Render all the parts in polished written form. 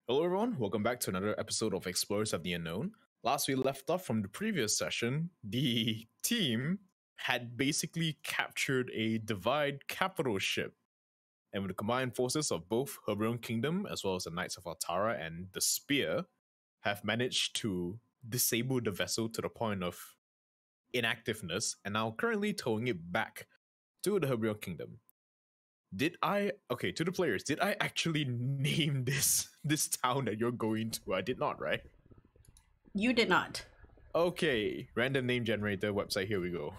Hello, everyone. Welcome back to another episode of Explorers of the Unknown. Last we left off from the previous session, the team had basically captured a Divide capital ship. And with the combined forces of both Herbrion Kingdom, as well as the Knights of Altara and the Spear, have managed to disable the vessel to the point of inactiveness, and now currently towing it back to the Herbrion Kingdom. To the players, did I actually name this town that you're going to? I did not, right? You did not. Okay, random name generator website, here we go.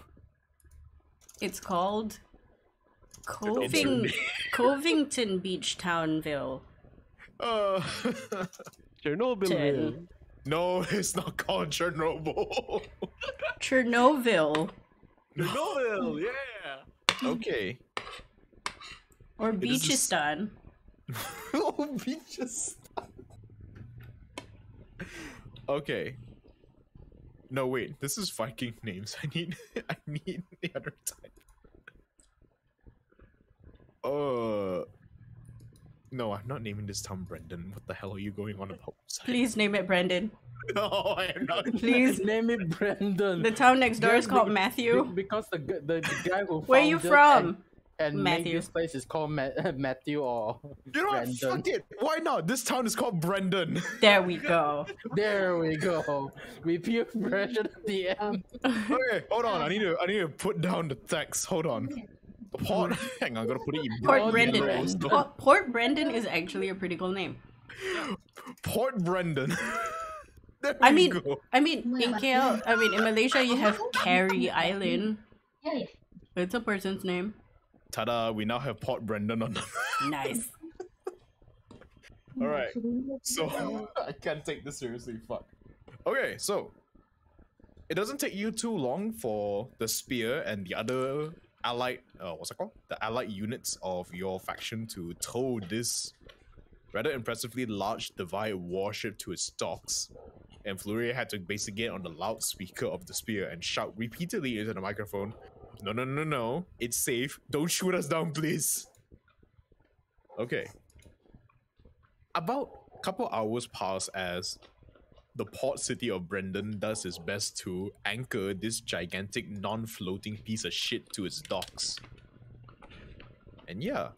It's called Covington Beach Townville. Chernobyl. No, it's not called Chernobyl. Chernobyl. Chernobyl, yeah. Okay. Or Beachistan. Oh, Beachistan. Okay. No, wait. This is Viking names. I need the other type. No, I'm not naming this town Brendan. What the hell are you going on about? Please name it Brendan. No, I am not. Please name it Brendan. The town next door is called Matthew. Because the guy who Where are you from? And Matthew. made this place is called Matthew or You know what? Brendan. Fuck it. Why not? This town is called Brendan. There we go. There we go. We peer pressure at the end. Okay, hold on. I need to put down the text. Hold on. Port. Hang on, I gotta put it in Port broad Brendan. yellow. Port Brendan is actually a pretty cool name. Port Brendan. There I we mean, go. in KL, in Malaysia, you have Carey Island. It's a person's name. Ta-da! We now have Port Brendan on the. Nice. All right. So I can't take this seriously. Fuck. Okay, so it doesn't take you too long for the Spear and the other allied, what's it called? The allied units of your faction to tow this rather impressively large Divide warship to its docks. And Fleury had to basically get on the loudspeaker of the Spear and shout repeatedly into the microphone, No. It's safe. Don't shoot us down, please. Okay. About a couple hours pass as the port city of Brendan does its best to anchor this gigantic non-floating piece of shit to its docks. And yeah,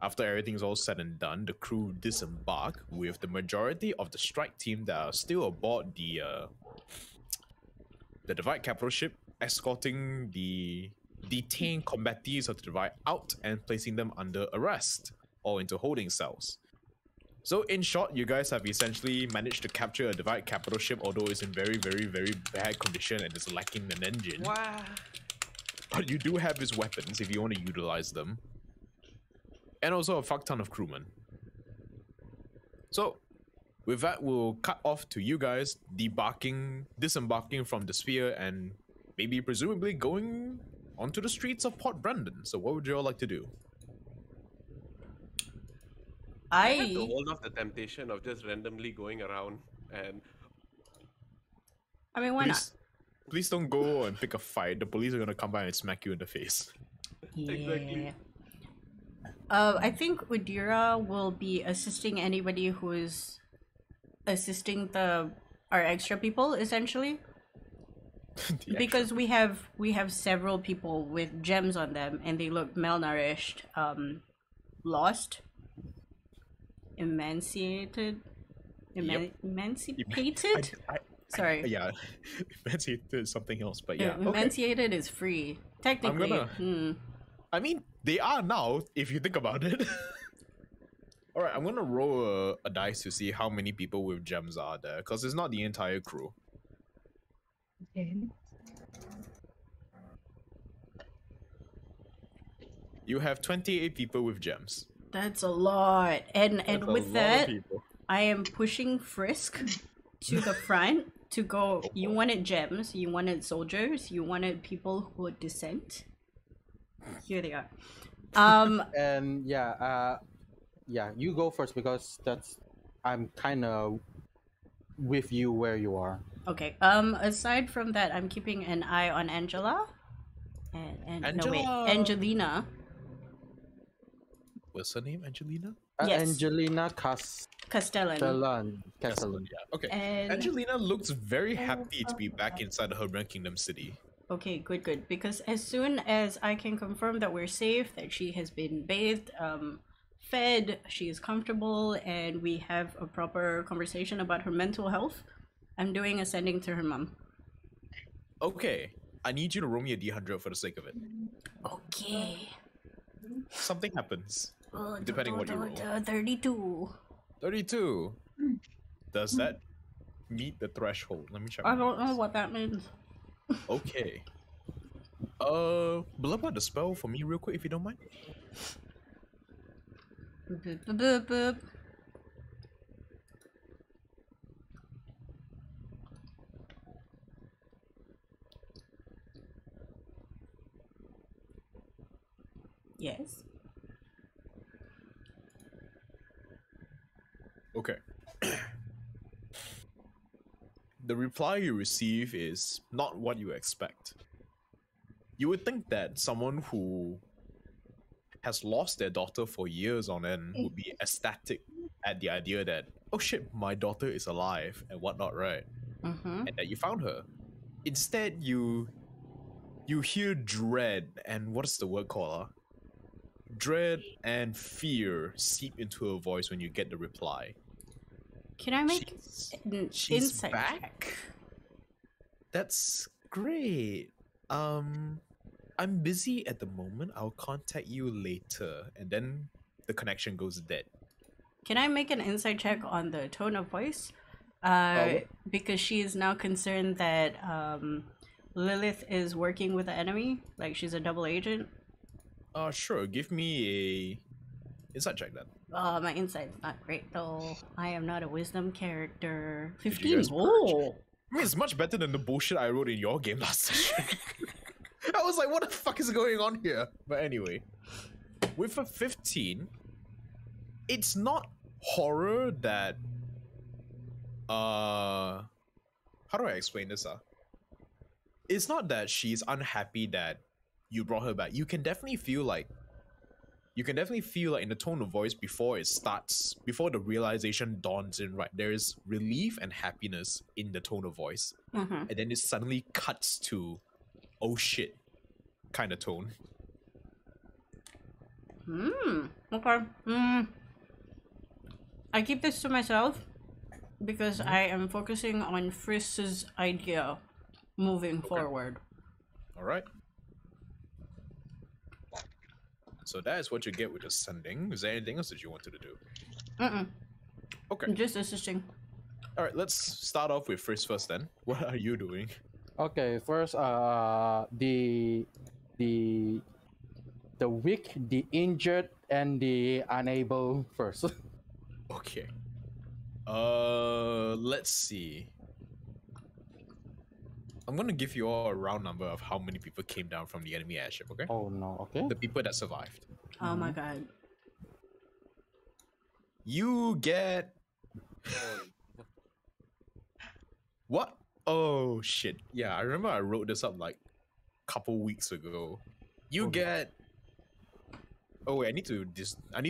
after everything's all said and done, the crew disembark with the majority of the strike team that are still aboard the Divide capital ship, escorting the detained combattees of the Divide out and placing them under arrest or into holding cells. So in short, you guys have essentially managed to capture a Divide capital ship, although it's in very, very, very bad condition and is lacking an engine. Wow. But you do have his weapons if you want to utilize them. And also a fuck ton of crewmen. So, with that, we'll cut off to you guys disembarking from the Sphere and maybe presumably going onto the streets of Port Brendan. So what would you all like to do? I had to hold off the temptation of just randomly going around and... Why not? Please don't go and pick a fight. The police are gonna come by and smack you in the face. Yeah. Exactly. I think Udira will be assisting anybody who is assisting our extra people, essentially. Because we have several people with gems on them and they look malnourished, lost, emancipated. Sorry. Yeah, emancipated is something else, but yeah. Emancipated is free. Technically. I mean, they are now, if you think about it. Alright, I'm gonna roll a dice to see how many people with gems are there, because it's not the entire crew. Okay. You have 28 people with gems. That's a lot. And That's with that, I am pushing Frisk to the front to go. You wanted gems, you wanted soldiers, you wanted people who would dissent. Here they are. And yeah, you go first because I'm kind of with you where you are. Okay. Aside from that, I'm keeping an eye on Angela. Angelina. What's her name? Angelina? Yes. Angelina Castellan. Castellan. Yeah. Okay. And Angelina looks very happy to be back inside her Kingdom city. okay, good. Because as soon as I can confirm that we're safe, that she has been bathed, fed, she is comfortable, and we have a proper conversation about her mental health, I'm doing ascending to her mom. Okay. I need you to roll me a D100 for the sake of it. Okay. Something happens. Depending what you roll. 32. 32. Does that meet the threshold? Let me check. I don't know what that means. Okay. Blow out the spell for me real quick if you don't mind. Boop. Yes. Okay. The reply you receive is not what you expect. You would think that someone who has lost their daughter for years on end would be ecstatic at the idea that, oh shit, my daughter is alive and whatnot, right? Mm-hmm. And that you found her. Instead, you hear dread and what's the word called? Dread and fear seep into her voice when you get the reply. Can I make an She's insight back? check? That's great. I'm busy at the moment. I'll contact you later. And then the connection goes dead. Can I make an insight check on the tone of voice? Because she is now concerned that Lilith is working with the enemy, like she's a double agent. Sure. Give me a insight check then. My insight's not great though. I am not a wisdom character. you 15. guys Oh, I mean, it's much better than the bullshit I wrote in your game last session. I was like, what the fuck is going on here? But anyway, with a 15, it's not horror that how do I explain this? It's not that she's unhappy that you brought her back. You can definitely feel like in the tone of voice before it starts, before the realization dawns in, right? There is relief and happiness in the tone of voice. mm-hmm. And then it suddenly cuts to, oh shit, kind of tone. Okay. I keep this to myself because I am focusing on Frizz's idea moving forward. All right. So that is what you get with ascending. Is there anything else that you wanted to do? Okay. Just assisting. All right. Let's start off with Frizz first. Then, what are you doing? Okay, first, the weak, the injured, and the unable first. Okay. Let's see. I'm gonna give you all a round number of how many people came down from the enemy airship, okay? Oh no, okay. The people that survived. Oh my god. You get... What? Oh shit. Yeah, I remember I wrote this up like a couple weeks ago. You get... Oh wait, I need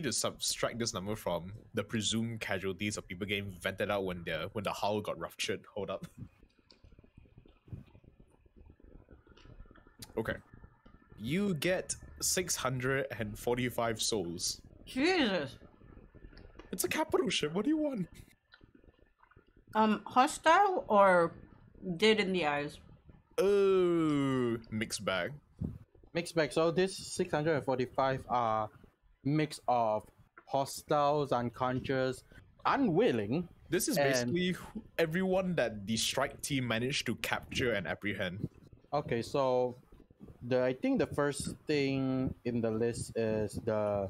to subtract this number from the presumed casualties of people getting vented out when the hull got ruptured. Hold up. Okay. You get 645 souls. Jesus. It's a capital ship. What do you want? Hostile or dead in the eyes? Oh, mixed bag. Mixed bag. So this 645 are mix of hostiles, unconscious, unwilling. This is basically everyone that the strike team managed to capture and apprehend. Okay, so I think the first thing in the list is the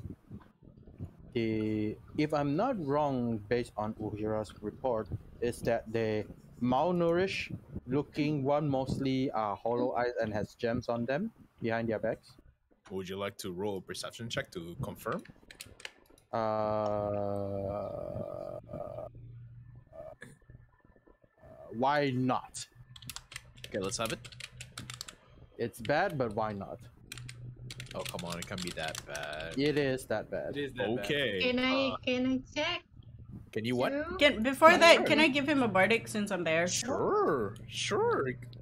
if I'm not wrong, based on Uhira's report, is that the malnourished looking one mostly are hollow eyes and has gems on them behind their backs. Would you like to roll a perception check to confirm? Why not? Okay, let's have it. It's bad, but why not? Oh, come on, it can't be that bad. It is that bad. It is that bad. Okay. Can I check? Can you what? Before that, can I give him a bardic since I'm there? Sure.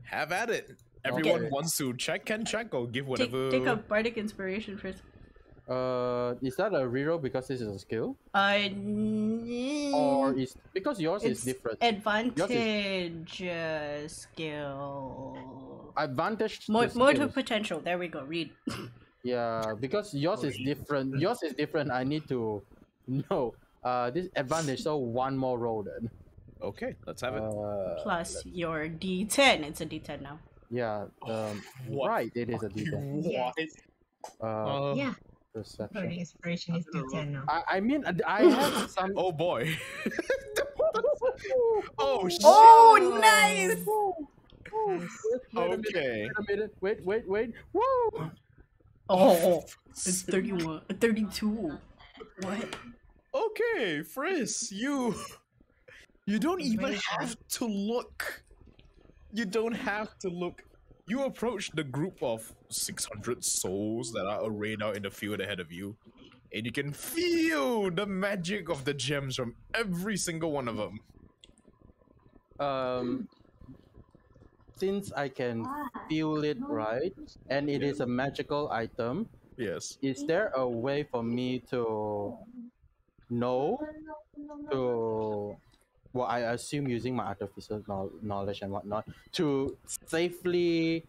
Have at it. Everyone wants to check, can check, or give whatever. Take a bardic inspiration first. Is that a reroll because this is a skill? Or is because yours is different. Advantage skill. Advantage. Mode of potential. There we go. Read. Yeah, because yours is different. Yours is different. I need to know. This advantage. So one more roll then. Okay, let's have it. Plus your D10. It's a D10 now. Yeah. Right. It is a D10. Yeah. Perception. Inspiration is D10 now. I mean, I have some. Oh boy. Oh shit. Oh, nice. Okay. Wait a minute. Woo! Oh, it's 31. 32. What? Okay, Friss, you don't even have to look. You don't have to look. You approach the group of 600 souls that are arrayed out in the field ahead of you, and you can feel the magic of the gems from every single one of them. Since I can feel it, right, and it is a magical item, yes. Is there a way for me to know well, I assume using my artificial knowledge and whatnot to safely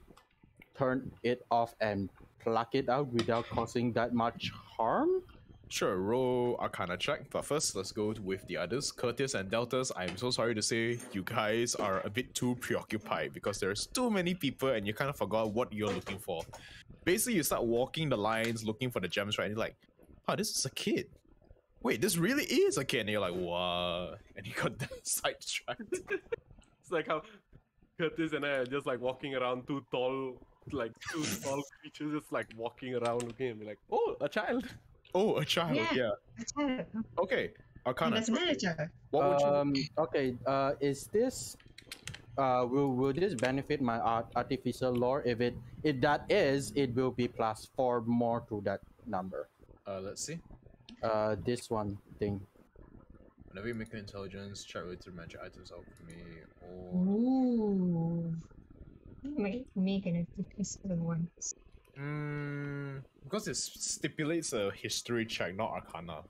turn it off and pluck it out without causing that much harm? Sure, roll Arcana check, but first let's go with the others. Kurtis and Deltas, I'm so sorry to say you guys are a bit too preoccupied because there's too many people and you kind of forgot what you're looking for. Basically, you start walking the lines looking for the gems, right? And you're like, oh, this is a kid. Wait, this really is a kid. And you're like, what? And you got sidetracked. It's like how Kurtis and I are just like walking around two tall creatures just like walking around looking at me like, oh, a child. Oh, a child, yeah. A child. Okay, Arcana. That's manager. What would you... Okay, is this... will this benefit my artificial lore? If that is, it will be +4 more to that number. Let's see. This one thing. Whenever you make an intelligence check with your magic items out for me, or... Ooh. Make an artificial one. Because it stipulates a history check, not Arcana.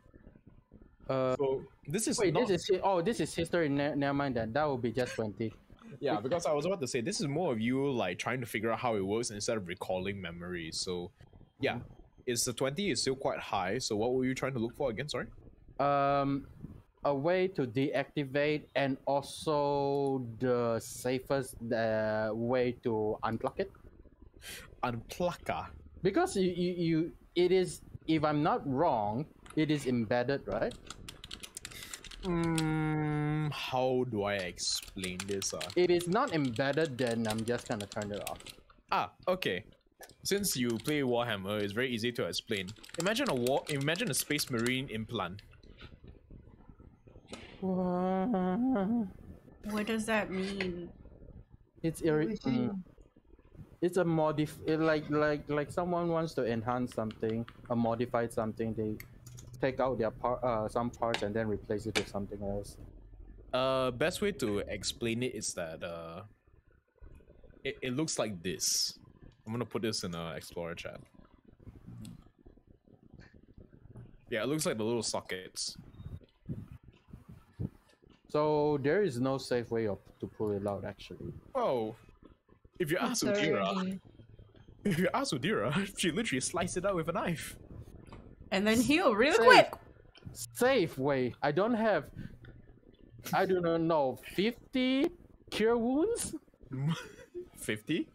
So this is wait. This is history. Never mind then. That will be just 20. Yeah, because I was about to say this is more of you like trying to figure out how it works instead of recalling memories. So, yeah, it's the 20 is still quite high. So what were you trying to look for again? Sorry. A way to deactivate and also the safest way to unplug it. Unplugger. Because it is, if I'm not wrong, it is embedded, right? How do I explain this? If it's not embedded, then I'm just gonna turn it off. Okay. Since you play Warhammer, it's very easy to explain. Imagine a Space Marine implant. What does that mean? It's it's a like someone wants to enhance something or modify something. They take out their some parts and then replace it with something else. Best way to explain it is that it looks like this. I'm gonna put this in Explorer chat. Yeah, it looks like the little sockets. So there is no safe way to pull it out, actually. Oh, if you ask Udira, she literally sliced it out with a knife. And then heal really quick. Safe way. I do not know, 50 cure wounds? 50?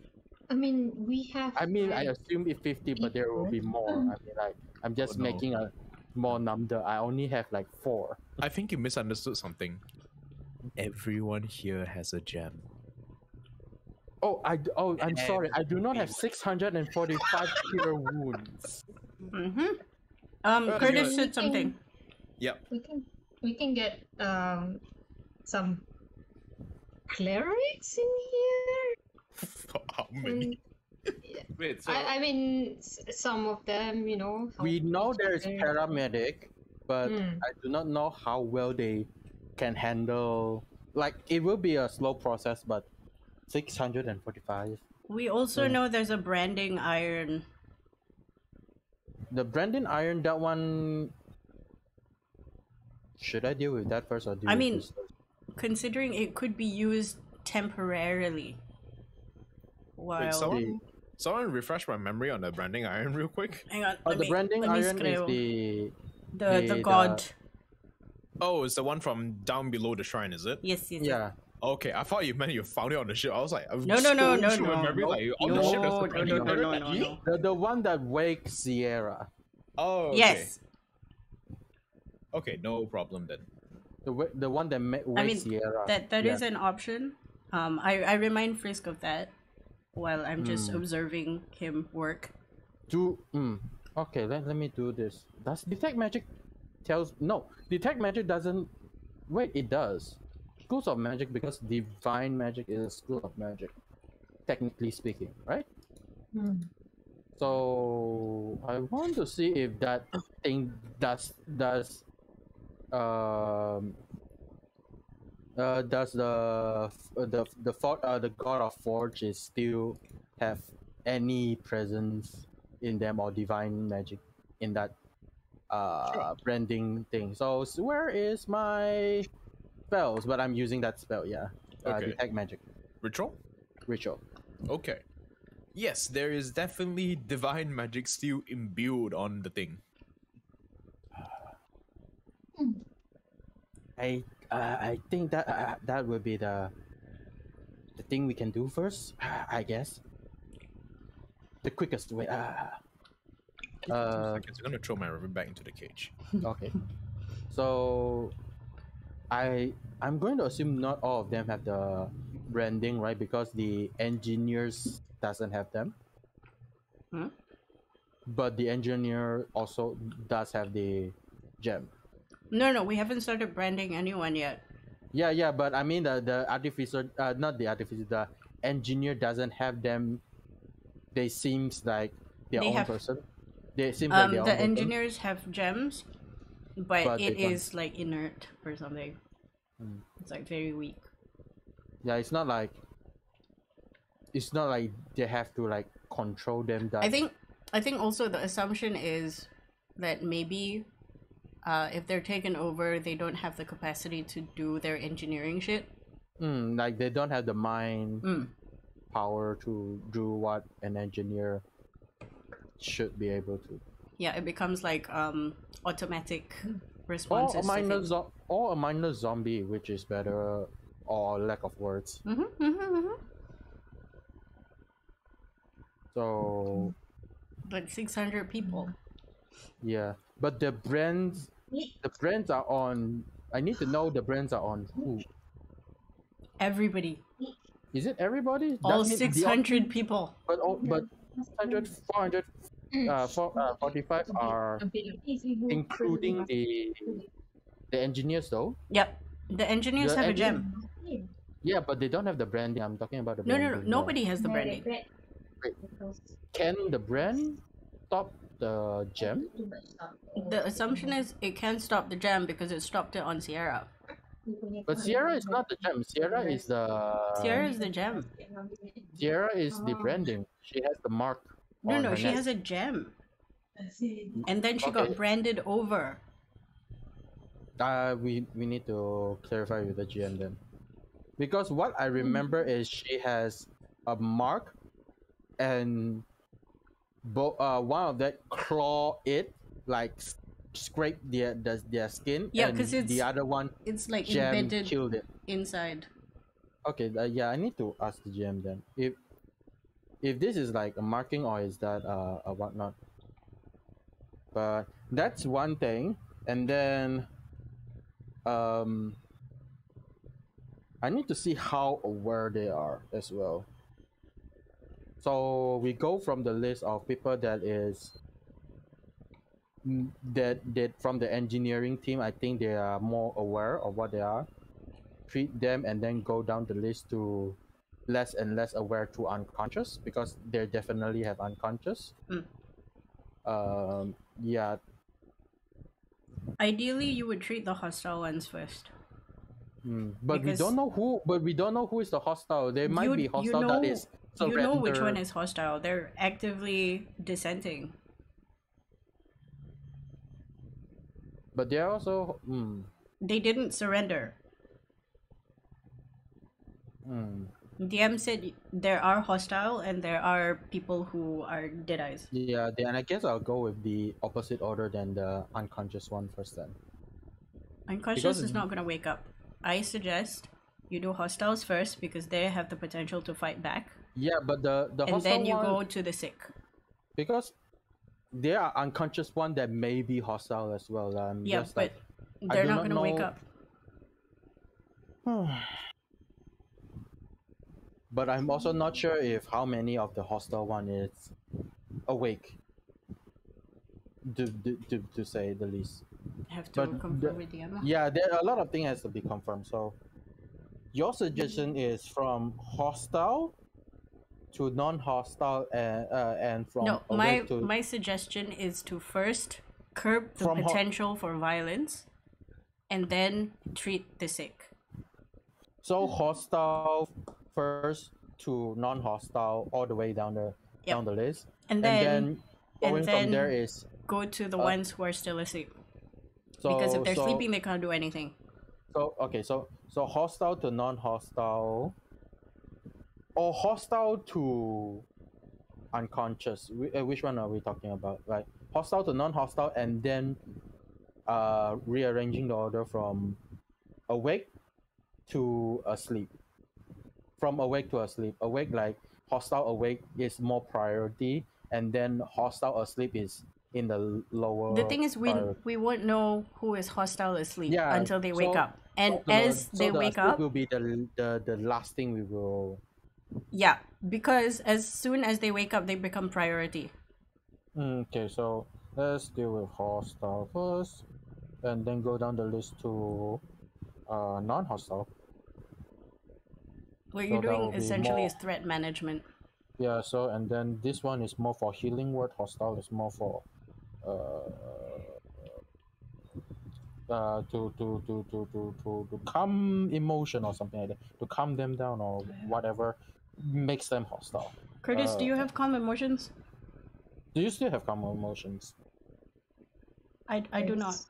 I mean, we have. I mean, I assume it's 50, but there will be more. I mean, like, I'm just making a more number. I only have like 4. I think you misunderstood something. Everyone here has a gem. I'm sorry. I do not have 645 cure wounds. Kurtis said something. Yep. We can get some clerics in here. How many? Wait, so I mean, some of them, you know. We know there is paramedic, but I do not know how well they can handle. Like it will be a slow process, but 645. We also know there's a branding iron. The branding iron, that one. Should I deal with that first or deal I with mean, this first? considering it could be used temporarily. Wait, While someone refresh my memory on the branding iron real quick. hang on, The branding let me iron is scroll. the the god. Oh, it's the one from down below the shrine, is it? Yes, yes. yeah. Okay, I thought you meant you found it on the ship. I was like, I was No, scrolling no, through my no. memory, like, on No, the ship, there's no, the branding no, iron. no. The one that wakes Sierra. Oh, okay. Yes. Okay, no problem then. The one that wakes Sierra. That is an option. I remind Frisk of that while I'm just observing him work. Okay, let me do this. Does detect magic detect magic doesn't. Wait, it does. Schools of magic, because divine magic is a school of magic, technically speaking, right? So I want to see if that thing does the god of forge is still have any presence in them or divine magic in that branding thing. So where is my spells? But I'm using that spell, yeah. Okay. Detect magic Ritual? ritual. Okay. Yes, there is definitely divine magic still imbued on the thing. I think that that would be the thing we can do first, I guess. The quickest way. 2 seconds. I'm gonna throw my ribbon back into the cage. Okay. So I'm going to assume not all of them have the branding, right? Because the engineers doesn't have them. But the engineer also does have the gem. No, we haven't started branding anyone yet. Yeah, but I mean the artificer, not the artificer, the engineer doesn't have them. They seems like their They own have- person. They seem like their own The person. engineers have gems, but But it they is like inert or something. It's like very weak. Yeah, it's not like they have to like control them. That I think also the assumption is that maybe if they're taken over, they don't have the capacity to do their engineering shit. like they don't have the mind power to do what an engineer should be able to. Yeah, it becomes like automatic Or responses. a mindless zombie, which is better, or lack of words. So But 600 people. yeah, but the brands are on. I need to know the brands are on who. Everybody. Is it everybody? All That means the 600 people. But 600, 400, 45 are including the engineers though. Yep. The engineers The have a gem. Yeah, but they don't have the branding. I'm talking about the No, branding. nobody has the branding. Can the brand stop the gem? The assumption is it can stop the gem because it stopped it on Sierra. But Sierra is not the gem. Sierra is the gem. Sierra is the branding. She has the mark. No, she has a gem. And then she got branded over. We need to clarify with the GM then, because what I remember is she has a mark, and one of that claw it like scrape their skin. Yeah, and 'cause it's- the other one It's like gem embedded killed it. inside. Okay, yeah, I need to ask the GM then if this is like a marking or is that a whatnot. But that's one thing, and then I need to see how aware they are as well. So we go from the list of people that from the engineering team. I think they are more aware of what they are. Treat them and then go down the list to less and less aware to unconscious, because they definitely have unconscious. Yeah. Ideally, you would treat the hostile ones first. But Because we don't know who. But we don't know who is the hostile. There might be hostile that is you know which one surrender. is hostile. They're actively dissenting. But they're also. They didn't surrender. DM said there are hostile and there are people who are deadies. Yeah, then I guess I'll go with the opposite order than the unconscious one first then. Unconscious Because- is not gonna wake up. I suggest you do hostiles first because they have the potential to fight back, Yeah, but the and hostile then you one, go to the sick. because there are unconscious one that may be hostile as well. Yeah, just but like, I they're do not gonna wake know- up. But I'm also not sure if how many of the hostile one is awake. To say the least. Have to But confirm with DM. Yeah, there are a lot of things has to be confirmed. So, your suggestion is from hostile to non-hostile, and from No, awake to my suggestion is to first curb the From potential for violence, and then treat the sick. so hostile first to non-hostile all the way down the Yep. down the list, And then going then from there is go to the ones who are still asleep. so Because if they're so, sleeping, they can't do anything. So okay, so hostile to non-hostile, or hostile to unconscious. Which one are we talking about? Like hostile to non-hostile, and then rearranging the order from awake to asleep. From awake to asleep. Awake, like hostile awake is more priority, and then hostile asleep is in the lower. The thing is, priority. we won't know who is hostile asleep Yeah, until they wake so- up. And So as so they the wake asleep up, will be the last thing we will. yeah, because as soon as they wake up, they become priority. Okay, so let's deal with hostile first, and then go down the list to non-hostile. What So you're that will doing be essentially more- is threat management. Yeah, so and then this one is more for healing word. Hostile is more for to calm emotion or something like that, to calm them down or whatever makes them hostile. Curtis, do you have calm emotions? Do you still have calm emotions? I do not. Yes.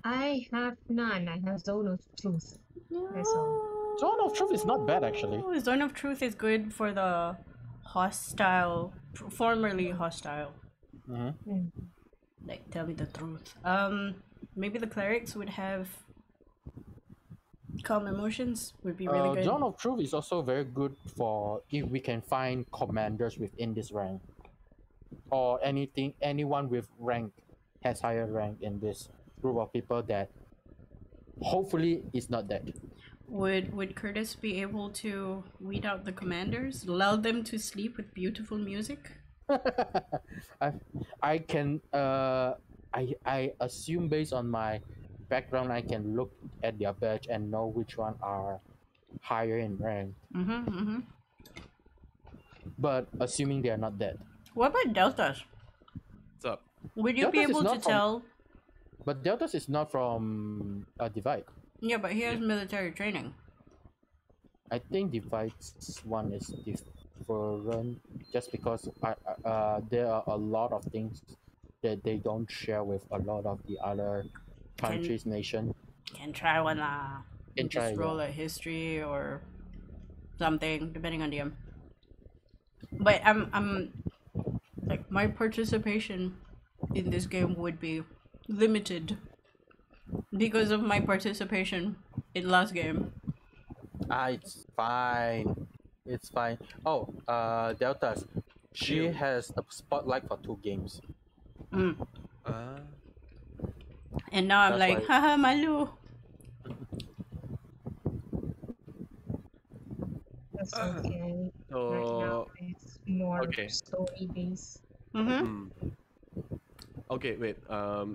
I have none. I have zone of truth. That's all. Zone of Truth is not bad actually. Oh, Zone of Truth is good for the hostile, formerly hostile. Mm. Like, tell me the truth. Maybe the clerics would have calm emotions. Would be really good. Zone of Truth is also very good for if we can find commanders within this rank, or anyone with rank has higher rank in this group of people that hopefully is not dead. Would Curtis be able to weed out the commanders, lull them to sleep with beautiful music? I can I assume based on my background I can look at their badge and know which one are higher in rank. But assuming they are not dead. What about deltas? What's up? Would you be Deltas is able to not from- tell? But Deltas is not from Divide. Yeah, but he has military training. I think Divide's one is different just because there are a lot of things that they don't share with a lot of the other countries, nation. Can try one lah. Can Just try, roll yeah. a history or something, depending on DM. But I'm like my participation in this game would be limited because of my participation in last game. It's fine. It's fine. Oh, Deltas. She has the spotlight for 2 games. And now I'm That's like, why- haha, malu. That's okay. Right now, So it's more okay. story based. Mm-hmm. Okay, wait.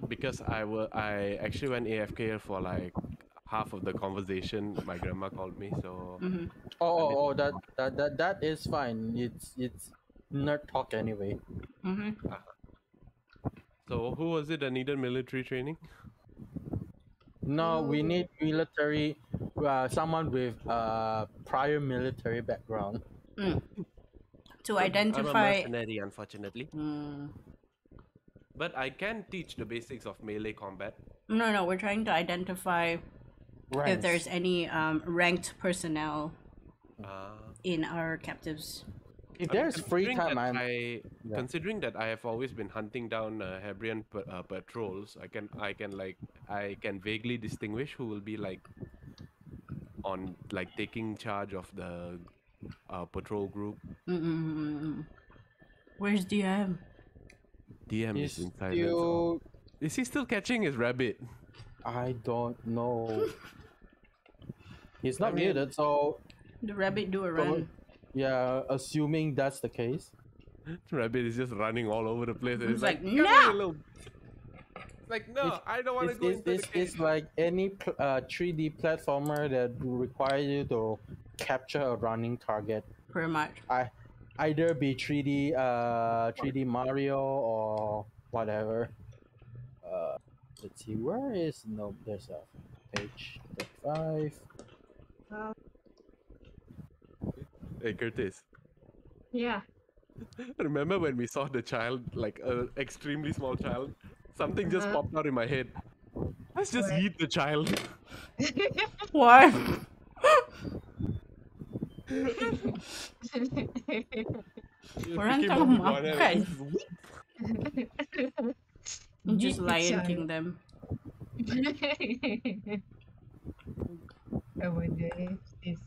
Because I actually went AFK for like half of the conversation. My grandma called me, so Oh, that is fine. It's nerd talk anyway. so who was it that needed military training? No, we need military, someone with prior military background. To I'm a identify. mercenary, unfortunately. But I can teach the basics of melee combat. No, we're trying to identify if Ranks. there's any ranked personnel Ah. in our captives. If I mean, there's free considering time, that Yeah. considering that I have always been hunting down Hebrian patrols, I can vaguely distinguish who will be like on like taking charge of the patrol group. Where's DM? DM He's is in silence. Oh. still. Is he still catching his rabbit? I don't know. He's not I mean- muted, so The rabbit do a run. yeah. Assuming that's the case. Rabbit is just running all over the place. And He's it's like, "Come here, "No!" little-" It's like, no, It's- I don't want to go into the cave. It's like any 3D platformer that require you to capture a running target. Pretty much. Either be 3D Mario or whatever. Let's see, where is there's a page 5. Hey, Kurtis. Yeah. Remember when we saw the child, like an extremely small child? Something just Uh-huh. popped out in my head. Let's just What? eat the child. What? Orang Pick him tak up with one hand makan. and Just Eat the Lion child. King them. I wonder if this.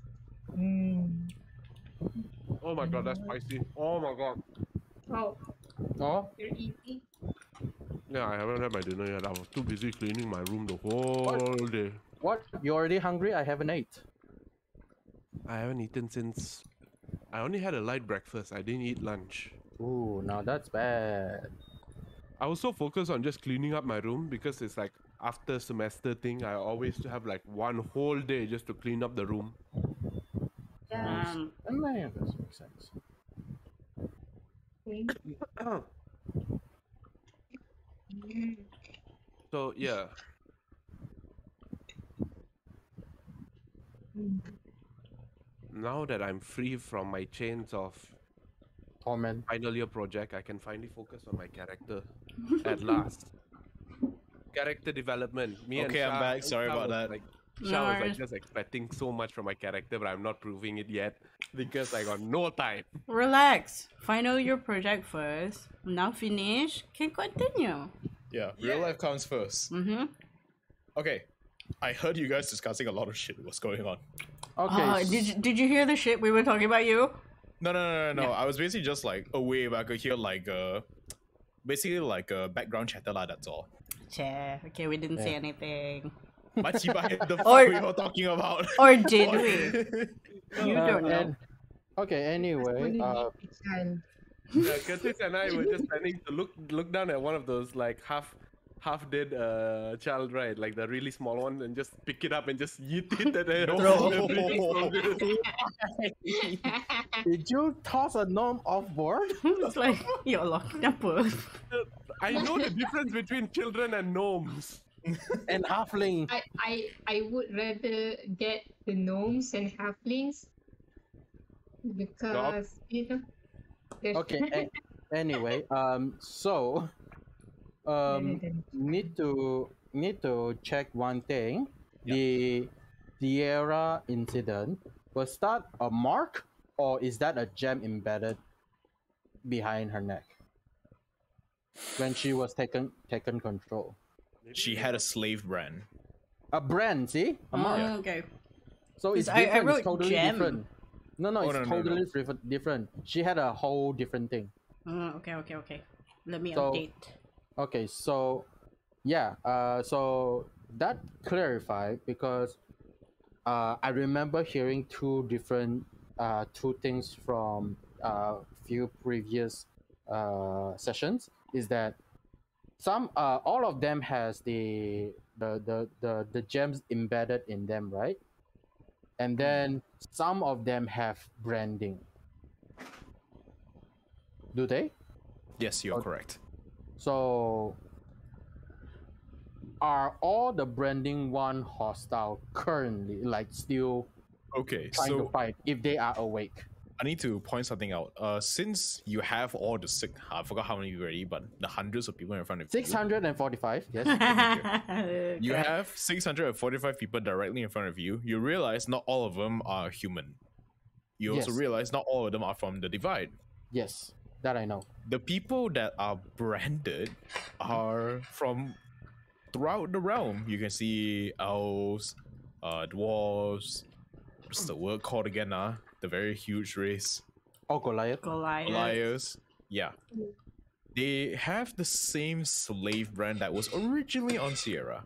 Oh my god, that's spicy. Oh my god. Oh, Oh, you're eating? Yeah, I haven't had my dinner yet. I was too busy cleaning my room the whole day. what? You already hungry? I haven't ate. I haven't eaten since. I only had a light breakfast. I didn't eat lunch. Ooh, now that's bad. I was so focused on just cleaning up my room because it's like after semester thing. I always have like one whole day just to clean up the room. Yeah. And that makes sense. So yeah, now that I'm free from my chains of Torment. final year project, I can finally focus on my character at last. Character development. Me and Okay, I'm Shah- back. Sorry Shah about was that. Like, No Shah was like worries. just expecting so much from my character, but I'm not proving it yet because I got no time. Relax. Final year project first. Now finish. Can continue. Yeah, real life comes first. Okay, I heard you guys discussing a lot of shit. What's going on? Okay. Did you hear the shit we were talking about you? No. Yeah. I was basically just like away, but I could hear like basically like a background chatter lah. That's all. Che, okay, we didn't say anything. Machiba, the fuck Or- we were talking about? Or did we? You don't know. Okay. Anyway. Only eat the child. Yeah, Kurtis and I were just planning to look down at one of those like half dead child, right? Like the really small one, and just pick it up and just yeet it at the Did you toss a gnome off board? It's like, ya Allah, kenapa? I know the difference between children and gnomes. And halfling. I would rather get the gnomes and halflings because there's Okay. Anyway. So. Need to check one thing. The Sierra incident, was that a mark or is that a gem embedded behind her neck when she was taken control? She had a slave brand. A brand, see, a mark. Oh, okay. So it's 'Cause I different. wrote It's totally gem. different. No, Oh, it's no. totally different. She had a whole different thing. Okay. Let me So- update. Okay, so yeah, so that clarified because I remember hearing two things from few previous sessions. Is that all of them has the gems embedded in them, right? And then some of them have branding. Do they? Yes, you're Okay. correct. So are all the branding one hostile currently, like still Okay, trying to so fight if they are awake? I need to point something out. Since you have all the I forgot how many already, but the hundreds of people in front of you. 645, yes. You have 645 people directly in front of you. You realize not all of them are human. You also Yes. realize not all of them are from the Divide. Yes, that I know. The people that are branded are from throughout the realm. You can see elves, dwarves. What's the word called again? The very huge race. Oh, Goliath. Goliaths. Yeah. They have the same slave brand that was originally on Sierra.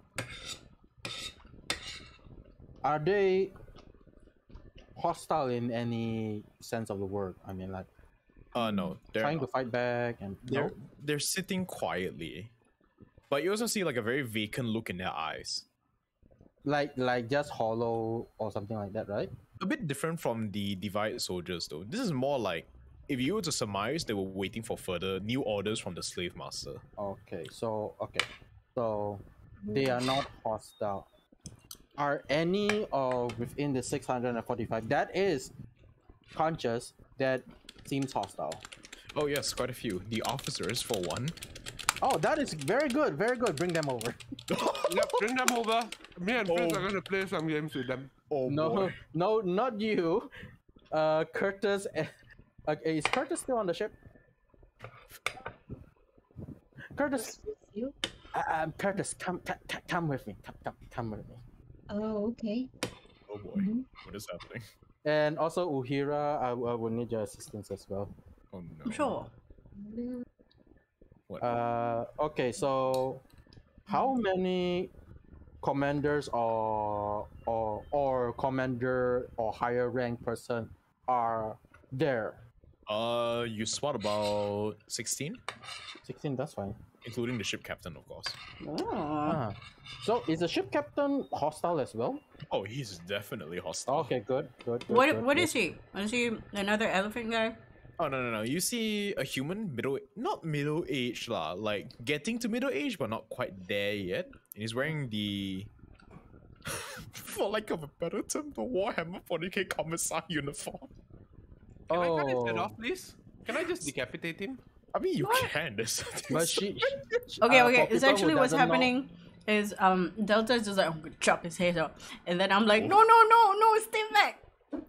Are they hostile in any sense of the word? I mean, like No, they're trying not. to fight back and They're sitting quietly, but you also see like a very vacant look in their eyes. like just hollow or something like that, right? A bit different from the Divide soldiers, though. This is more like, if you were to surmise, they were waiting for further new orders from the slave master. Okay, so they are not hostile. Are any of within the 645 that is conscious that seems hostile? Oh yes, quite a few. The officers, for one. Oh, that is very good, very good. Bring them over. Yep, bring them over. Me and Chris are gonna play some games with them. Oh No, boy. no, not you. Kurtis. Is Kurtis still on the ship? Kurtis, You? Kurtis, come with me. Come with me. Oh, okay. Oh boy. Mhm. What is happening? And also Uhira, I will need your assistance as well. Oh no. Sure. What? Okay, so how many commanders or commander or higher rank person are there? You spot about 16, 16, that's fine. including the ship captain, of course. Oh. Ah. So is the ship captain hostile as well? Oh, he's definitely hostile. Okay, good. What is he? Is he another elephant guy? Oh no! You see a human not middle age lah, like getting to middle age, but not quite there yet. And he's wearing the, for lack of a better term, the Warhammer 40k Commissar uniform. Can I cut his head Oh, off, please? Can I just decapitate him? I mean, you can. There's but she. Okay, for okay. people Essentially, who what's doesn't know- happening is Delta is just like, I'm gonna chop his head off, and then I'm like, no, stay back.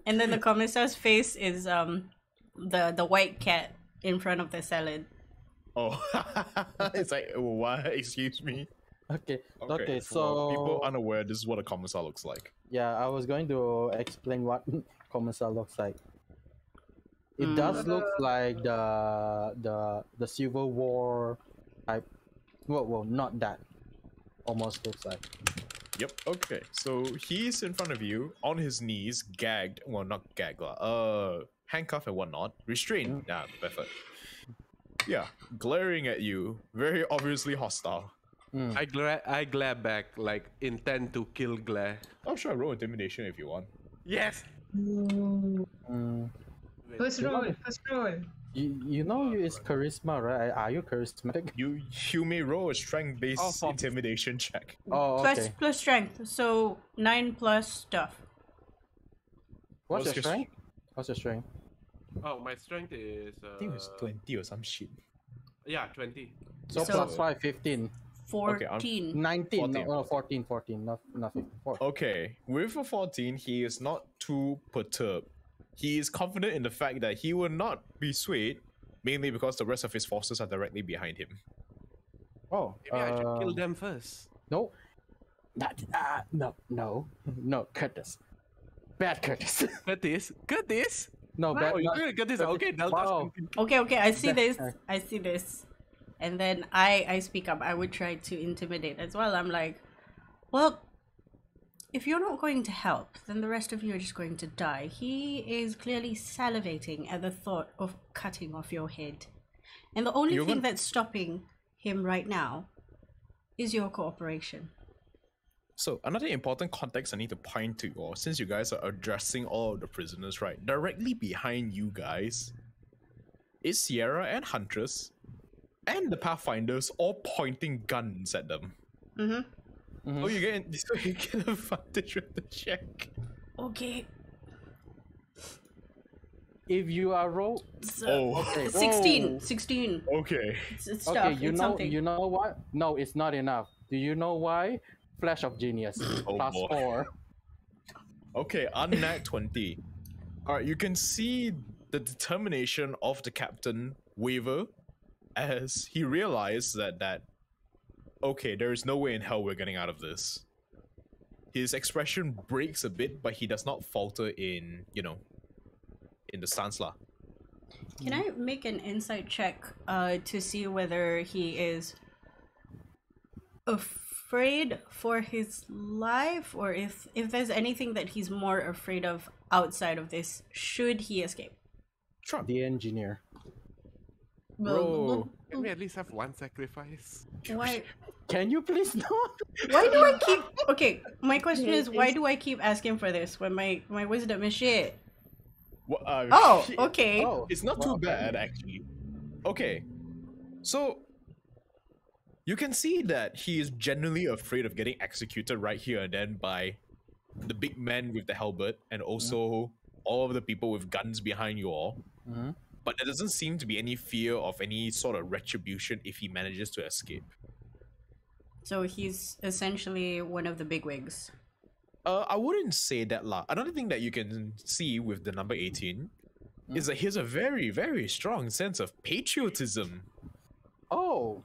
And then the commissar's face is the white cat in front of the salad. Oh, it's like, what? Excuse me. Okay, For so people unaware, this is what a commissar looks like. yeah, I was going to explain what commissar looks like. It does look like the Civil War type. Well, not that. Almost looks like. Yep. Okay. So he's in front of you, on his knees, gagged. Well, not gagged lah. Handcuffed and whatnot, restrained. Nah, perfect. Yeah, glaring at you, very obviously hostile. I glare back, like intent to kill glare. Oh, sure. Roll intimidation if you want. Yes. Mm, First roll. you know you is charisma, right? Are you charismatic? You may roll a strength-based Oh, fuck. intimidation check. Oh, okay. Plus strength, so 9 plus stuff. What's your What's your strength? What's your strength? Oh, my strength is. I think it was 20 or some shit. Yeah, 20. So, So- plus 5, 15. 14. 19. 14. No, 14. Not 15. 14. Okay, with a 14, he is not too perturbed. He is confident in the fact that he will not be swayed, mainly because the rest of his forces are directly behind him. Oh, Maybe I should kill them first. no. No, Curtis. Bad Curtis. Curtis? No, bad. Oh, you're not- gonna get this. Okay, Delta's Wow. Okay, I see this. That- I see this. And then I speak up. I would try to intimidate as well. I'm like, well, if you're not going to help, then the rest of you are just going to die. He is clearly salivating at the thought of cutting off your head. And the only You're thing gonna- that's stopping him right now is your cooperation. So, another important context I need to point to you all, since you guys are addressing all of the prisoners, right? Directly behind you guys is Sierra and Huntress and the Pathfinders all pointing guns at them. Mm-hmm. Oh, you get advantage with the check. Okay. If you are roll, Oh, okay. 16. Whoa. 16. okay. It's tough. Okay, It's something. you know what? No, it's not enough. Do you know why? Flash of Genius Oh, plus boy. 4. Okay, unnat 20. Alright, you can see the determination of the captain waver as he realized that okay, there is no way in hell we're getting out of this. His expression breaks a bit, but he does not falter in, in the stance lah. Can I make an insight check to see whether he is afraid for his life, or if there's anything that he's more afraid of outside of this should he escape? Sure. The engineer. Bro. Can we at least have one sacrifice? Why? Can you please not? Why do I keep? Okay, my question is, why do I keep asking for this when my wisdom is shit? Oh, shit. okay. Oh, It's not well, too bad, actually. Okay. So, you can see that he is genuinely afraid of getting executed right here and then by the big man with the halberd and also all of the people with guns behind you all. Mm-hmm. But there doesn't seem to be any fear of any sort of retribution if he manages to escape. So he's essentially one of the bigwigs. I wouldn't say that lah. Another thing that you can see with the number 18 is that he has a very, very strong sense of patriotism. Oh,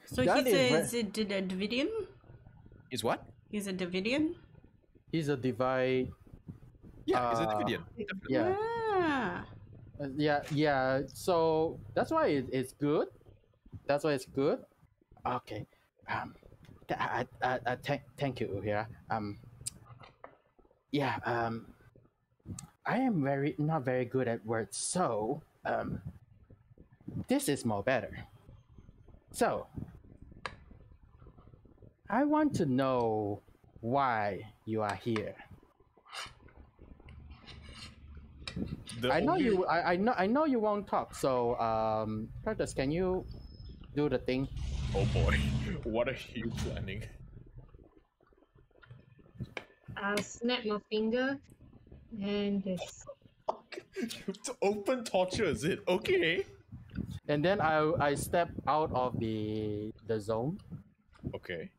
So That he's is a Davidian? Is what? He's a Davidian? he's a divide. Yeah, he's a Davidian. Definitely. Yeah, Ah. yeah. So that's why it's good. That's why it's good. Okay. Thank you, Uhira. Yeah. I am not very good at words, so this is more better. So I want to know why you are here. I know you. I know you won't talk. So, Kurtis, can you do the thing? Oh boy, what are you planning? I'll snap my finger and this. To open torture, is it? Okay. And then I step out of the zone. Okay.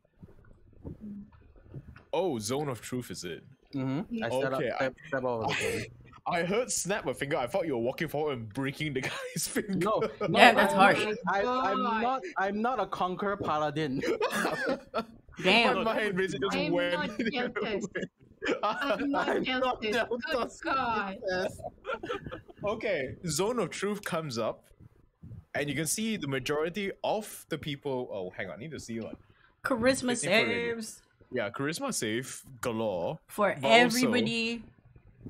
Oh, zone of truth, is it? Mm-hmm. I Okay, step out of the zone. I heard snap a finger. I thought you were walking forward and breaking the guy's finger. No, Yeah, that's harsh. I'm not a conqueror paladin. Damn. My mind basically just I'm went. not Deltas. I'm not I'm not Deltas. Good Deltas. God. Yes. Okay, zone of truth comes up, and you can see the majority of the people. Oh, hang on, I need to see like. Charisma 15 foot radius. saves Yeah, charisma save galore. for But also, everybody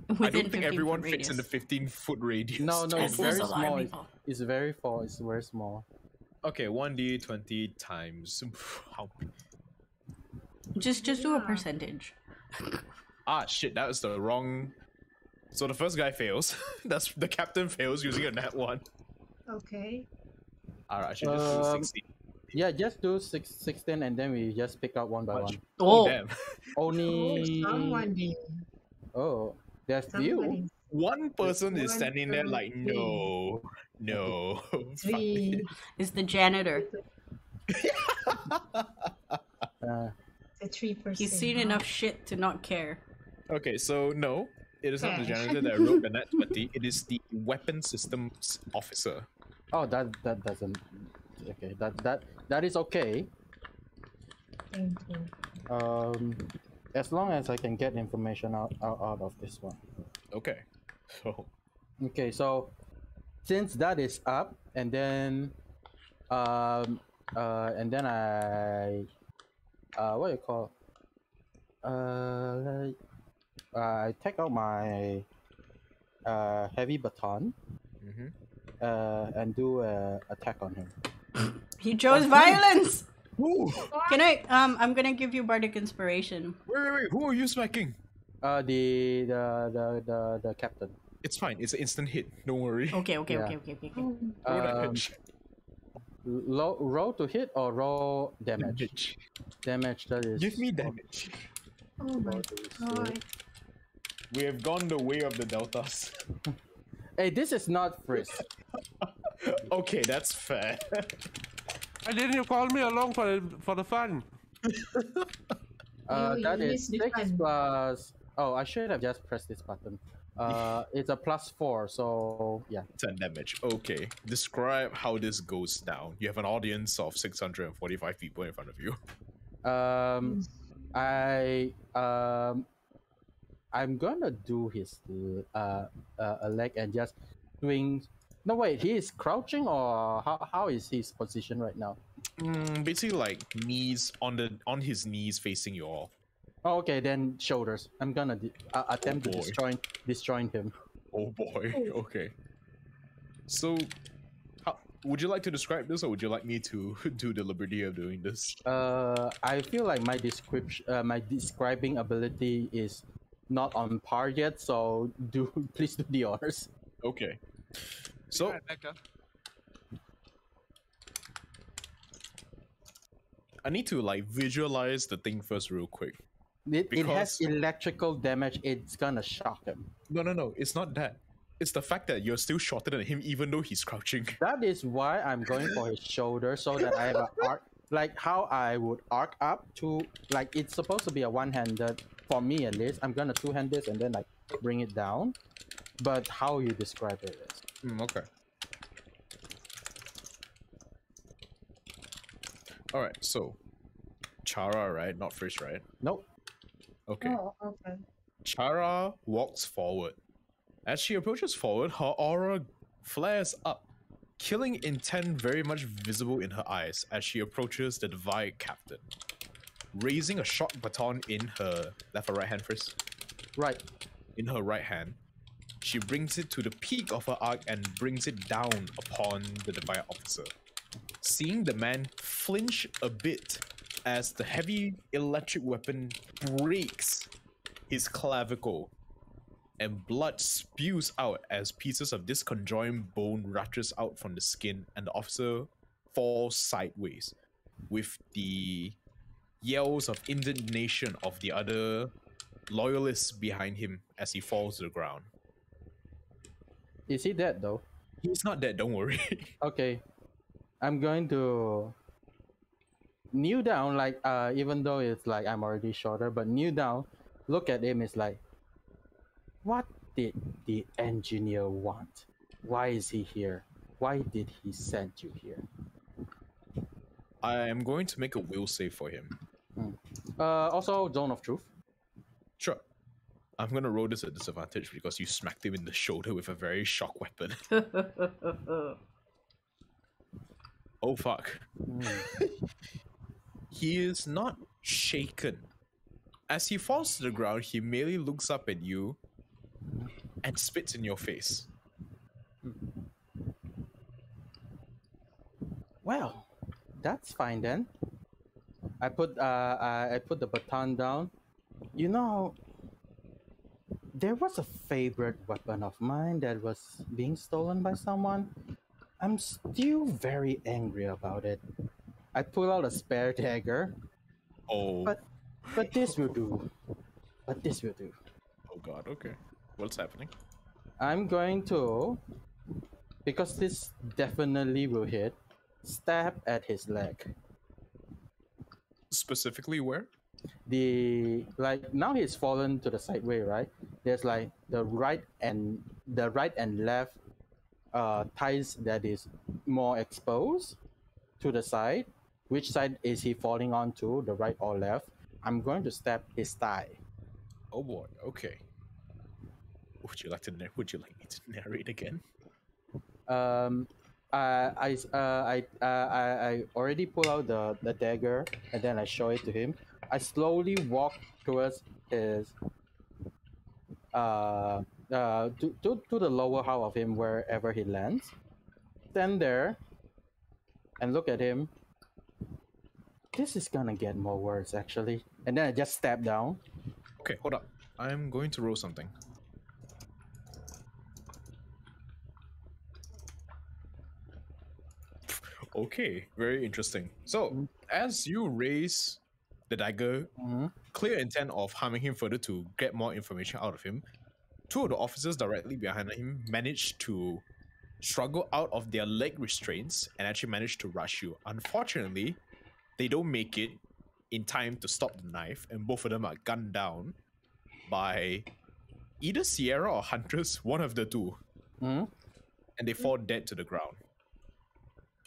within I don't think 15 everyone foot fits in the radius. 15-foot radius. No, Yes, it's there's very a lot of small. people. It's very small. It's very small. Okay, 1d20 times. How? Just do a Yeah. percentage. Ah, shit, that was the wrong. So the first guy fails. That's the captain fails using a nat 1. Okay. Alright, I should just do 16. Yeah, just do 16 and then we just pick out one by one. Oh, Damn. Oh, Only. someone did. Oh, there's few. Somebody. One person is One, standing there two, like, no, no. fuck Three. it's the janitor. The 3%. He's seen enough shit to not care. Okay, so no, it is not the Okay. janitor that wrote the nat 20. It is the weapon systems officer. Oh, that doesn't. Okay, that is okay. Thank you. As long as I can get information out of this one. Okay, so Okay, so since that is up, and then I what do you call? I take out my heavy baton and do a attack on him. He chose violence. Ooh, Can I? I'm gonna give you bardic inspiration. wait, who are you smacking? The captain. It's fine, it's an instant hit, don't worry. Okay. Yeah. Okay. Roll that Um, pitch. Roll to hit or roll damage? Damage, that is. Give me damage. Oh my god. We have gone the way of the deltas. Hey, this is not Frizz. Okay, that's fair. Why didn't you call me along for the fun? That you is missed the 6 fun. plus. Oh, I should have just pressed this button. It's a +4, so yeah. 10 damage. Okay. Describe how this goes down. You have an audience of 645 people in front of you. I'm gonna do his a leg and just swing. No wait, he is crouching or how is his position right now? Basically, like knees on his knees facing you all. Oh, okay, then shoulders. I'm gonna attempt to boy. destroy him. Oh boy. Okay. So, would you like to describe this, or would you like me to do the liberty of doing this? I feel like my describing ability is not on par yet, so please do the honors. Okay. So, I need to like visualize the thing first, real quick. It has electrical damage. It's gonna shock him. No. It's not that. It's the fact that you're still shorter than him, even though he's crouching. That is why I'm going for his shoulder, so that I have an arc, like how I would arc up to, like it's supposed to be a one-handed, for me at least. I'm gonna two-hand this and then like bring it down. But how you describe it is. Okay. All right. So, Chara, right? Not Frisch, right? Nope. Okay. Oh, okay. Chara walks forward. As she approaches forward, her aura flares up, killing intent very much visible in her eyes as she approaches the Divide Captain. Raising a short baton in her left or right hand first? Right. In her right hand, she brings it to the peak of her arc and brings it down upon the Divide officer. Seeing the man flinch a bit as the heavy electric weapon breaks his clavicle and blood spews out as pieces of disconjoined bone rushes out from the skin, and the officer falls sideways with the yells of indignation of the other loyalists behind him as he falls to the ground. Is he dead though? He's not dead, don't worry. Okay. I'm going to kneel down, like even though it's like I'm already shorter, but kneel down, look at him, it's like, what did the engineer want? Why is he here? Why did he send you here? I am going to make a will save for him. Also, Zone of Truth. Sure. I'm gonna roll this at disadvantage because you smacked him in the shoulder with a very shock weapon. Oh fuck. He is not shaken. As he falls to the ground, he merely looks up at you and spits in your face. Well, that's fine then. I put the baton down. You know, there was a favorite weapon of mine that was being stolen by someone. I'm still very angry about it. I pull out a spare dagger. Oh. But this will do. But this will do. Oh god, okay. What's happening? I'm going to, because this definitely will hit, stab at his leg. Specifically where? Now he's fallen to the sideway, right? There's like the right and left thighs that is more exposed to the side. Which side is he falling onto, the right or left? I'm going to stab his thigh. Oh boy, okay. Would you like me to narrate again? I already pull out the dagger and then I show it to him. I slowly walk towards his to the lower half of him, wherever he lands. Stand there and look at him. This is gonna get more worse actually. And then I just stab down. Okay, hold up. I'm going to roll something. Okay, very interesting. So, as you raise the dagger, clear intent of harming him further to get more information out of him, two of the officers directly behind him managed to struggle out of their leg restraints and actually managed to rush you. Unfortunately, they don't make it in time to stop the knife, and both of them are gunned down by either Sierra or Huntress, one of the two. And they fall dead to the ground.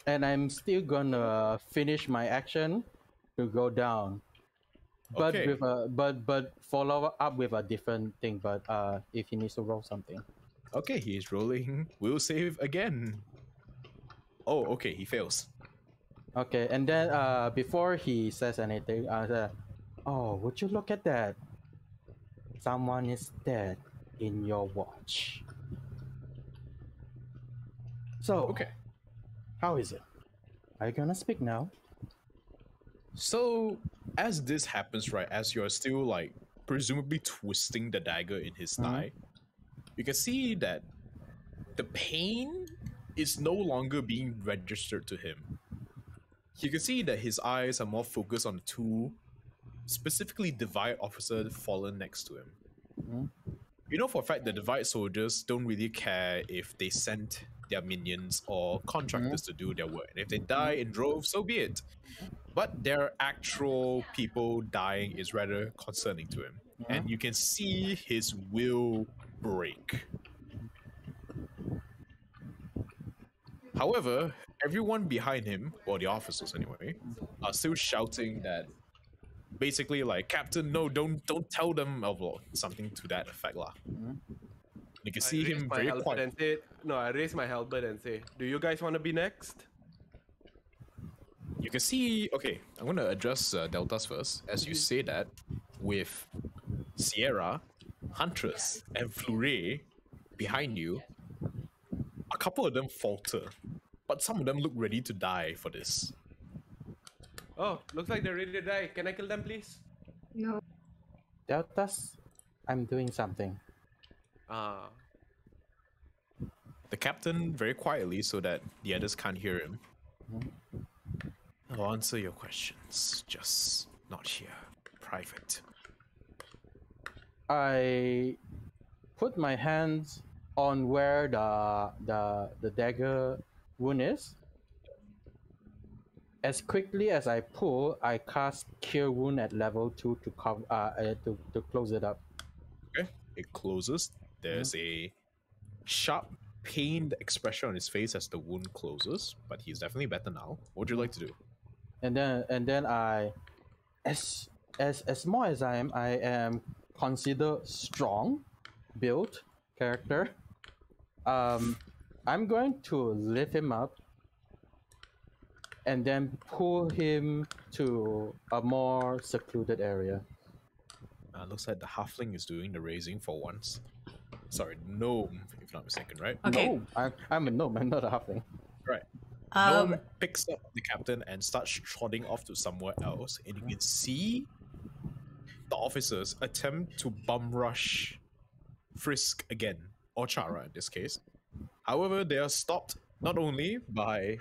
And I'm still gonna finish my action to go down. But Okay. with a but follow up with a different thing, but if he needs to roll something. Okay, he's rolling. Will save again. Oh, okay, he fails. Okay, and then before he says anything, I said, "Oh, would you look at that? Someone is dead in your watch." So, Okay. how is it? Are you gonna speak now? So, as this happens, right, as you're still like presumably twisting the dagger in his thigh, you can see that the pain is no longer being registered to him. You can see that his eyes are more focused on the two, specifically Divide officer fallen next to him. You know for a fact that Divide soldiers don't really care if they send their minions or contractors to do their work. And if they die in droves, so be it. But their actual people dying is rather concerning to him. And you can see his will break. However, everyone behind him, or the officers anyway, are still shouting that basically like, Captain, no, don't tell them, or something to that effect lah. You can see him very quiet. I raise my halberd and say, do you guys want to be next? You can see, okay, I'm going to address Deltas first. As you say that, with Sierra, Huntress, and Fleury behind you, a couple of them falter, but some of them look ready to die for this. Oh, looks like they're ready to die. Can I kill them, please? No. Deltas, I'm doing something. The captain, very quietly so that the others can't hear him, I'll answer your questions, just not here. Private. I put my hands on where the dagger wound is. As quickly as I pull, I cast Cure Wound at level 2 to close it up. Okay, it closes. There's a sharp, pained expression on his face as the wound closes, but he's definitely better now. What would you like to do? And then I, as small as I am considered strong built character. I'm going to lift him up and then pull him to a more secluded area. Looks like the halfling is doing the raising for once. Sorry, gnome, if not mistaken, right? Okay. No, I'm a gnome. I'm not a halfling. Right. Gnome picks up the captain and starts trotting off to somewhere else, and you can see the officers attempt to bum rush Frisk again, or Chara in this case. However, they are stopped not only by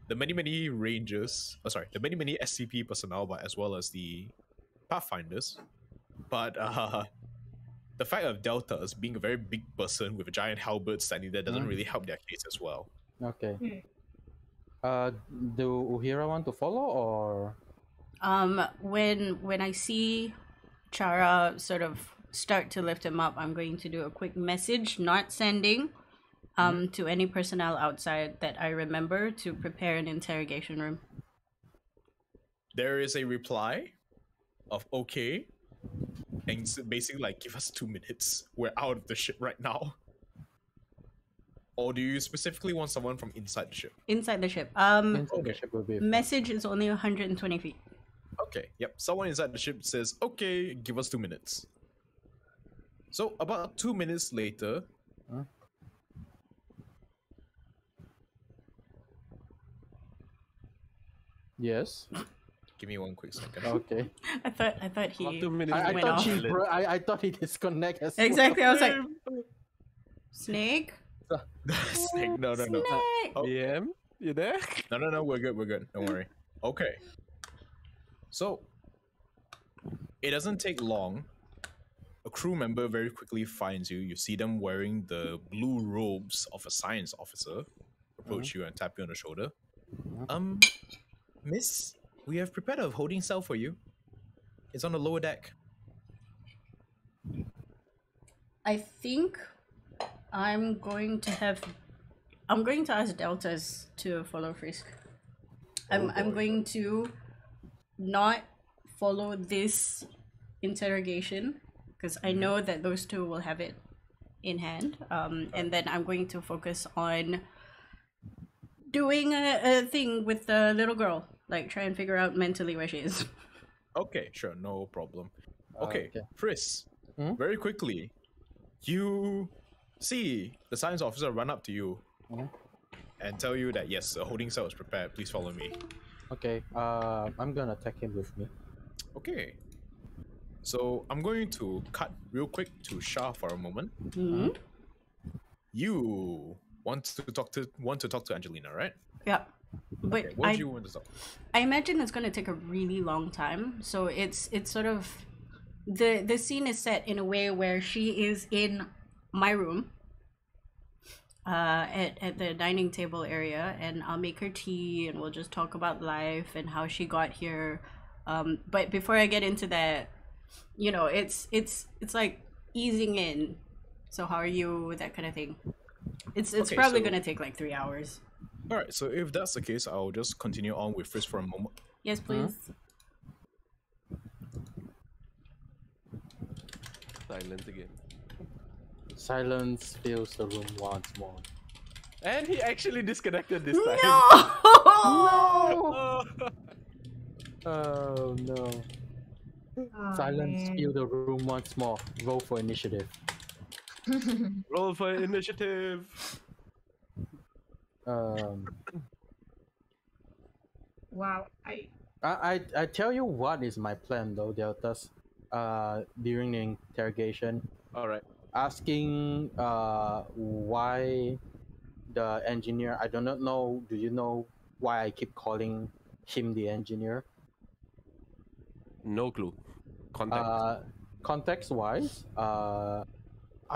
the many rangers, the many SCP personnel, but as well as the Pathfinders. But the fact of Deltas being a very big person with a giant halberd standing there doesn't really help their case as well. Okay. Do Uhira want to follow or? When I see Chara sort of start to lift him up, I'm going to do a quick message, not sending, to any personnel outside that I remember to prepare an interrogation room. There is a reply of okay, and it's basically like, give us 2 minutes. We're out of the ship right now. Or do you specifically want someone from inside the ship? Inside the ship. Inside the ship will be Message is only 120 feet. Okay, yep. Someone inside the ship says, okay, give us 2 minutes. So about 2 minutes later, Yes. give me 1 quick second. Okay. I thought he About 2 minutes. I went off. I thought he disconnected. As Exactly. I was like, Snake? Snake, no. Snake! Oh. DM? You there? No, we're good. Don't worry. Okay. So, it doesn't take long. A crew member very quickly finds you. You see them wearing the blue robes of a science officer. Approach you and tap you on the shoulder. Miss, we have prepared a holding cell for you. It's on the lower deck. I think I'm going to ask Deltas to follow Frisk. I'm going to not follow this interrogation because I know that those two will have it in hand. And then I'm going to focus on doing a thing with the little girl, like try and figure out mentally where she is. Okay, sure, no problem. Okay, okay. Frisk, very quickly, you see the science officer run up to you and tell you that yes, a holding cell is prepared. Please follow me. Okay. I'm gonna take him with me. Okay. So I'm going to cut real quick to Shah for a moment. You want to talk to Angelina, right? Yeah. But Okay, what do you want to talk? I imagine it's gonna take a really long time. So it's sort of the scene is set in a way where she is in my room. At the dining table area, and I'll make her tea and we'll just talk about life and how she got here. But before I get into that, you know, it's like easing in. So how are you? That kind of thing. It's Okay, probably so- gonna take like 3 hours. All right. So if that's the case, I'll just continue on with Frisk for a moment. Yes, please. Silence again. Silence fills the room once more. And he actually disconnected this time. No! Oh no. Oh, Silence man. fills the room once more. Roll for initiative. Roll for initiative. Wow. I tell you what is my plan though, Deltas. During the interrogation, All right. asking why the engineer. I do not know. Do you know why I keep calling him the engineer? No clue. Context. Context wise, are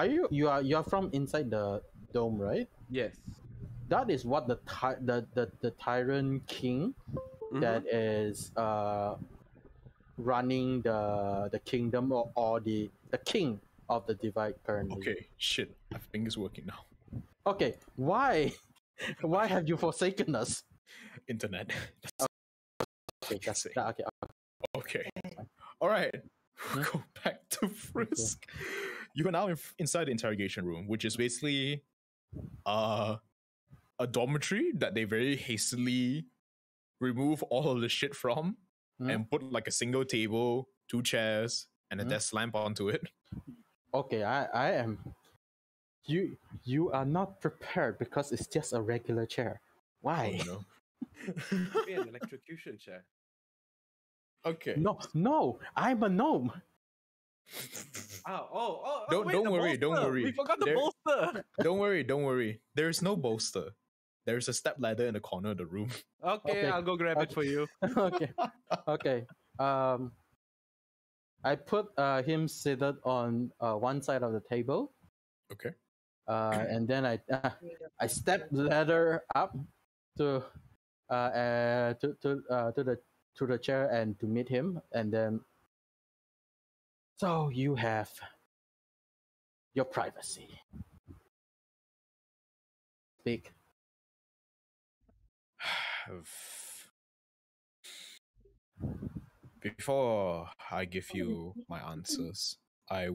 you are from inside the dome, right? Yes. That is what the tyrant king that is running the kingdom or the king of the divide currently. Okay. Shit. I think it's working now. Okay. Why have you forsaken us? Internet. Okay. That's say. okay. Okay. All right. Go back to Frisk. You are now inside the interrogation room, which is basically a dormitory that they very hastily remove all of the shit from and put like a single table, 2 chairs, and a desk lamp onto it. Okay, I am. You are not prepared because it's just a regular chair. Why? Oh, no. Be an electrocution chair. Okay. No, I'm a gnome. Don't worry, don't bolster. worry. We forgot the There- bolster. Don't worry. There is no bolster. There is a step ladder in the corner of the room. Okay, Okay. I'll go grab it for you. Okay. I put him seated on one side of the table. Okay. And then I step ladder up to the chair and to meet him, and then so you have your privacy. Speak. Before I give you my answers, my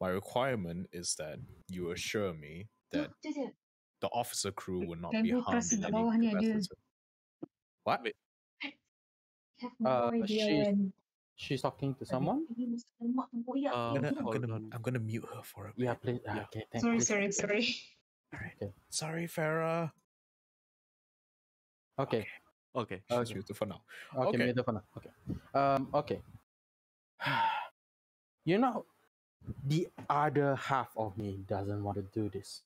requirement is that you assure me that the officer crew will not be Kamu harmed keras in kat any bawah ni ada. capacity. What? Wait. Have no idea when. She's talking to someone. Hold on. I'm gonna mute her for a bit. Yeah, please. Yeah. Okay, thank Sorry. All right. Okay. Sorry, Farah. Okay. Okay. She's Okay. muted for now. Okay, Okay. made fun. Okay. Okay. You know, the other half of me doesn't want to do this.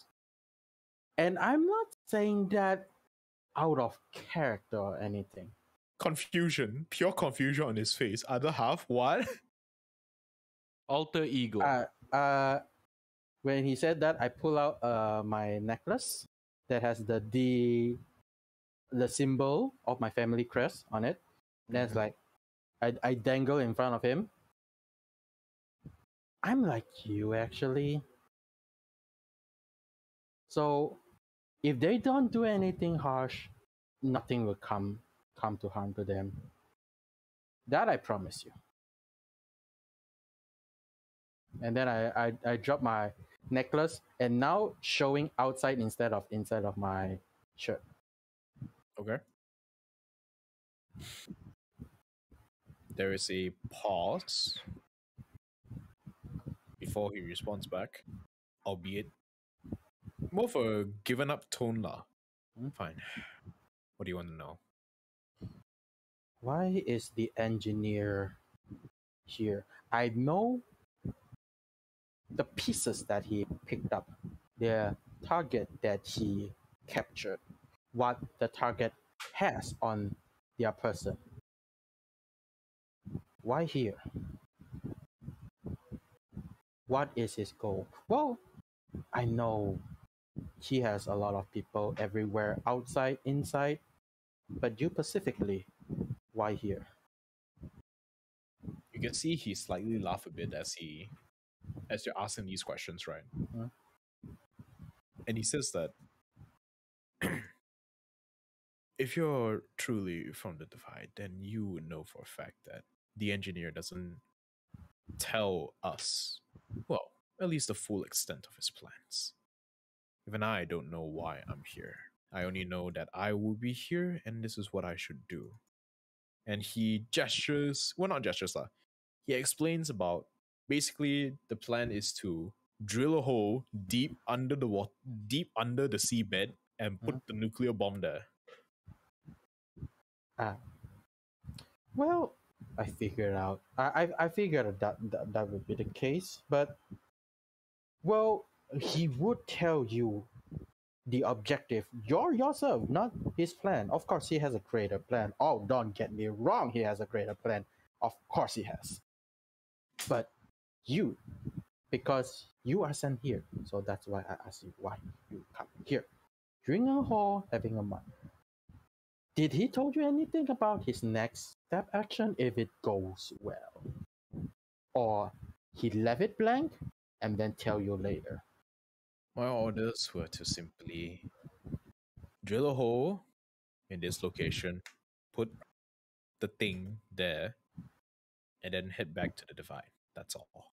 And I'm not saying that out of character or anything. Confusion, pure confusion on his face. Other half, what? Alter ego. When he said that, I pull out my necklace that has the symbol of my family crest on it. And then it's like I dangle in front of him. I'm like you, actually. So if they don't do anything harsh, nothing will come to harm to them. That I promise you. And then I drop my necklace, and now showing outside instead of inside of my shirt. Okay. There is a pause before he responds back, albeit more of a given up tone lah. Fine. What do you want to know? Why is the engineer here? I know the pieces that he picked up, the target that he captured, what the target has on their person. Why here? What is his goal? Well, I know he has a lot of people everywhere, outside, inside, but you specifically, why here? You can see he slightly laugh a bit as you're asking these questions, right? Mm-hmm. And he says that if you're truly from the Divide, then you would know for a fact that the engineer doesn't tell us, well, at least the full extent of his plans. Even I don't know why I'm here. I only know that I will be here and this is what I should do. And he gestures, well, not gestures lah. He explains about basically the plan is to drill a hole deep under the water, deep under the seabed, and put the nuclear bomb there. Well, I figured out. I figured that would be the case, but well, he would tell you the objective. You're yourself, not his plan. Of course, he has a greater plan. Oh, don't get me wrong. He has a greater plan. Of course, he has. But you, because you are sent here, so that's why I asked you why you come here. Drinking a hole, having a month. Did he told you anything about his next step action if it goes well? Or he left it blank and then tell you later? My orders were to simply drill a hole in this location, put the thing there, and then head back to the Divide. That's all.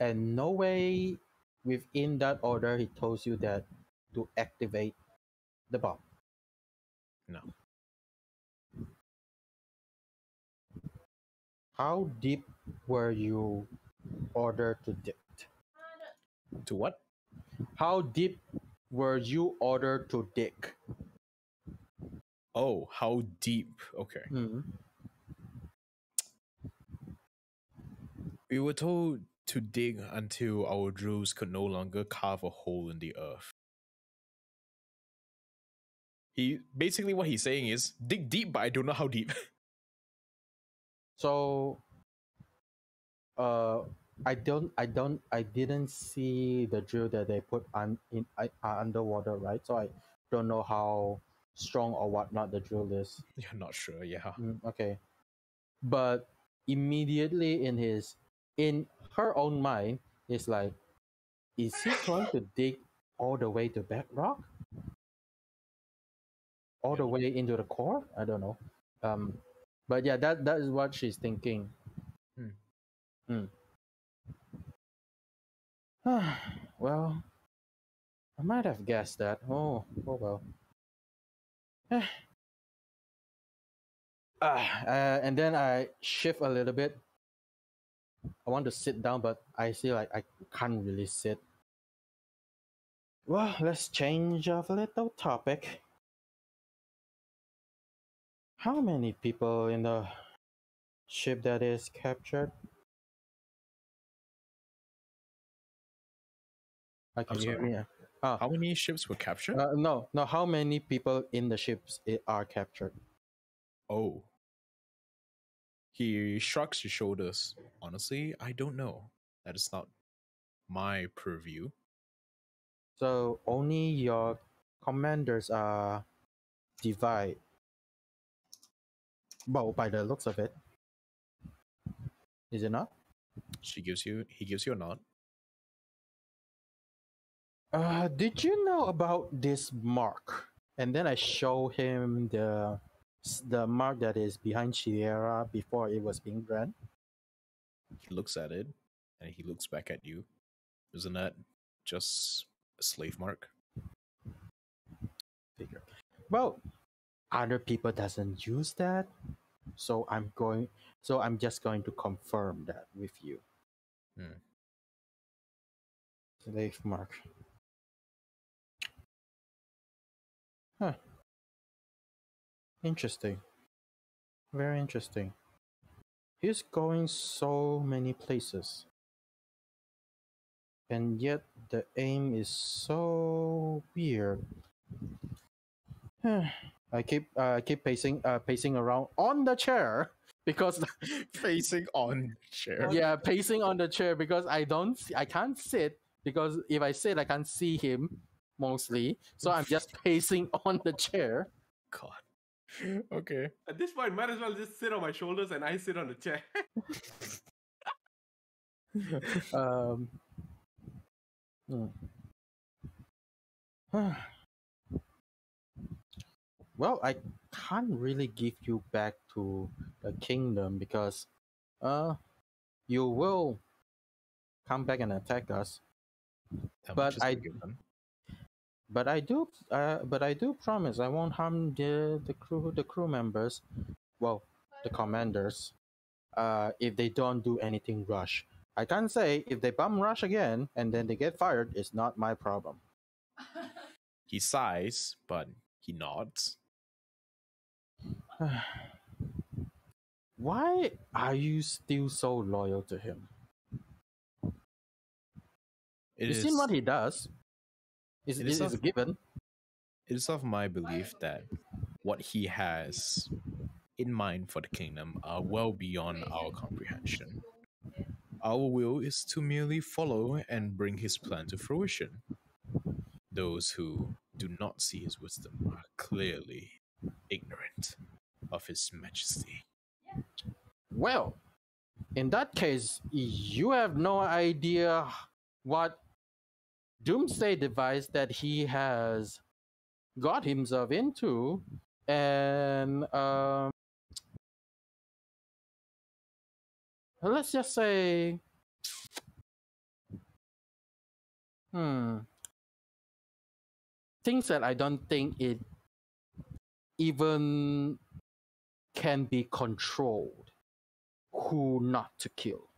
And no way within that order he tells you that to activate the bomb. No. How deep were you ordered to dig? To what? How deep were you ordered to dig? Oh, how deep? Okay. Mm-hmm. We were told to dig until our drills could no longer carve a hole in the earth. Basically what he's saying is dig deep, but I don't know how deep. So, I didn't see the drill that they put underwater, right? So I don't know how strong or whatnot the drill is. You're not sure, yeah. Okay, but immediately in her own mind, it's like, is he going to dig all the way to bedrock? All the way into the core? I don't know. But yeah, that is what she's thinking. Well, I might have guessed that. Oh well. And then I shift a little bit. I want to sit down, but I see like I can't really sit. Well, let's change of a little topic. How many people in the ship that is captured? Can you hear me? How many ships were captured? No. How many people in the ships are captured? Oh. He shrugs his shoulders. Honestly, I don't know. That is not my purview. So only your commanders are divided. Well, by the looks of it, is it not? He gives you a nod. Did you know about this mark? And then I show him the mark that is behind Sierra before it was being brand. He looks at it, and he looks back at you. Isn't that just a slave mark? Figure. Well, other people doesn't use that, so I'm just going to confirm that with you. Slave mark. Huh. Interesting. Very interesting. He's going so many places. And yet the aim is so weird. I keep pacing around on the chair because Facing on chair. yeah, pacing on the chair because I can't sit because if I sit I can't see him mostly. So I'm just pacing on the chair. God. Okay. At this point, might as well just sit on my shoulders and I sit on the chair. Well, I can't really give you back to the kingdom because you will come back and attack us. But I do promise I won't harm the crew members, well, the commanders, if they don't do anything rush. I can't say if they bum rush again and then they get fired, it's not my problem. He sighs, but he nods. Why are you still so loyal to him? You've seen what he does. It is a given. It is of my belief that what he has in mind for the kingdom are well beyond our comprehension. Our will is to merely follow and bring his plan to fruition. Those who do not see his wisdom are clearly ignorant of his majesty. Well, in that case, you have no idea what doomsday device that he has got himself into, and let's just say, things that I don't think it even can be controlled. Who not to kill?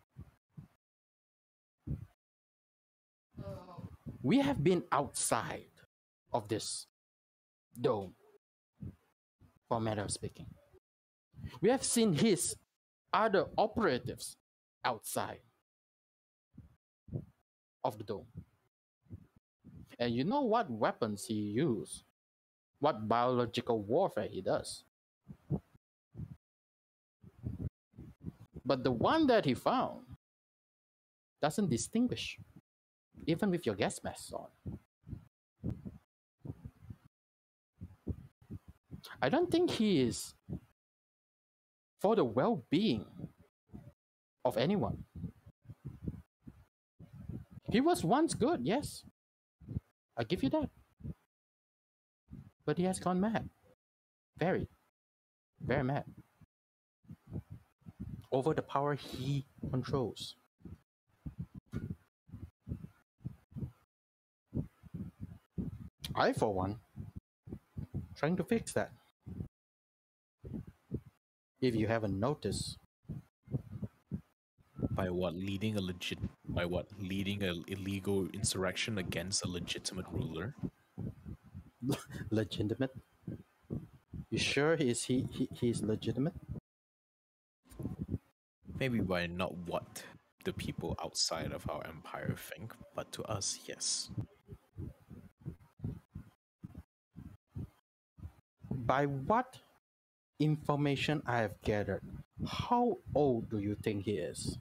We have been outside of this dome, for a matter of speaking. We have seen his other operatives outside of the dome. And you know what weapons he used, what biological warfare he does. But the one that he found doesn't distinguish, even with your gas mask on. I don't think he is for the well-being of anyone. He was once good, yes. I give you that. But he has gone mad. Very, very mad. Over the power he controls. I, for one, trying to fix that. If you haven't noticed. By what? Leading an illegal insurrection against a legitimate ruler? Legitimate? You sure he's legitimate? Maybe by not what the people outside of our empire think, but to us, yes. by what information I have gathered, how old do you think he is?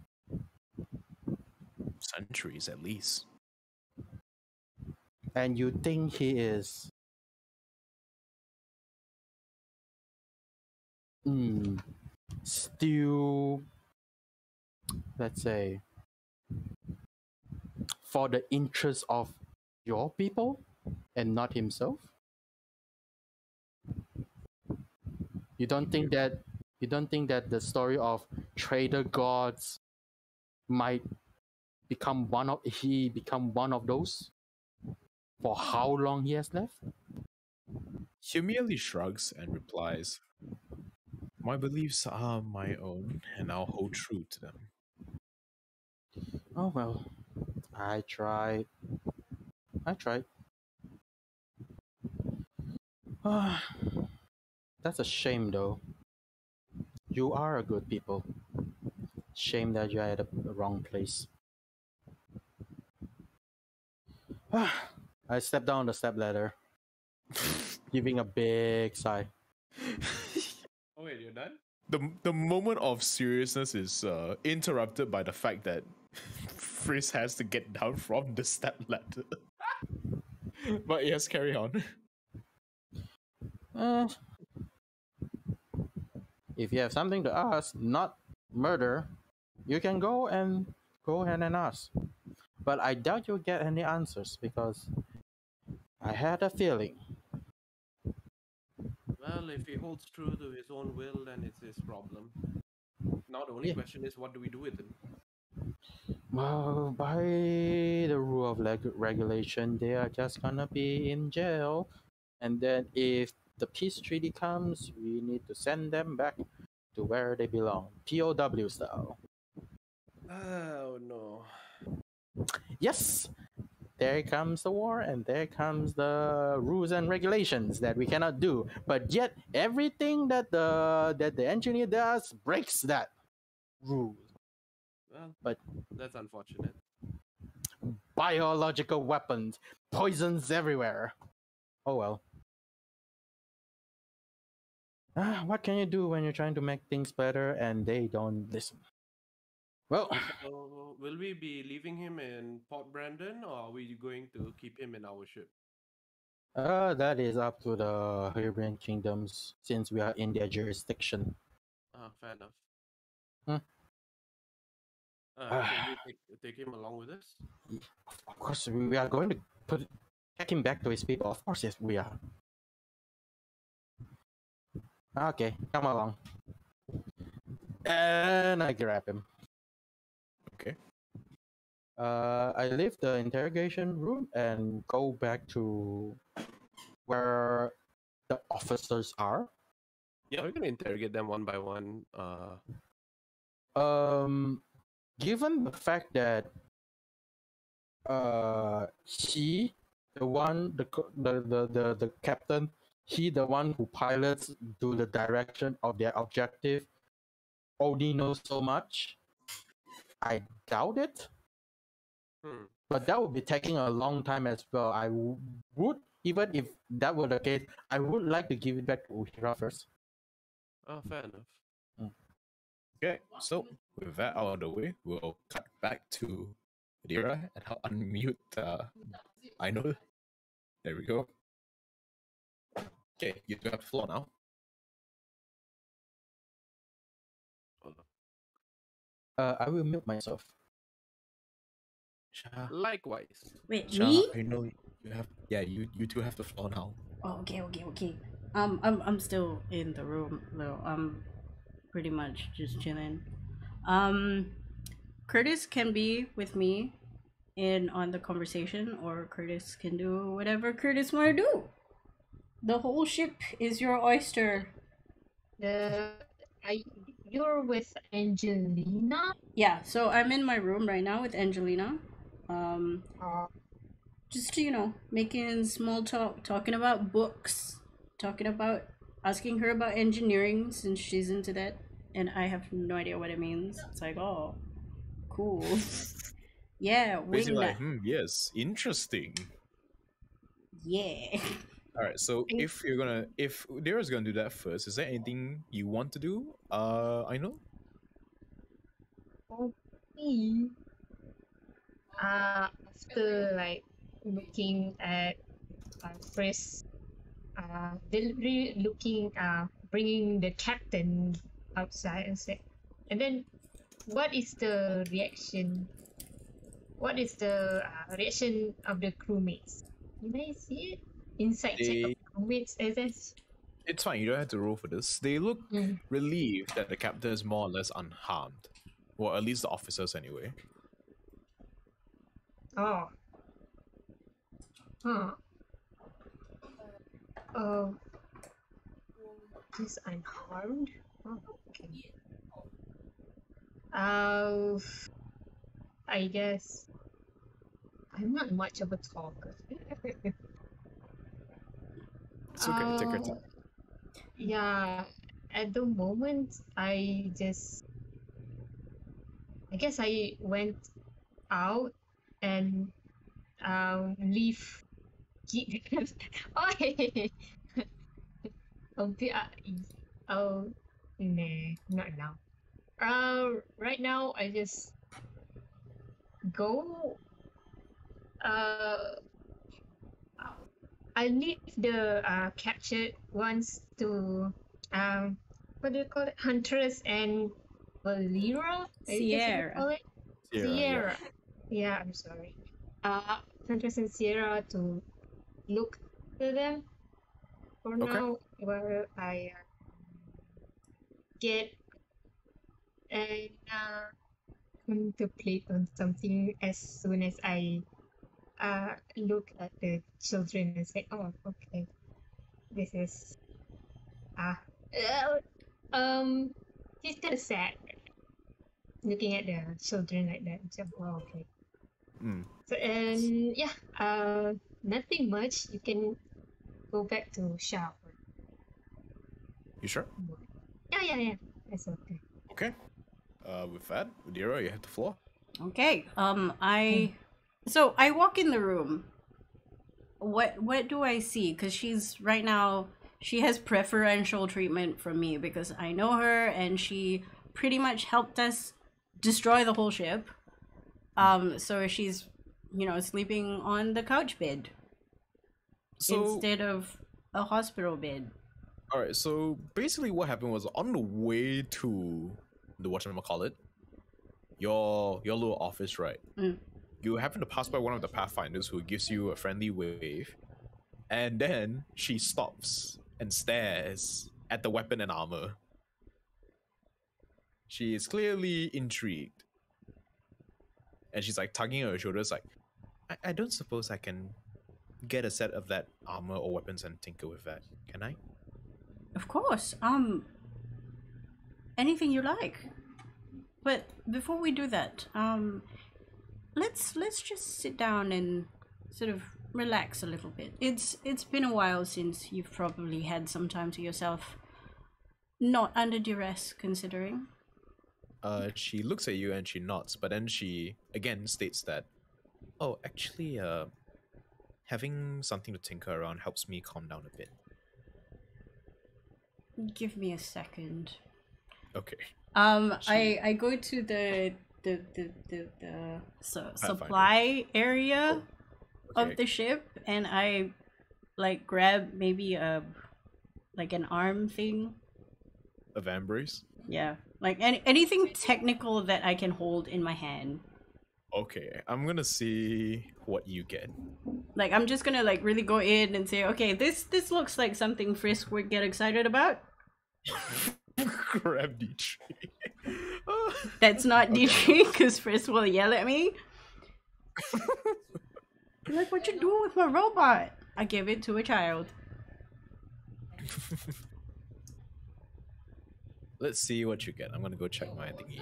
Centuries at least. And you think he is still, let's say, for the interest of your people and not himself? You don't think that the story of traitor gods might become one of those? For how long he has left? He merely shrugs and replies, "My beliefs are my own, and I'll hold true to them." Oh well, I tried. That's a shame though. You are a good people. Shame that you're at the wrong place. I stepped down the step ladder, giving a big sigh. Oh wait, you're done? The moment of seriousness is interrupted by the fact that Frizz has to get down from the step ladder. But yes, carry on. If you have something to ask, not murder, you can go ahead and ask. But I doubt you'll get any answers because I had a feeling. Well, if he holds true to his own will, then it's his problem. Now the only question is, what do we do with him? Well, by the rule of regulation, they are just gonna be in jail. And then if the peace treaty comes, we need to send them back to where they belong. POW style. Oh no. Yes! There comes the war, and there comes the rules and regulations that we cannot do. But yet, everything that the engineer does breaks that rule. Well, but that's unfortunate. Biological weapons, poisons everywhere. Oh well. What can you do when you're trying to make things better and they don't listen? Well, So, will we be leaving him in Port Brandon, or are we going to keep him in our ship? that is up to the Hybrid Kingdoms since we are in their jurisdiction. Fair enough. Hmm. Can we take him along with us? Of course, we are going to take him back to his people. Of course, yes, we are. Okay, come along. And I grab him. Okay. I leave the interrogation room and go back to where the officers are. Yeah, we're gonna interrogate them one by one. Given the fact that he, the captain, he the one who pilots to the direction of their objective, only knows so much. I doubt it. But that would be taking a long time as well. I would, even if that were the case, I would like to give it back to Uhira first. Oh, fair enough. Okay, so with that out of the way, we'll cut back to Adira and I'll unmute I know. There we go. Okay, you do have the floor now. I will mute myself. Likewise. Wait, Shah, me? I know you have. Yeah, you two have the floor now. Oh, okay. I'm still in the room though. I'm pretty much just chilling. Kurtis can be with me on the conversation, or Kurtis can do whatever Kurtis want to do. The whole ship is your oyster. You're with Angelina? Yeah, so I'm in my room right now with Angelina. Just, making small talk, talking about books, asking her about engineering since she's into that, and I have no idea what it means. It's like, oh, cool. Yeah, wing Basically, that. yes, interesting. Yeah. All right. So if Dara's gonna do that first, is there anything you want to do? I know. For me, after like looking at first, deliberately looking, bringing the captain outside and say, and then what is the reaction? What is the reaction of the crewmates? Can I see it? Insight check of crewmates, is this? It's fine. You don't have to roll for this. They look relieved that the captain is more or less unharmed, or at least the officers anyway. Oh. Huh. Oh. Is unharmed? Oh, okay. I guess I'm not much of a talker. It's okay. Take your time. Yeah, at the moment, I guess I went out and leave. Oh, oh, nah, not now. Right now I just go. I leave the captured ones to what do you call it? Huntress and Valera? I guess you call it Sierra. Yeah, I'm sorry. Huntress and Sierra to look to them for now. While I get and contemplate on something as soon as I look at the children and say, oh, okay, this is he's kind of sad looking at the children like that. So, oh, okay. So, and yeah, nothing much. You can go back to shower. You sure? Yeah. That's okay. Okay. With that, Udira, you have the floor. Okay. So I walk in the room. What do I see? Because she's right now, she has preferential treatment from me because I know her and she pretty much helped us destroy the whole ship. So she's, sleeping on the couch bed instead of a hospital bed. All right. So basically, what happened was on the way to the whatchamacallit, your little office, right? You happen to pass by one of the pathfinders who gives you a friendly wave, and then she stops and stares at the weapon and armor. She is clearly intrigued, and she's like tugging her shoulders, like, I don't suppose I can get a set of that armor or weapons and tinker with that, can I? Of course. Anything you like. But before we do that, let's just sit down and sort of relax a little bit. It's been a while since you've probably had some time to yourself. Not under duress, considering. She looks at you and she nods, but then she again states that, oh, actually, having something to tinker around helps me calm down a bit. Give me a second. Okay. I go to the supply area of the ship, and I like grab maybe like an arm thing. A vambrace? Yeah, like anything technical that I can hold in my hand. Okay, I'm gonna see what you get. Like, I'm just gonna like really go in and say, okay, this looks like something Frisk would get excited about. Grab D3. That's not D3 because Frisk will yell at me. Like, what you doing with my robot? I give it to a child. Let's see what you get. I'm gonna go check my thingy.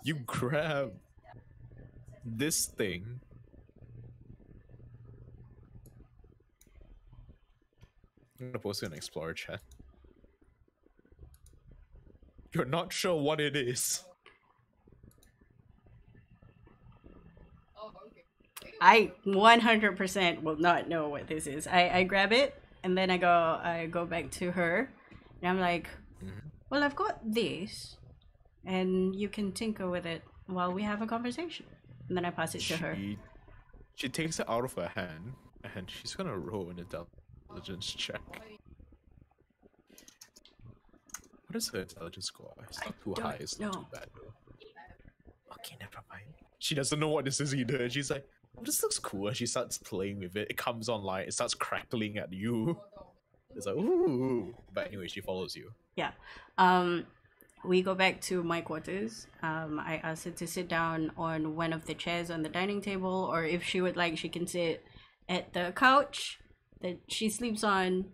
You grab this thing. I'm gonna post it in Explorer chat. You're not sure what it is. I 100% will not know what this is. I grab it and then I go back to her and I'm like, well, I've got this and you can tinker with it while we have a conversation. And then I pass it to her. She takes it out of her hand and she's gonna roll an intelligence check. What is her intelligence score? It's not too high, it's not too bad though. Okay, never mind. She doesn't know what this is either, and she's like, oh, this looks cool, and she starts playing with it. It comes online, it starts crackling at you. It's like, ooh. But anyway, she follows you. Yeah. We go back to my quarters. I asked her to sit down on one of the chairs on the dining table, or if she would like, she can sit at the couch that she sleeps on,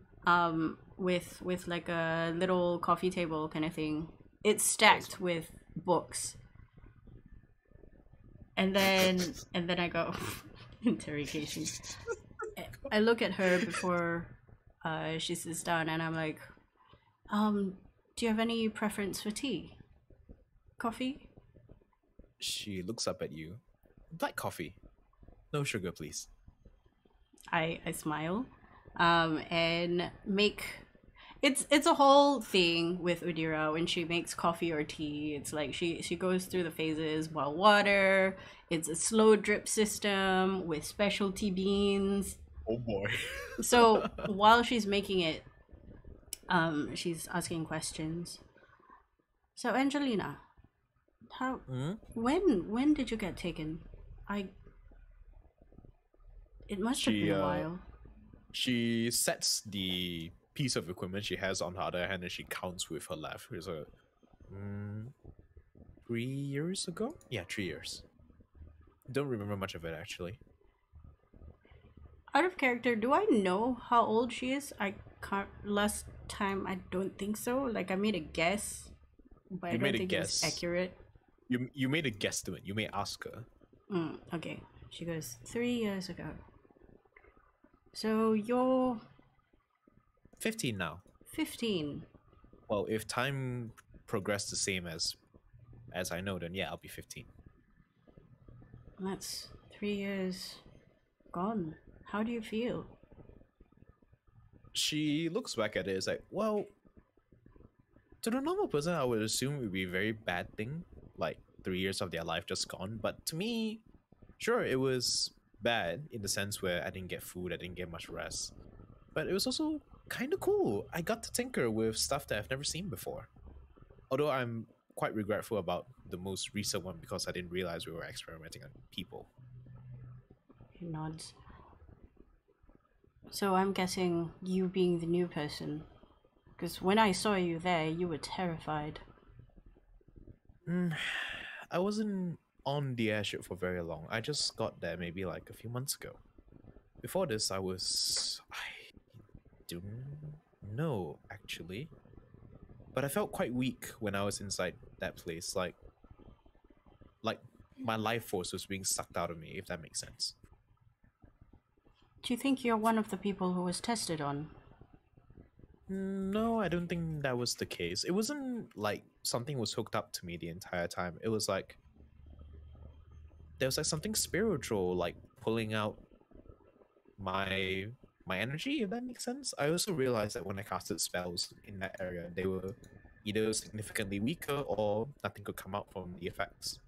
with like a little coffee table kind of thing. It's stacked with books. And then I go interrogation. I look at her before she sits down, and I'm like, do you have any preference for tea? Coffee? She looks up at you. Black coffee. No sugar, please. I smile, and make... It's a whole thing with Udira when she makes coffee or tea. It's like she goes through the phases. Boil water. It's a slow drip system with specialty beans. Oh boy. So while she's making it, she's asking questions. So Angelina, how when did you get taken? It must have been a while. She sets the piece of equipment she has on her other hand and she counts with her left. It's a 3 years ago? Yeah, 3 years. Don't remember much of it actually. Out of character, do I know how old she is? I can't. Last time, I don't think so. Like, I made a guess, but I don't think it was accurate. You made a guesstimate. You may ask her. Okay. She goes, 3 years ago. So you're 15 now. 15. Well, if time progressed the same as I know, then yeah, I'll be 15. That's 3 years gone. How do you feel? She looks back at it. It's like, well, to the normal person, I would assume it would be a very bad thing, like 3 years of their life just gone. But to me, sure, it was bad in the sense where I didn't get food, I didn't get much rest. But it was also kind of cool. I got to tinker with stuff that I've never seen before. Although I'm quite regretful about the most recent one because I didn't realize we were experimenting on people. He nods. So I'm guessing you being the new person. Because when I saw you there, you were terrified. I wasn't on the airship for very long. I just got there maybe like a few months ago. Before this, I don't know actually. But I felt quite weak when I was inside that place. Like my life force was being sucked out of me, if that makes sense. Do you think you're one of the people who was tested on? No, I don't think that was the case. It wasn't like something was hooked up to me the entire time. It was like there was like something spiritual, like pulling out my energy, if that makes sense. I also realized that when I casted spells in that area, they were either significantly weaker or nothing could come out from the effects.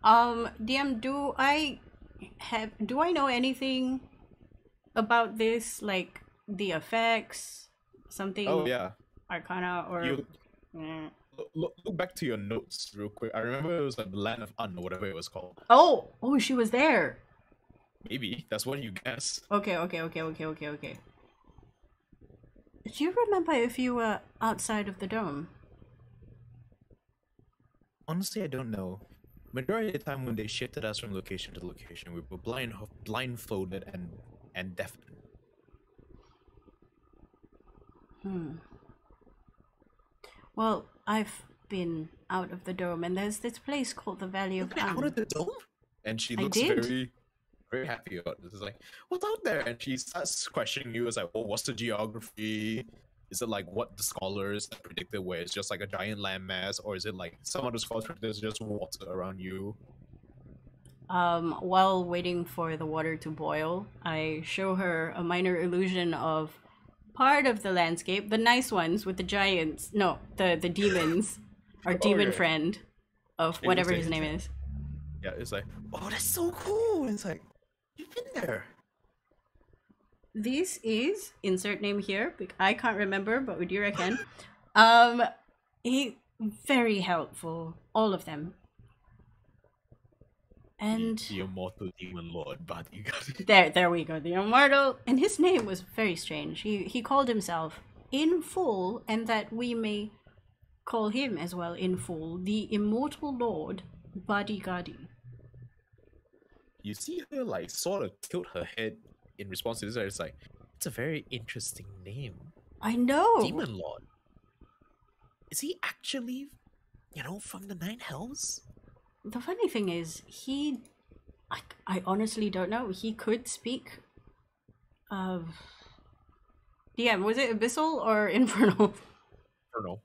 DM, do I know anything about this, like the effects, something? Oh yeah, Arcana or look back to your notes real quick. I remember it was like the Land of Un or whatever it was called. Oh, she was there. Maybe that's what you guess. Okay. Do you remember if you were outside of the dome? Honestly, I don't know. Majority of the time when they shifted us from location to location, we were blindfolded and deafened. Well, I've been out of the dome, and there's this place called the Valley of Un. Out of the dome? And she looks very, very happy about this. It's like, what's out there? And she starts questioning you. It's like, oh, what's the geography? Is it like what the scholars predicted, where it's just like a giant landmass, or is it like some of the scholars predicted there's just water around you? while waiting for the water to boil, I show her a minor illusion of part of the landscape, the nice ones with the giants. No, the demons, our demon Okay. friend of whatever his name is. Yeah, it's like, oh, that's so cool. It's like, you've been there. This is insert name here. I can't remember, but Udira can. He very helpful, all of them. And The immortal demon lord, but you got it. there we go, the immortal. And his name was very strange. He called himself in full, and that we may call him as well in full, the immortal lord Bodyguardy. You see her like sort of tilt her head in response to this. It's like, it's a very interesting name. I know. Demon Lord. Is he actually, from the Nine Hells? The funny thing is, I honestly don't know. He could speak. Yeah, was it Abyssal or Infernal? Infernal.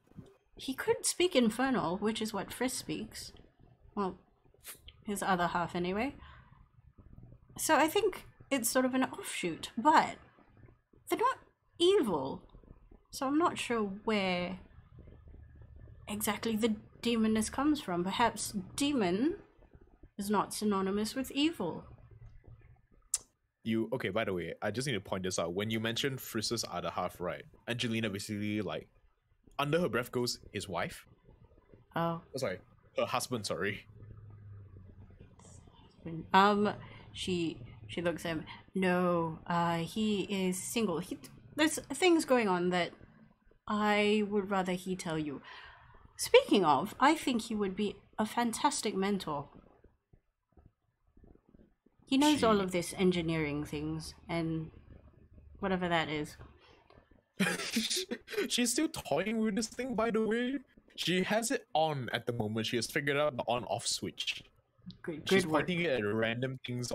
He could speak Infernal, which is what Frisk speaks. Well, his other half anyway. So I think it's sort of an offshoot, but they're not evil. So I'm not sure where exactly the demonness comes from. Perhaps demon is not synonymous with evil. Okay, by the way, I just need to point this out. When you mentioned Frisk's other half, right? Angelina basically, like, under her breath goes, his wife? Oh. Sorry, her husband, sorry. She looks at him. No, he is single. There's things going on that I would rather he tell you. Speaking of, I think he would be a fantastic mentor. He knows all of this engineering things and whatever that is. She's still toying with this thing, by the way. She has it on at the moment. She has figured out the on-off switch. She's pointing it at random things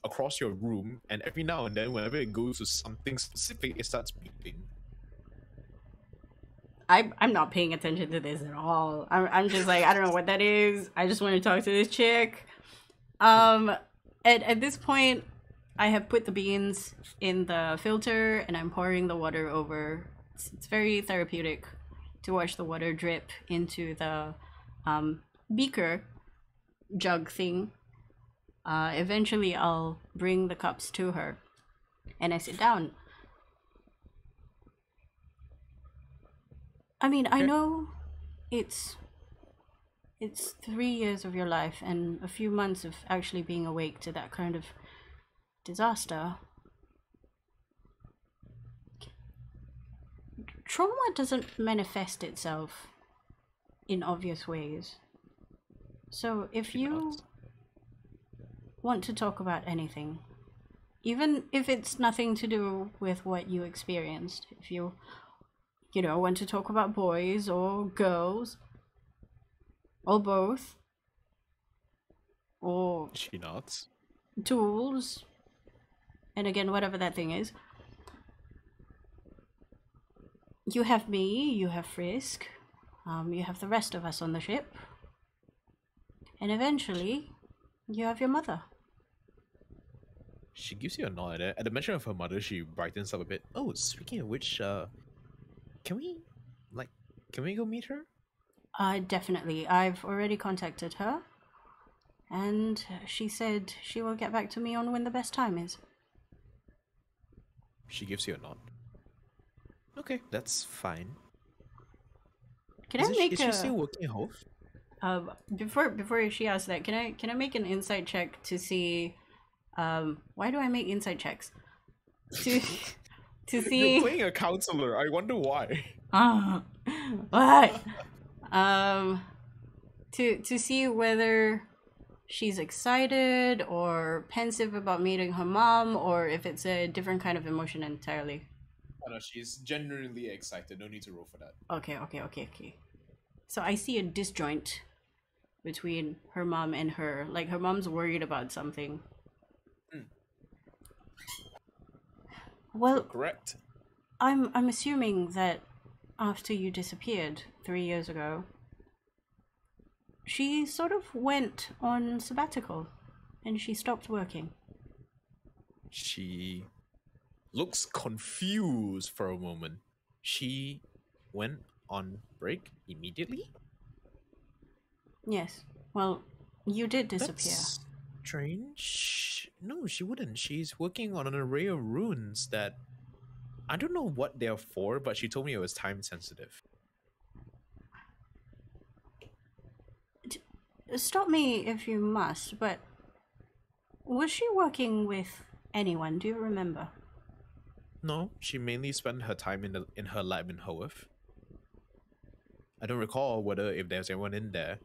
across your room, and every now and then, whenever it goes to something specific, it starts beeping. I'm not paying attention to this at all. I'm just like, I don't know what that is. I just want to talk to this chick. At this point, I have put the beans in the filter and I'm pouring the water over. It's very therapeutic to watch the water drip into the beaker jug thing. Eventually, I'll bring the cups to her, and I sit down. I mean, I know it's 3 years of your life and a few months of actually being awake to that kind of disaster. Trauma doesn't manifest itself in obvious ways. So if you want to talk about anything, even if it's nothing to do with what you experienced, if you want to talk about boys or girls or both, or She nods. tools, and again, whatever that thing is, you have me, you have Frisk, you have the rest of us on the ship, and eventually you have your mother. She gives you a nod. At the mention of her mother, she brightens up a bit. Oh, speaking of which, can we go meet her? Definitely. I've already contacted her, and she said she will get back to me on when the best time is. She gives you a nod. Okay, that's fine. Is she still working at Hove? Before she asks that, can I make an insight check to see? Why do I make insight checks? To see. You're playing a counselor. I wonder why. What? To see whether she's excited or pensive about meeting her mom, or if it's a different kind of emotion entirely. Oh, no, she's genuinely excited. No need to roll for that. Okay. So I see a disjoint between her mom and her. Like, her mom's worried about something. Well, correct. I'm assuming that after you disappeared 3 years ago, She sort of went on sabbatical and she stopped working. She looks confused for a moment. She went on break immediately? Yes. Well, you did disappear. That's strange. No, she wouldn't. She's working on an array of runes that I don't know what they're for, but she told me it was time sensitive. Stop me if you must, but was she working with anyone? Do you remember? No, she mainly spent her time in her lab in Hoeth. I don't recall whether if there's anyone in there.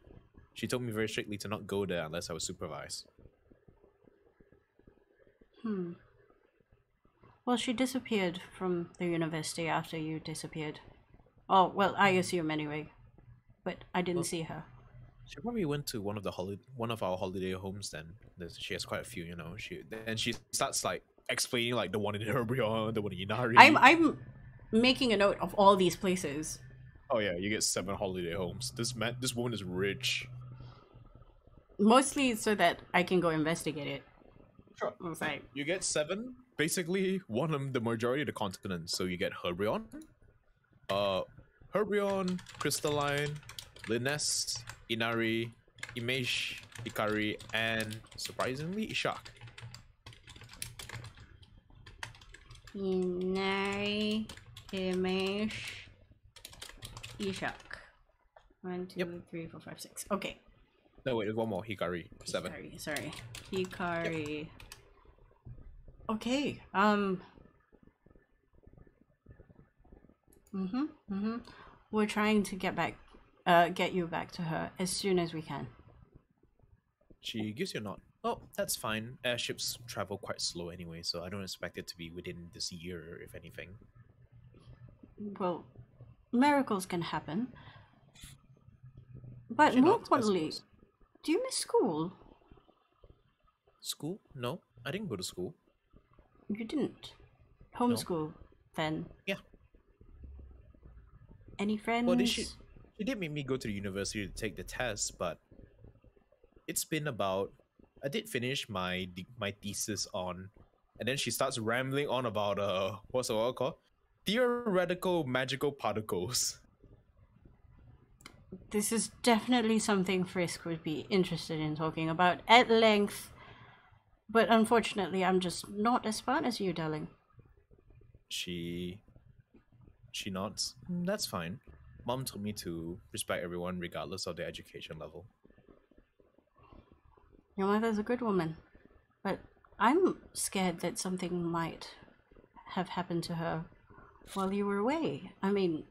She told me very strictly to not go there unless I was supervised. Well, she disappeared from the university after you disappeared. Oh, well, I assume anyway. But I didn't see her. She probably went to one of our holiday homes then. She has quite a few, you know. She starts like explaining like the one in Herbrion, the one in Inari. I'm making a note of all these places. Oh yeah, you get 7 holiday homes. This woman is rich. Mostly so that I can go investigate it. Sure. Like, You get 7, basically one of the majority of the continents. So you get Herbrion, Crystalline, Linnes, Inari, Imesh, Ikari, and surprisingly Ishak. Inari, Imesh, Ishak. 1, 2, 3, 4, 5, 6. Okay. No, wait, there's one more. Hikari. 7. Sorry. Hikari. Yep. Okay. We're trying to get you back to her as soon as we can. She gives you a nod. Oh, that's fine. Airships travel quite slow anyway, so I don't expect it to be within this year, if anything. Well, miracles can happen. But more importantly, do you miss school? School? No, I didn't go to school. You didn't? Homeschool, then? Yeah. Any friends? Well, she did make me go to the university to take the test, but it's been about... I did finish my thesis on... And then she starts rambling on about, what's the word called? Theoretical magical particles. This is definitely something Frisk would be interested in talking about at length. But unfortunately, I'm just not as smart as you, darling. She nods. That's fine. Mom told me to respect everyone regardless of their education level. Your mother's a good woman. But I'm scared that something might have happened to her while you were away. I mean...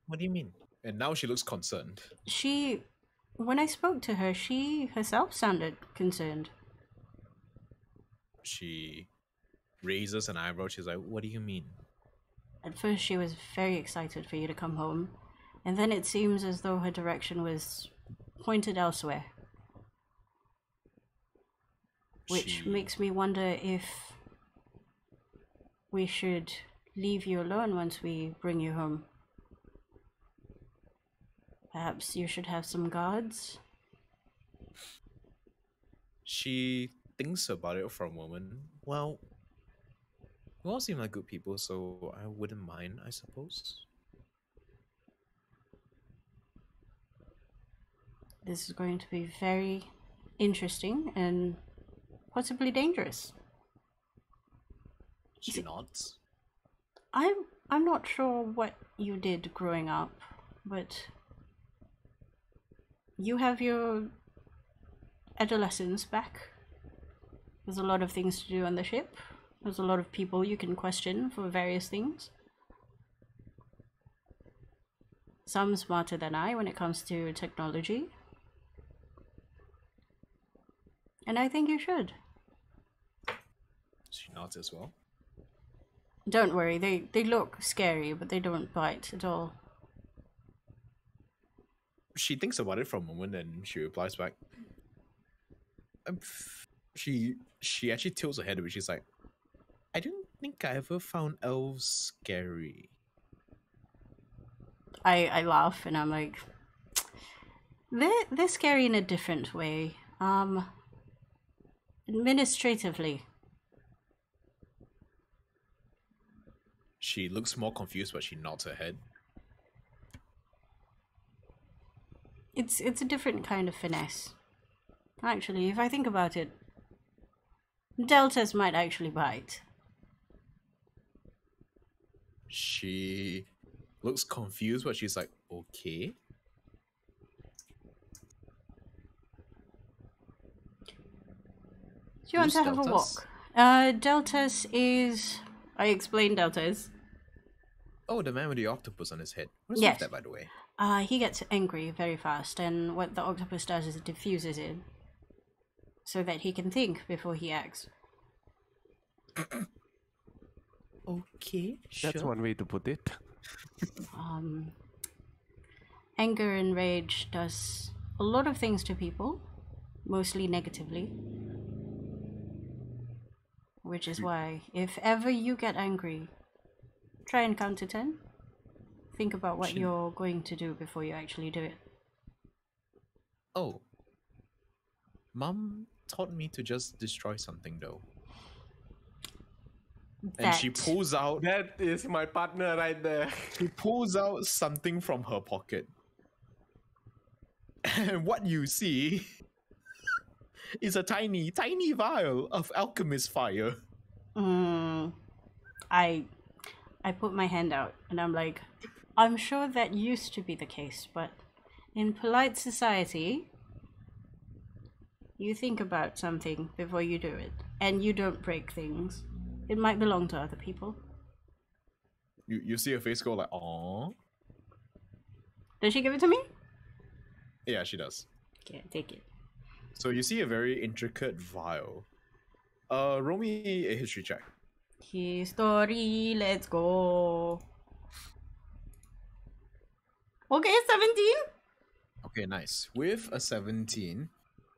What do you mean? And now she looks concerned. When I spoke to her, she herself sounded concerned. She raises an eyebrow. She's like, what do you mean? At first she was very excited for you to come home, and then it seems as though her direction was pointed elsewhere. Which makes me wonder if we should leave you alone once we bring you home. Perhaps you should have some guards? She thinks about it for a moment. Well, you all seem like good people, so I wouldn't mind, I suppose. This is going to be very interesting and possibly dangerous. She nods. I'm not sure what you did growing up, but you have your adolescence back. There's a lot of things to do on the ship. There's a lot of people you can question for various things. Some smarter than I when it comes to technology. And I think you should. She nods as well. Don't worry, they look scary, but they don't bite at all. She thinks about it for a moment and she replies back. She actually tilts her head, which is like, I don't think I ever found elves scary. I laugh and I'm like, They're scary in a different way. Administratively. She looks more confused, but she nods her head. It's a different kind of finesse. Actually, if I think about it, deltas might actually bite. She looks confused, but she's like, okay. Do you want Who's to have a deltas? walk? Deltas is... I explained deltas. Oh, the man with the octopus on his head. What's Yes. with that, by the way? He gets angry very fast, and what the octopus does is it diffuses it, so that he can think before he acts. Okay, That's one way to put it. Anger and rage does a lot of things to people, mostly negatively. Which is why, if ever you get angry, try and count to 10. Think about what you're going to do before you actually do it. Oh. Mom taught me to just destroy something, though. And she That- pulls out... That is my partner right there. She pulls out something from her pocket. And what you see is a tiny, tiny vial of alchemist fire. I put my hand out and I'm like, I'm sure that used to be the case, but in polite society, you think about something before you do it, and you don't break things. It might belong to other people. You see her face go like, aww. Does she give it to me? Yeah, she does. Okay, take it. So you see a very intricate vial. Roll me a history check. History, let's go. Okay, 17. Okay, nice. With a 17,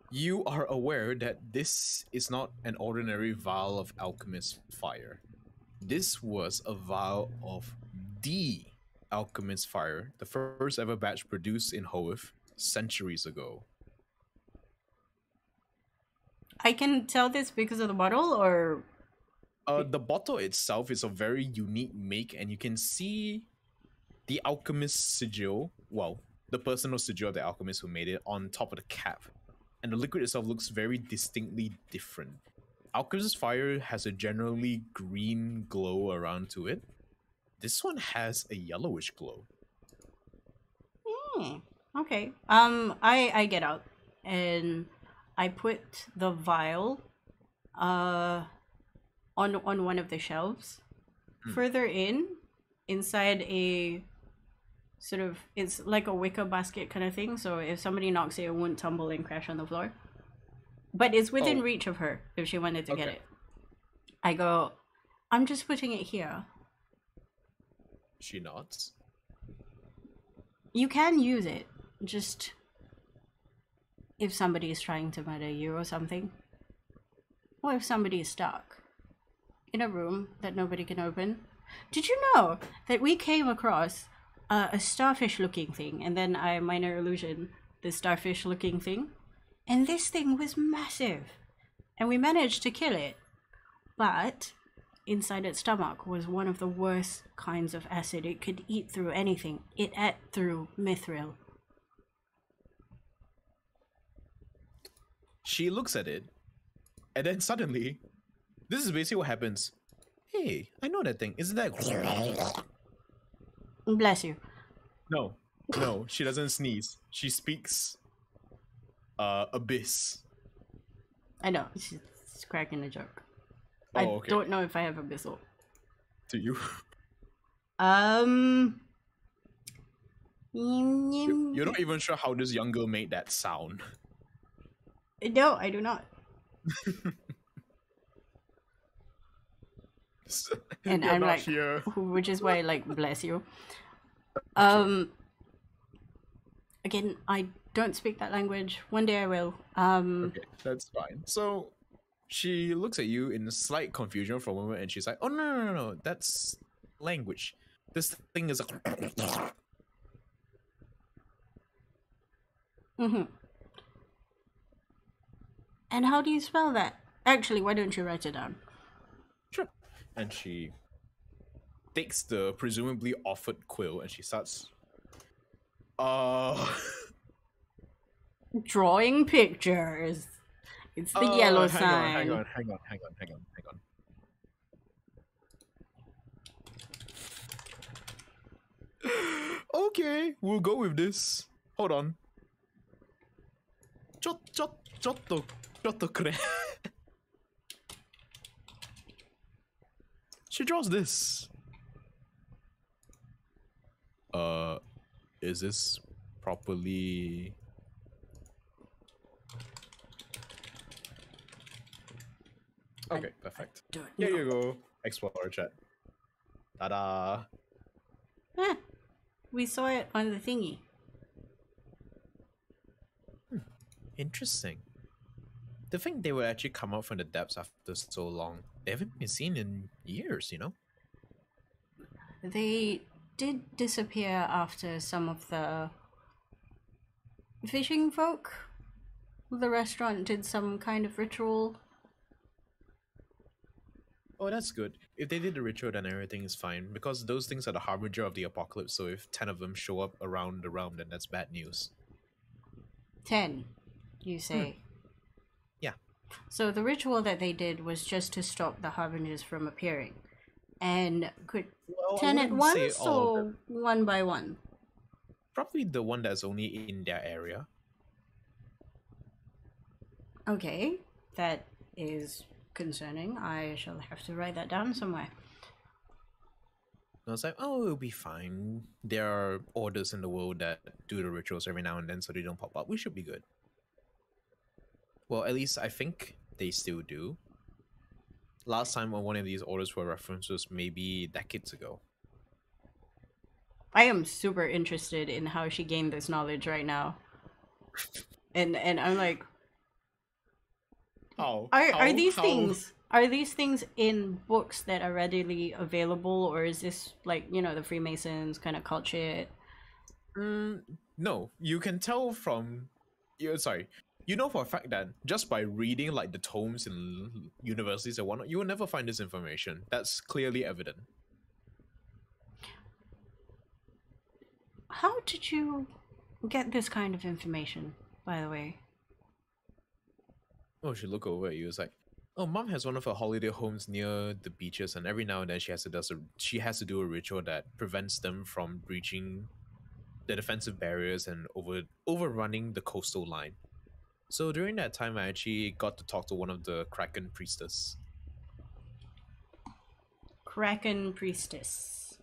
you are aware that this is not an ordinary vial of alchemist fire. This was a vial of the alchemist fire, the first ever batch produced in Hoeth centuries ago. I can tell this because of the bottle, or The bottle itself is a very unique make, and you can see the alchemist sigil, well, the personal sigil of the alchemist who made it on top of the cap. And the liquid itself looks very distinctly different. Alchemist fire has a generally green glow around to it. This one has a yellowish glow. okay. I get out and I put the vial on one of the shelves. Further inside a sort of, it's like a wicker basket kind of thing, so if somebody knocks it won't tumble and crash on the floor. But it's within Oh. reach of her if she wanted to get Okay. it. I go, I'm just putting it here. She nods. You can use it, just if somebody is trying to murder you or something. Or if somebody is stuck in a room that nobody can open. Did you know that we came across a starfish-looking thing, and then I minor illusion the starfish-looking thing, and this thing was massive, and we managed to kill it, but inside its stomach was one of the worst kinds of acid. It could eat through anything. It ate through mithril. She looks at it, and then suddenly, this is basically what happens. Hey, I know that thing. Isn't that... Bless you. No, she doesn't sneeze. She speaks abyss. I know, she's cracking a joke. Oh, I okay. don't know if I have abyssal. To you. You're not even sure how this young girl made that sound. No, I do not. And You're I'm not like, here. which is why, like, bless you. Again, I don't speak that language. One day I will. Okay, that's fine. So she looks at you in slight confusion for a moment, and she's like, "Oh no, that's language. This thing is a." Mm-hmm. And how do you spell that? Actually, why don't you write it down? Sure. And she takes the presumably offered quill and she starts Drawing pictures. It's the yellow sign. Hang on. Okay, we'll go with this. Hold on. Giotto kure. She draws this. Is this properly? Okay, perfect. Here you go. Explorer chat. Ta-da! Ah, we saw it on the thingy. Interesting. To think they would actually come out from the depths after so long. They haven't been seen in years, you know? They did disappear after some of the fishing folk. The restaurant did some kind of ritual. Oh, that's good. If they did the ritual, then everything is fine. Because those things are the harbinger of the apocalypse, so if 10 of them show up around the realm, then that's bad news. 10, you say? Yeah. So the ritual that they did was just to stop the harbingers from appearing. And could 10 at once or one by one? Probably the one that's only in their area. Okay, that is concerning. I shall have to write that down somewhere. I was like, oh, it'll be fine. There are orders in the world that do the rituals every now and then so they don't pop up. We should be good. Well, at least I think they still do. Last time on one of these orders were referenced was maybe decades ago. I am super interested in how she gained this knowledge right now. And I'm like, are these things in books that are readily available, or is this like, you know, the Freemasons kind of cult shit? No, you can tell from you know for a fact that just by reading like the tomes in universities and whatnot, you will never find this information. That's clearly evident. How did you get this kind of information, by the way? Oh, she look over at you. It's like, oh, Mom has one of her holiday homes near the beaches, and every now and then she has to do a ritual that prevents them from breaching the defensive barriers and overrunning the coastal line. So during that time, I actually got to talk to one of the Kraken priestess. Kraken priestess.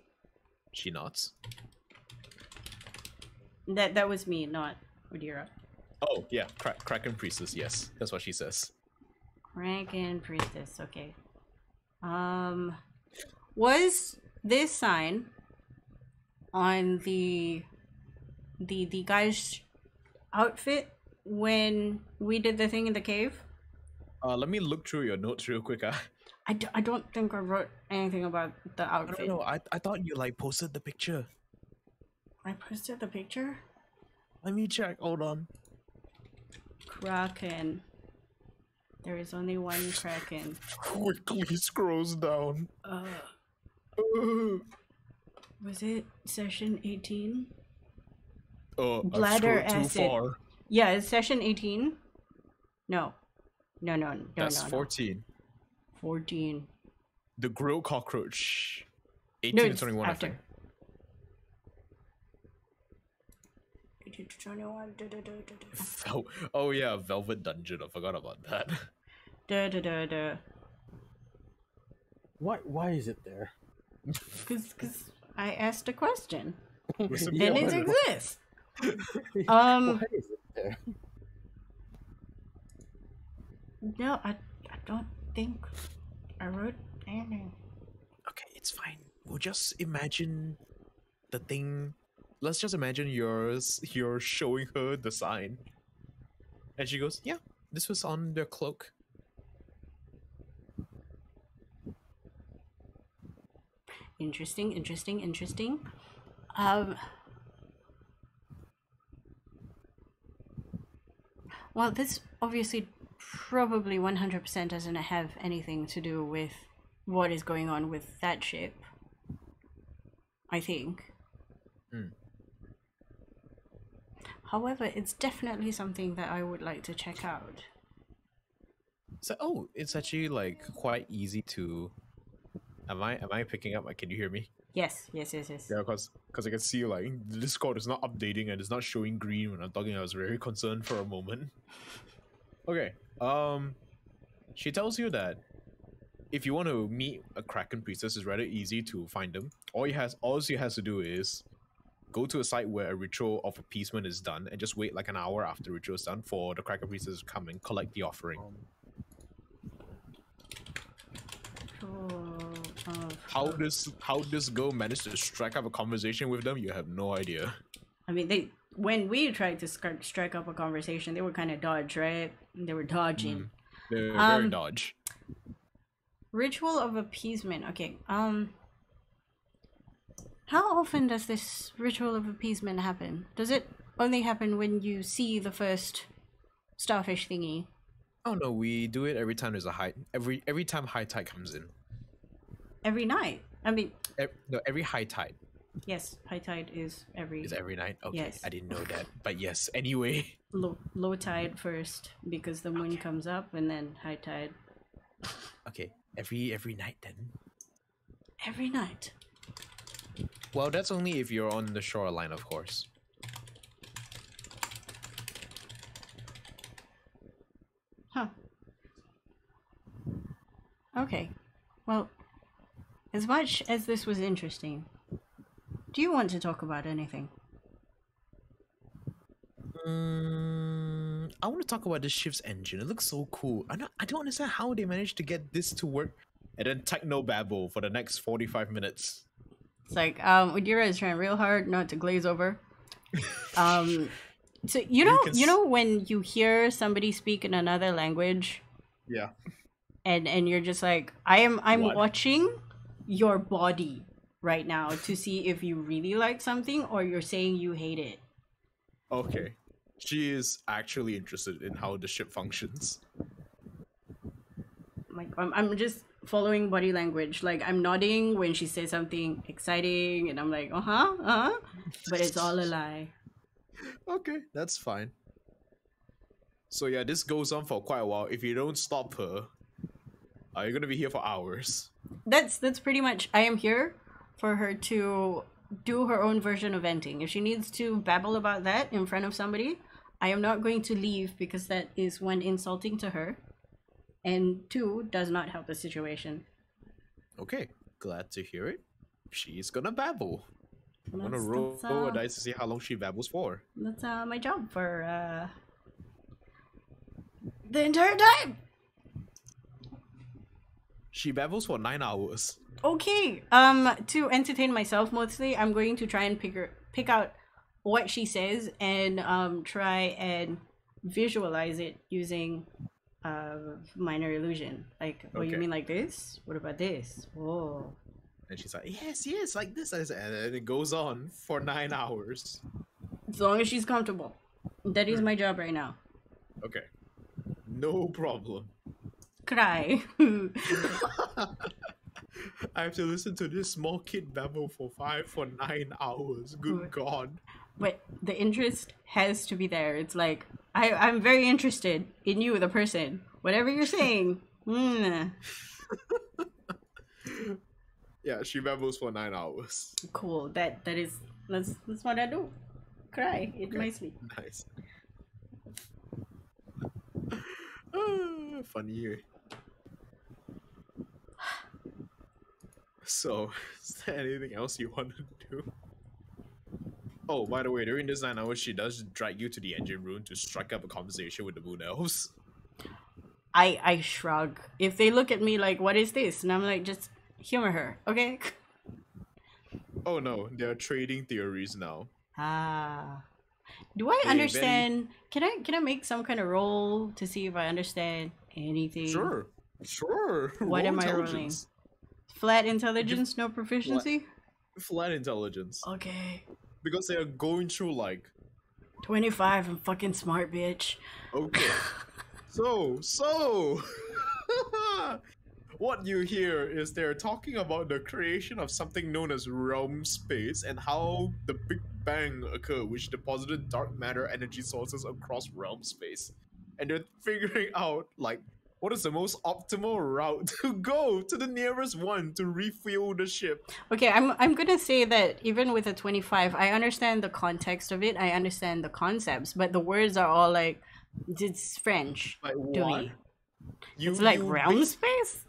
She nods. That was me, not Udira. Oh yeah, Kraken priestess. Yes, that's what she says. Kraken priestess. Okay. Was this sign on the guy's outfit when we did the thing in the cave? Let me look through your notes real quick. I don't think I wrote anything about the outfit. I don't know. I thought you like posted the picture. I posted the picture? Let me check. Hold on. Kraken. There is only one Kraken. Quickly scrolls down. Was it session 18? Bladder acid. Too far. Yeah, it's session 18. No. That's 14. 14. The grilled cockroach. 18 to 21, after. I think. 18 to 21. Oh yeah, Velvet Dungeon. I forgot about that. Why is it there? Because I asked a question. Yeah, and it exists. Why is it there? No, I don't think I wrote anything. Okay, it's fine. We'll just imagine the thing. Let's just imagine you're showing her the sign. And she goes, yeah, this was on their cloak. Interesting. Well, this obviously probably 100% doesn't have anything to do with what is going on with that ship. I think. However, it's definitely something that I would like to check out. So, it's actually like quite easy to. Am I picking up? Can you hear me? Yes. Yeah, because I can see like the Discord is not updating and it's not showing green when I'm talking. I was very concerned for a moment. Okay. She tells you that if you want to meet a Kraken priestess, it's rather easy to find them. All she has to do is go to a site where a ritual of appeasement is done and just wait like an hour after the ritual is done for the Kraken priestess to come and collect the offering. How this girl managed to strike up a conversation with them, you have no idea. I mean, when we tried to strike up a conversation, they were kind of dodge, right? They were dodging. They were very dodge. Ritual of appeasement. Okay. How often does this ritual of appeasement happen? Does it only happen when you see the first starfish thingy? Oh no, we do it every time there's a every time high tide comes in. Every night. I mean, every high tide. Yes, high tide is every. Is every night? Okay, yes. I didn't know that, but yes. Anyway. Low tide first because the moon comes up, and then high tide. Okay, every night then. Every night. Well, that's only if you're on the shoreline, of course. Huh. Okay. Well, as much as this was interesting, do you want to talk about anything? I want to talk about this ship's engine. It looks so cool. I don't understand how they managed to get this to work. And then techno babble for the next 45 minutes. It's like, Udira is trying real hard not to glaze over. So you know when you hear somebody speak in another language? Yeah. And you're just like, I'm watching your body right now to see if you really like something or you're saying you hate it. Okay. She is actually interested in how the ship functions. Like I'm just following body language. Like I'm nodding when she says something exciting and I'm like, but it's all a lie. Okay, that's fine. So yeah, this goes on for quite a while. If you don't stop her, you're gonna be here for hours. That's pretty much. I am here for her to do her own version of venting. If she needs to babble about that in front of somebody, I am not going to leave because that is, one, insulting to her, and two, does not help the situation. Okay, glad to hear it. She's gonna babble. I'm gonna roll a dice to see how long she babbles for. That's my job for the entire time. She babbles for 9 hours. Okay. To entertain myself mostly, I'm going to try and pick out what she says and try and visualize it using minor illusion. Like, oh, okay. You mean like this? What about this? Whoa. And she's like, yes, like this. And then it goes on for 9 hours. As long as she's comfortable. That is my job right now. Okay. No problem. Cry. I have to listen to this small kid babble for 9 hours. Good God. But the interest has to be there. It's like, I'm very interested in you, the person. Whatever you're saying. Yeah, she babbles for 9 hours. Cool. That's what I do. Cry in my sleep. Nice. Funny. So, is there anything else you want to do? Oh, by the way, during this 9 hours, she does drag you to the engine room to strike up a conversation with the Moon Elves. I shrug. If they look at me like, what is this? And I'm like, just humor her, okay? Oh no, they're trading theories now. Do I understand? Can I make some kind of roll to see if I understand anything? Sure. What am I rolling? Flat intelligence, no proficiency? Flat intelligence. Okay. Because they are going through like 25, I'm fucking smart, bitch. Okay. So, what you hear is they're talking about the creation of something known as realm space and how the Big Bang occurred, which deposited dark matter energy sources across realm space. And they're figuring out, like, what is the most optimal route to go to the nearest one to refuel the ship. Okay, I'm gonna say that even with a 25, I understand the context of it, I understand the concepts, but the words are all like, it's French Like, to what? me. It's like realm bas- space?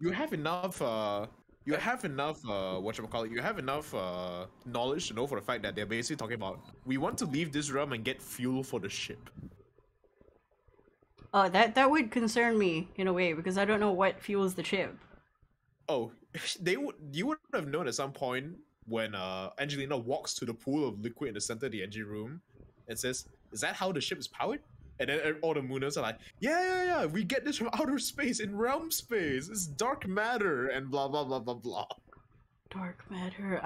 You have enough whatchamacallit, you have enough knowledge to know for the fact that they're basically talking about, we want to leave this realm and get fuel for the ship. Oh, that would concern me in a way, because I don't know what fuels the ship. Oh, you would have known at some point when Angelina walks to the pool of liquid in the center of the engine room and says, is that how the ship is powered? And then all the mooners are like, yeah, we get this from outer space, in realm space, it's dark matter, and blah blah blah blah blah. Dark matter.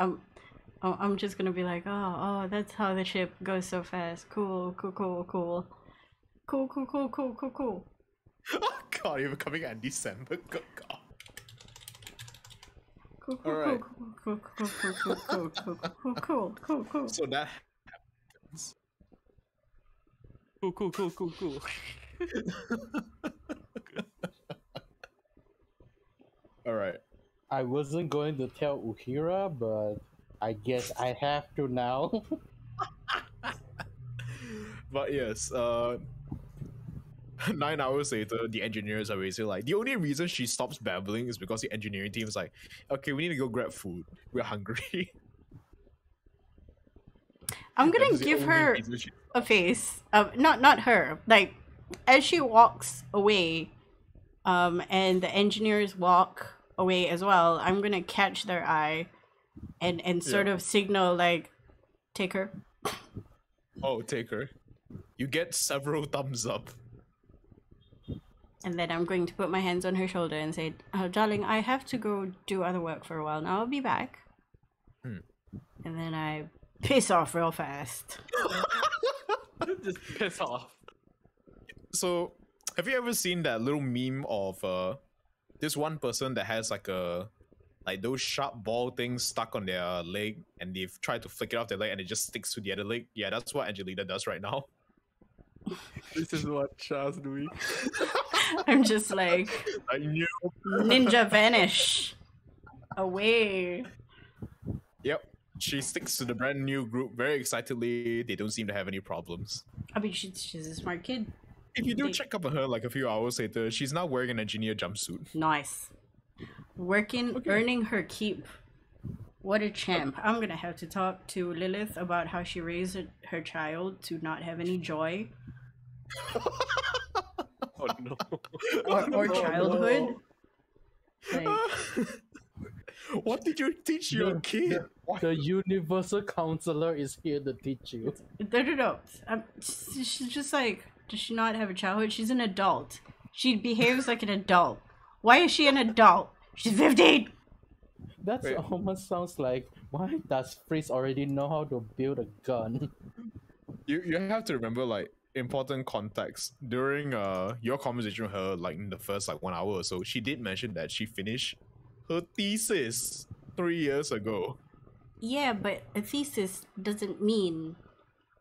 I'm just gonna be like, oh, that's how the ship goes so fast. Cool. Cool. Oh god, you're becoming Andy Samberg. Good god. Cool. Alright. Cool. So that happens. Cool. Alright. I wasn't going to tell Uhira, but I guess I have to now. But yes, 9 hours later, the engineers are basically like, the only reason she stops babbling is because the engineering team is like, okay, we need to go grab food. We're hungry. I'm That gonna is the give only her reason she- a face. Not her. Like, as she walks away, and the engineers walk away as well, I'm gonna catch their eye and sort of signal like, take her. Oh, take her. You get several thumbs up. And then I'm going to put my hands on her shoulder and say, darling, I have to go do other work for a while. Now I'll be back. Hmm. And then I piss off real fast. Just piss off. So, have you ever seen that little meme of this one person that has like those sharp ball things stuck on their leg, and they've tried to flick it off their leg and it just sticks to the other leg? Yeah, that's what Angelina does right now. This is what Char's doing. I'm just like, I knew. ninja vanish. Away. Yep. She sticks to the brand new group very excitedly. They don't seem to have any problems. I mean, she's a smart kid. If you do check up on her like a few hours later, she's now wearing an engineer jumpsuit. Nice. Working, earning her keep. What a champ. I'm gonna have to talk to Lilith about how she raised her child to not have any joy. Oh no. Or childhood. Like, What did you teach your kid? The universal counselor is here to teach you. no. She's just like, does she not have a childhood? She's an adult. She behaves like an adult. Why is she an adult? She's 15! That almost sounds like, why does Freeze already know how to build a gun? You have to remember, like, important context. During your conversation with her, like in the first 1 hour or so, she did mention that she finished her thesis 3 years ago. Yeah, but a thesis doesn't mean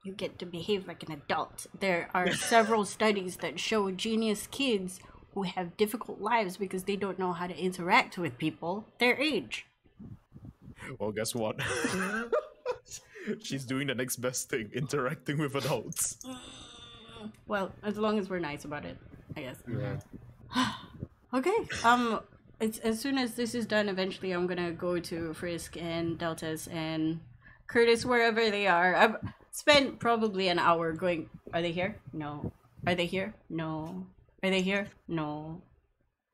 you get to behave like an adult. There are several studies that show genius kids who have difficult lives because they don't know how to interact with people their age. Well, guess what? She's doing the next best thing, interacting with adults. Well, as long as we're nice about it, I guess. Yeah. Okay. As soon as this is done, eventually I'm gonna go to Frisk and Deltas and Kurtis, wherever they are. I've spent probably an hour going. Are they here? No. Are they here? No. Are they here? No.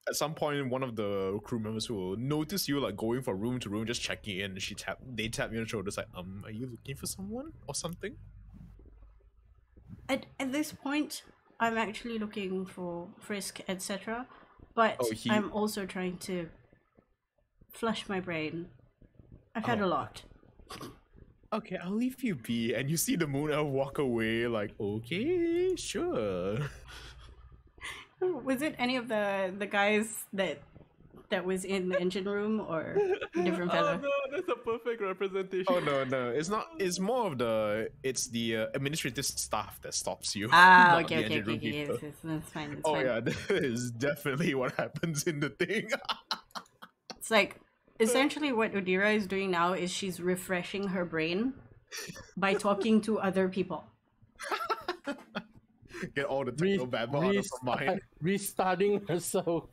At some point, one of the crew members will notice you like going from room to room, just checking in. They tap you on the shoulders like, are you looking for someone or something? At this point, I'm actually looking for Frisk, etc. But I'm also trying to flush my brain. I've had a lot. okay, I'll leave you be. And you see the moon elf walk away, like, okay, sure. Was it any of the guys that was in the engine room, or a different fella? Oh no, that's a perfect representation. Oh no, it's not. It's more of the administrative staff that stops you. Ah, not okay, the okay, engine room okay, yes, people. yes, that's fine. That's Oh fine. yeah, that is definitely what happens in the thing. It's like essentially what Udira is doing now is she's refreshing her brain by talking to other people. Get all the techno babble out of her mind. Restarting herself.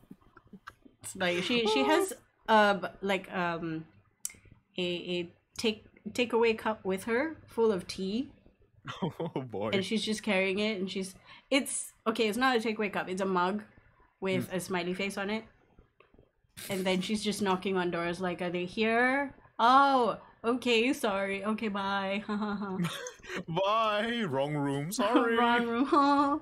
It's like she has like a takeaway cup with her full of tea, Oh boy. and she's just carrying it, and it's not a takeaway cup, it's a mug with a smiley face on it, and then she's just knocking on doors like, are they here? Oh, okay, sorry, okay, bye. Bye. Wrong room. Sorry. Wrong room.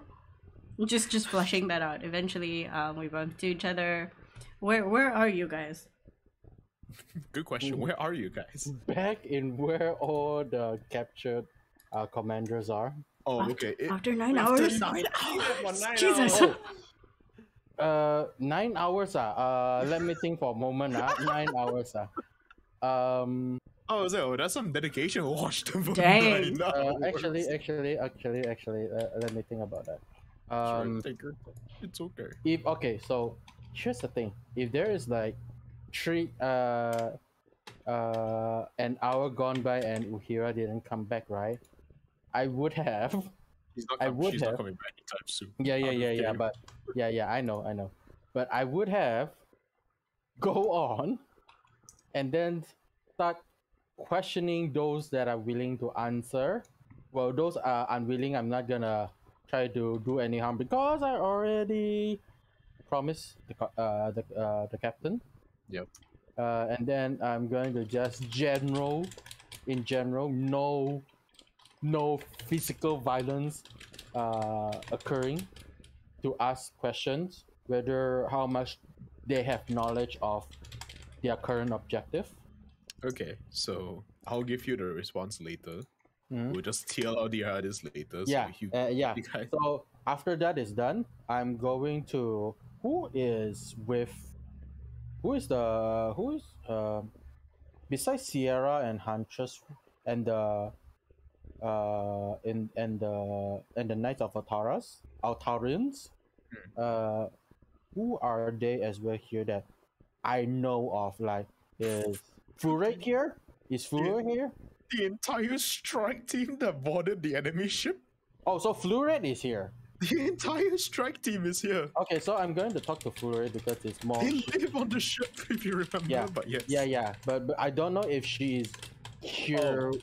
just flushing that out. Eventually we bump into each other. Where are you guys? Good question. Where are you guys? Back in where all the captured commanders are. Oh, okay. After 9 hours? 9 hours. Jesus. 9 hours. Let me think for a moment. 9 hours. Oh, so that's some dedication. Watch them for Dang. 9 hours. Actually, let me think about that. Sure, take your time. It's okay. So here's the thing. If there is like an hour gone by and Uhira didn't come back, right? I would have. She's not I would she's have. not coming back anytime soon. Yeah. But I know. But I would have go on and then start questioning those that are willing to answer. Well, those are unwilling. I'm not gonna try to do any harm because I already promised the captain. Yep. And then I'm going to just in general, no physical violence occurring, to ask questions whether how much they have knowledge of their current objective. Okay, so I'll give you the response later. Mhm. We'll just tell all the others later. So Yeah, you, yeah. you guys... So after that is done, I'm going to besides Sierra and Huntress and the Knights of Altarians, who are they as well here that I know of? Like, is Fluoride here? Is Fluoride here? The entire strike team that boarded the enemy ship? Oh, so Fluoride is here. The entire strike team is here. Okay, so I'm going to talk to Fluoride because it's more. They live on the ship, if you remember. Yeah, but yes. Yeah. But I don't know if she is here.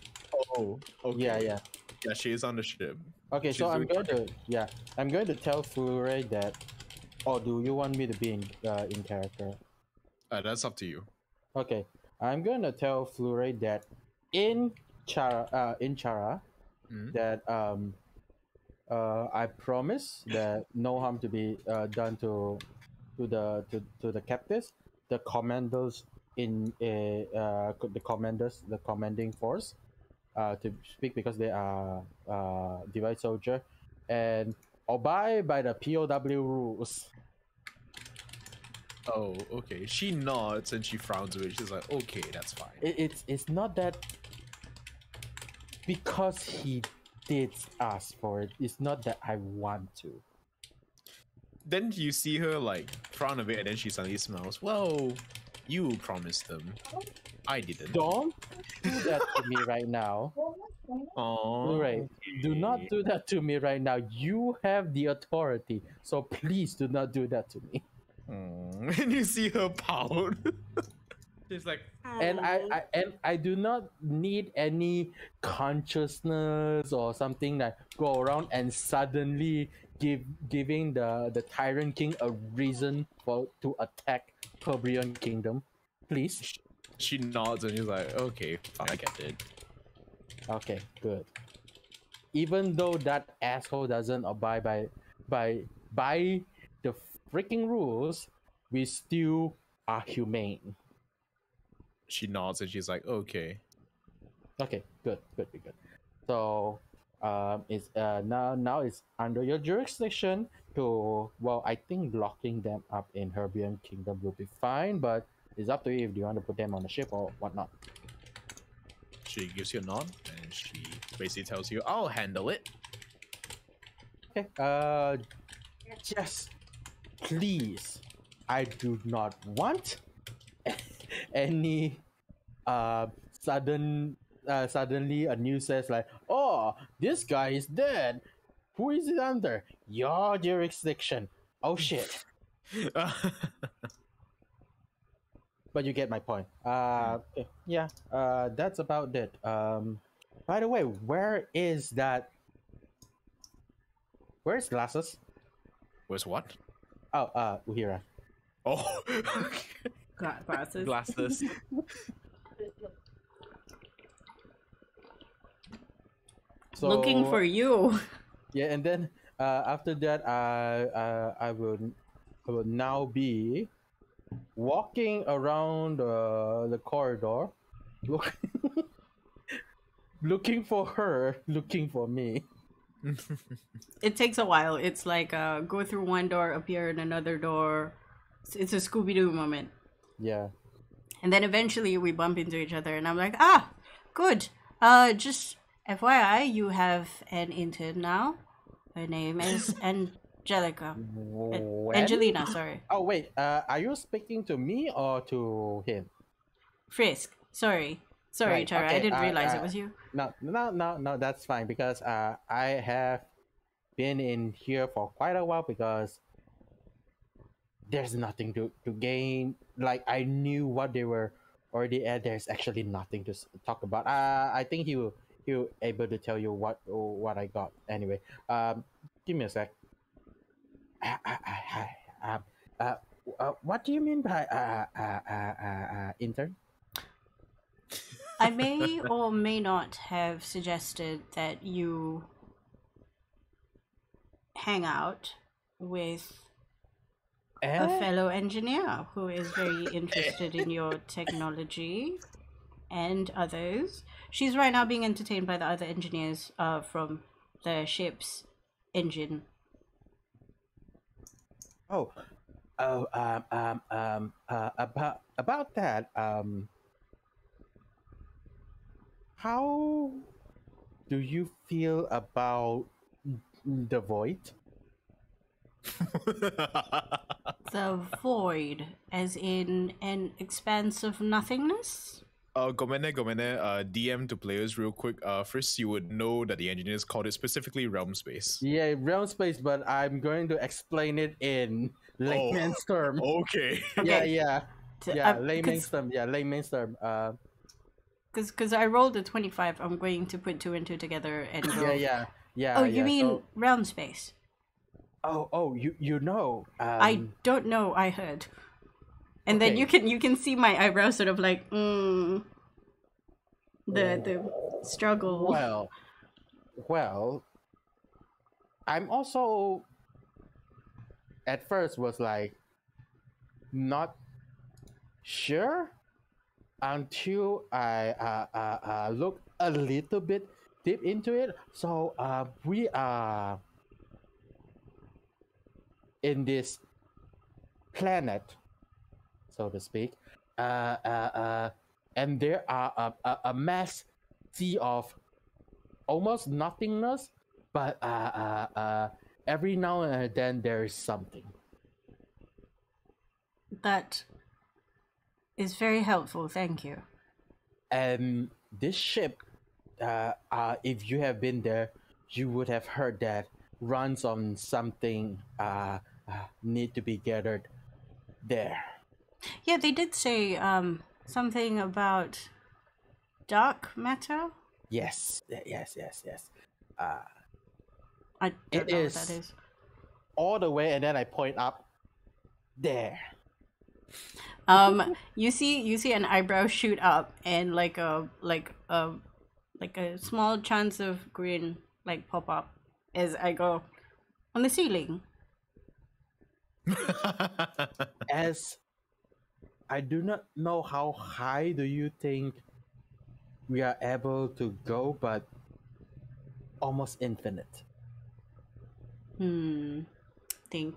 Oh, okay. Yeah. Yeah, she is on the ship. Okay, She's so I'm doing going to tell Fluoride that. Oh, do you want me to be in character? That's up to you. Okay, I'm going to tell Fluoride that in Chara Mhm. that I promise that no harm to be done to the captives, the commanders the commanding force, to speak because they are divide soldier and abide by the POW rules. Oh, okay. She nods and she frowns away. She's like, okay, that's fine. It's not that because he did ask for it. It's not that I want to. Then you see her like frown a bit and then she suddenly smiles. Well, you promised them. I didn't. Don't do that to me right now. Oh, Right. Do not do that to me right now. You have the authority, so please do not do that to me. And you see her pout. She's like, And I do not need any consciousness or something that go around and suddenly giving the Tyrant King a reason to attack Herbrion Kingdom. Please. She nods and she's like, okay, fine, I get it. Okay, good. Even though that asshole doesn't abide by the freaking rules, we still are humane. She nods and she's like, okay. Okay, Good. So it's now it's under your jurisdiction to, well, I think locking them up in Herbian Kingdom will be fine, but it's up to you if you want to put them on a ship or whatnot. She gives you a nod and she basically tells you, "I'll handle it." Okay. Just please, I do not want any suddenly a news says like, oh, this guy is dead. Who is it under? Your jurisdiction. Oh shit. But you get my point. Yeah. That's about it. By the way, where's Glasses? Where's what? Oh, Uhira. Oh. Glasses. Glasses. So, Looking for you. Yeah, and then after that, I will now be walking around the corridor, looking for her, looking for me. It takes a while. It's like go through one door, appear in another door. It's a Scooby-Doo moment. Yeah. And then eventually we bump into each other and I'm like, good. Just FYI, you have an intern now. Her name is Angelica. Angelina, sorry. Oh wait, are you speaking to me or to him? Frisk. Sorry, Right, Chara. okay, I didn't realize it was you. No, that's fine because I have been in here for quite a while because there's nothing to gain. Like I knew what they were already at. There's actually nothing to talk about. I think he will able to tell you what I got. Anyway, give me a sec. What do you mean by intern? I may or may not have suggested that you hang out with a fellow engineer who is very interested in your technology and others. She's right now being entertained by the other engineers from the ship's engine. About that, how do you feel about the void? The void, as in an expanse of nothingness? Gomene, DM to players real quick. First, you would know that the engineers called it specifically realm space. Yeah, realm space, but I'm going to explain it in layman's term. Okay. Yeah, layman's term. Yeah, layman's term. Because I rolled a 25, I'm going to put two and two together and go. Yeah. Oh, you mean realm space? Oh, you know. I don't know. I heard. And then you can see my eyebrows sort of like the struggle. Well, I'm also at first was like not sure until I looked a little bit deep into it. So we are in this planet, so to speak, and there are a mass sea of almost nothingness, but every now and then there is something. That is very helpful, thank you. And this ship, if you have been there, you would have heard that runs on something need to be gathered there. Yeah, they did say something about dark matter. Yes. I don't know what that is. All the way, and then I point up there. You see an eyebrow shoot up and like a small chance of green like pop up as I go on the ceiling. As I do not know how high do you think we are able to go, but almost infinite. Think.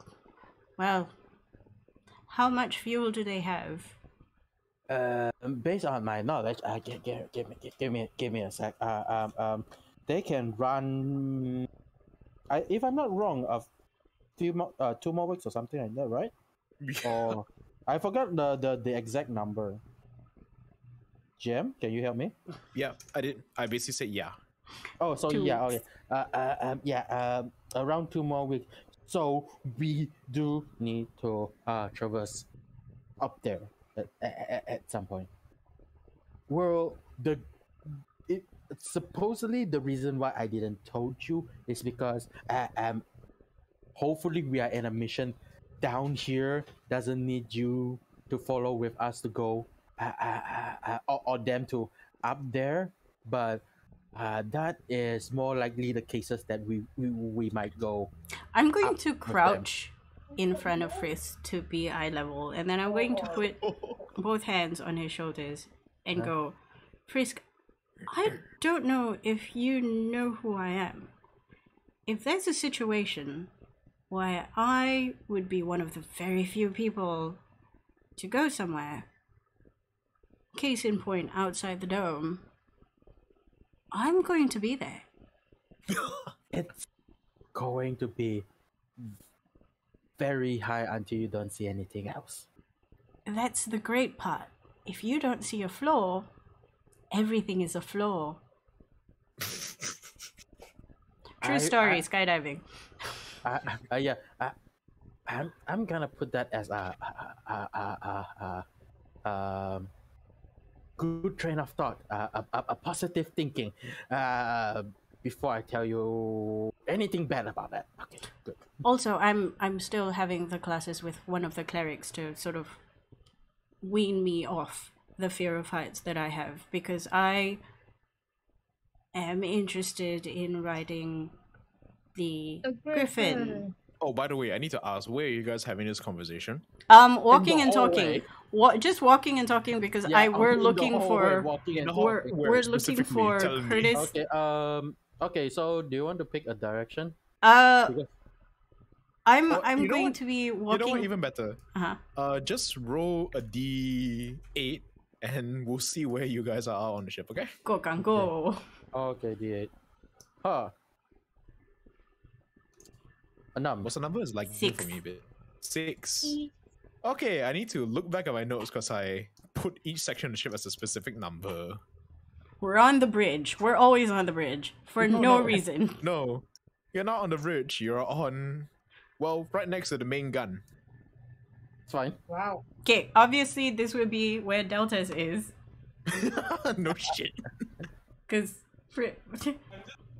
Well, how much fuel do they have? Based on my knowledge, give me a sec. They can run. If I'm not wrong, few more, 2 more weeks or something like that, right? Or I forgot the exact number. Jim, can you help me? Yeah, I did. I basically said yeah. Oh, so 2 yeah, weeks. okay. Around 2 more weeks. So we do need to traverse up there at some point. Well, supposedly the reason why I didn't told you is because hopefully we are in a mission down here, doesn't need you to follow with us to go or them to up there, but that is more likely the cases that we might go. I'm going to crouch in front of Frisk to be eye level, and then I'm going to put both hands on his shoulders and go, Frisk, I don't know if you know who I am. If there's a situation where I would be one of the very few people to go somewhere, case in point, outside the dome, I'm going to be there. It's going to be very high until you don't see anything else. That's the great part. If you don't see a flaw, everything is a flaw. True story, skydiving. I'm gonna put that as a good train of thought, a positive thinking. Before I tell you anything bad about that. Okay, good. Also, I'm still having the classes with one of the clerics to sort of wean me off the fear of heights that I have, because I am interested in riding the Griffin. Oh, by the way, I need to ask, where are you guys having this conversation? Walking and talking. Just walking and talking, because we're looking for we're looking for Kurtis. Okay. Okay. So, do you want to pick a direction? I'm you know going what? to be You know walking. what? Even better. Just roll a D8, and we'll see where you guys are on the ship. Okay? Go, can go. Okay, D8. Huh. A number. What's the number? It's like 6. for me a bit. 6. Okay, I need to look back at my notes because I put each section of the ship as a specific number. We're on the bridge. We're always on the bridge for no reason. No, you're not on the bridge. You're on, well, right next to the main gun. It's fine. Wow. Okay, obviously this would be where Deltas is, No shit. because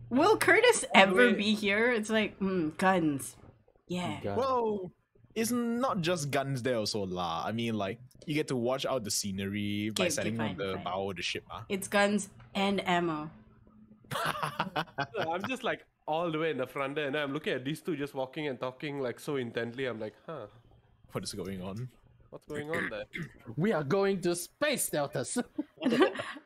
will Kurtis ever be here? It's like guns. Yeah. God. Well, it's not just guns there also lah. I mean, like, you get to watch out the scenery by Okay, setting fine, up the fine. bow of the ship. It's guns and ammo. I'm just like all the way in the front there, and I'm looking at these two just walking and talking like so intently. I'm like, huh, What is going on? what's going on there? We are going to space, Deltas.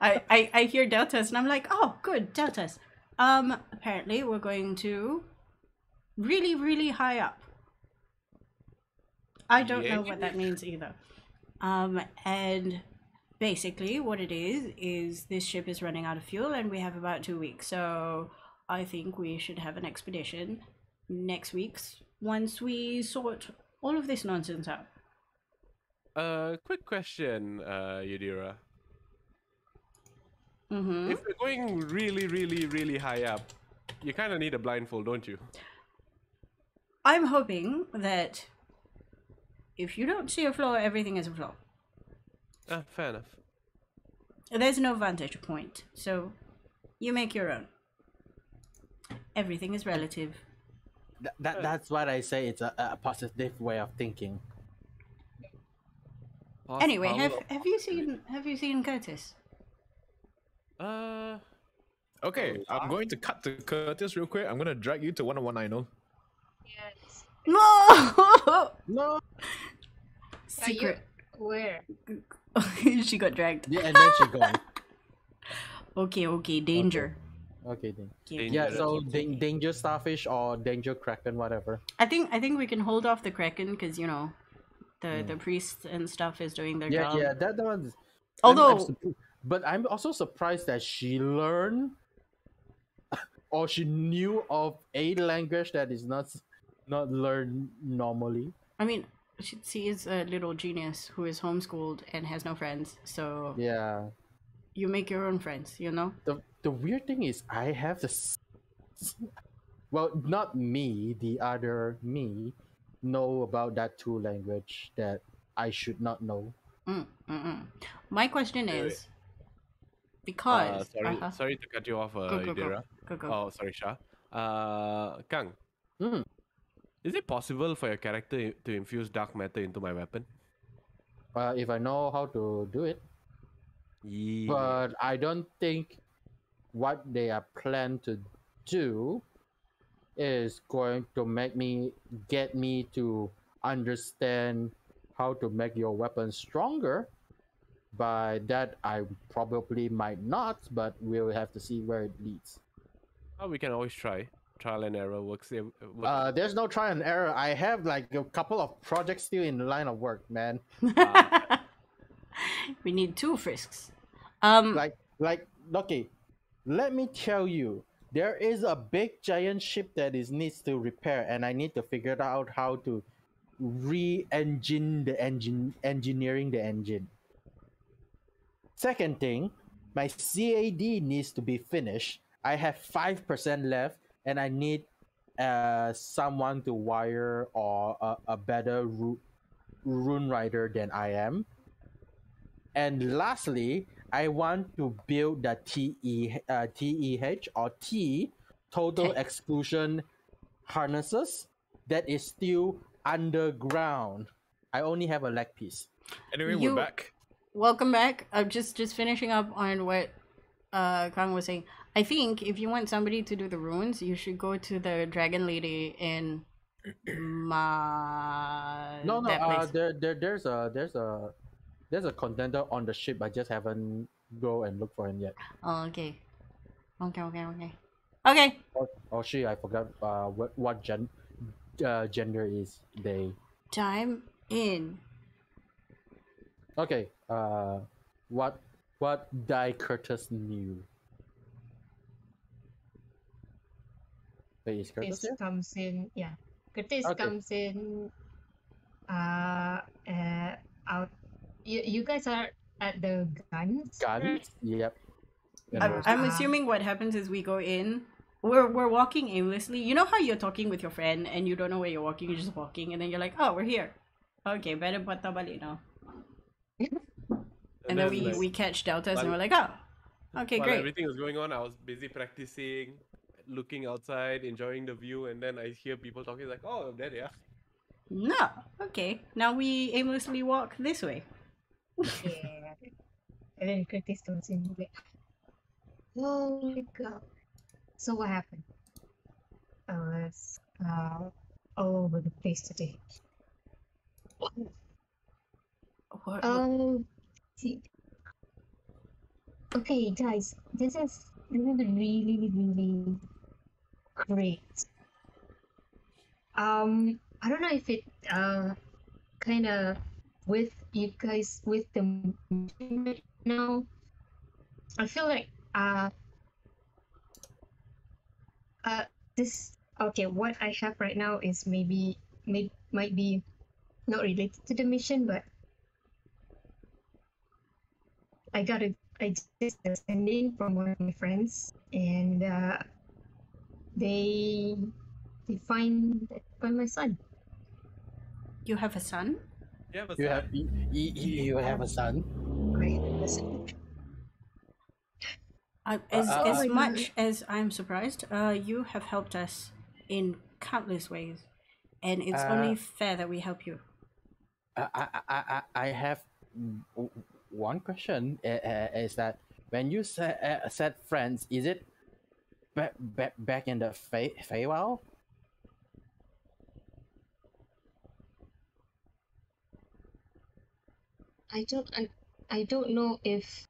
I hear Deltas and I'm like, oh, good, Deltas. Apparently we're going to really, really high up. I don't know what that means either. And basically what it is this ship is running out of fuel and we have about 2 weeks. So I think we should have an expedition next week once we sort all of this nonsense out. Quick question, Yudhira. Mm-hmm. If we're going really, really, really high up, you kind of need a blindfold, don't you? I'm hoping that if you don't see a flaw, everything is a flaw. Fair enough. There's no vantage point, so you make your own. Everything is relative. That's what I say. It's a positive way of thinking. Anyway, have you seen Kurtis? Okay, I'm going to cut to Kurtis real quick. I'm going to drag you to 10190. Yes. No. No. Secret. Where? She got dragged. Yeah, and then she gone. Okay, danger. Okay then. Okay, Yeah, Dangerous. so danger starfish or danger kraken, whatever. I think we can hold off the kraken because the priest and stuff is doing their Yeah, job. yeah, that one's. Although But I'm also surprised that she learned or she knew of a language that is not learned normally. I mean, she is a little genius who is homeschooled and has no friends. So Yeah. you make your own friends, you know. The weird thing is I have this. Well, not me. The other me know about that two language that I should not know. My question Wait, is because Sorry to cut you off, Go. Idira. Go. Oh, sorry, Shah. Kang, Hmm. is it possible for your character to infuse dark matter into my weapon? If I know how to do it, Yeah. but I don't think what they are planned to do is going to get me to understand how to make your weapon stronger. By that, I probably might not, but we'll have to see where it leads. Oh, we can always try. Trial and error works. There's no trial and error. I have like a couple of projects still in the line of work, man. we need 2 frisks. Okay, let me tell you, there is a big giant ship that needs to repair, and I need to figure out how to engineering the engine. Second thing, my CAD needs to be finished. I have 5% left, and I need someone to wire or a better rune writer than I am. And lastly, I want to build the TEH or T total Okay. exclusion harnesses that is still underground. I only have a leg piece. Anyway, we're back. Welcome back. I'm just finishing up on what Kang was saying. I think if you want somebody to do the runes, you should go to the dragon lady in that place. There's a contender on the ship. I just haven't go and look for him yet. Oh, okay. Okay. Oh shit! I forgot what gender is they. Time in. Okay. What Kurtis knew? Wait, is Kurtis This here? comes in, yeah. Kurtis Okay. comes in. Out. You guys are at the guns. Guns? right? Yep. I'm assuming what happens is we go in. We're walking aimlessly. You know how you're talking with your friend and you don't know where you're walking. You're just walking, and then you're like, "Oh, we're here. Okay, better bata balik now." And then we catch deltas and we're like, "Oh, okay, while great." everything was going on, I was busy practicing, looking outside, enjoying the view, and then I hear people talking like, "Oh, there they are." No, okay. Now we aimlessly walk this way. Yeah. And then Kurtis comes in. Like, oh my god. So what happened? It's all over the place today. What? See. Okay, guys, this is really, really great. I don't know if it kind of with you guys with the mission right now. I feel like this okay. What I have right now is might be not related to the mission, but I just a sending from one of my friends, and they find my son. You have a son? Yeah, but You have a son? Great, listen. As my much as I'm surprised, you have helped us in countless ways, and it's only fair that we help you. I have one question. Is that when you said friends, is it back in the Feywild? I don't know if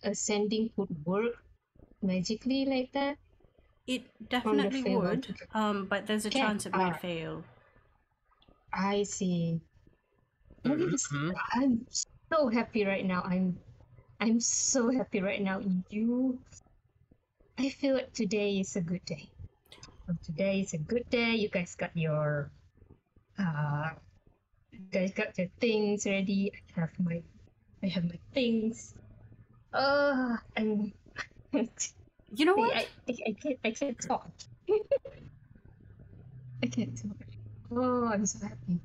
a sending could work magically like that? It From the definitely Feywild would, to but there's a chance it might fail. I see. I'm so happy right now. I'm so happy right now. I feel like today is a good day. Today is a good day. You guys got your things ready. I have my things. And You know what? I can't talk. I can't talk. Oh, I'm so happy.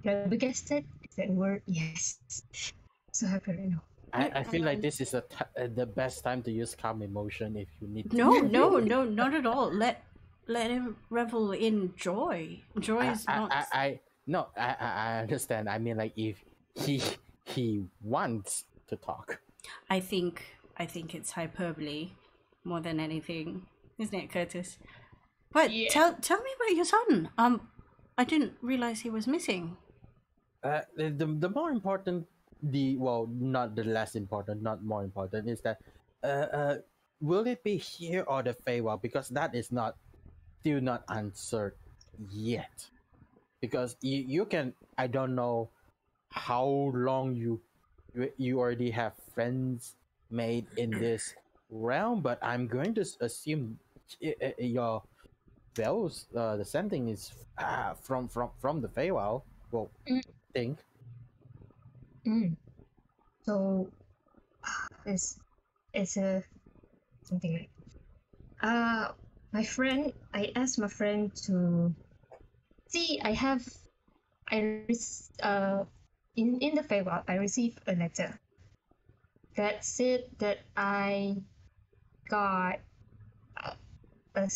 Can we guess that? Is that word? Yes. So happy right now. I feel like this is the best time to use calm emotion if you need to. No, not at all. Let him revel in joy. Joy is not. I understand. I mean, like if he wants to talk. I think it's hyperbole more than anything, isn't it, Kurtis? But Yeah. tell me about your son. I didn't realize he was missing. The more important, not the less important, not more important, is that will it be here or the Feywild? Because that is still not answered yet. Because you can, I don't know how long you already have friends made in this realm, but I'm going to assume your bells, the sending is from the Feywild. Well, think. So it's a something like I asked my friend to see. In the Feywild I received a letter that said that I got a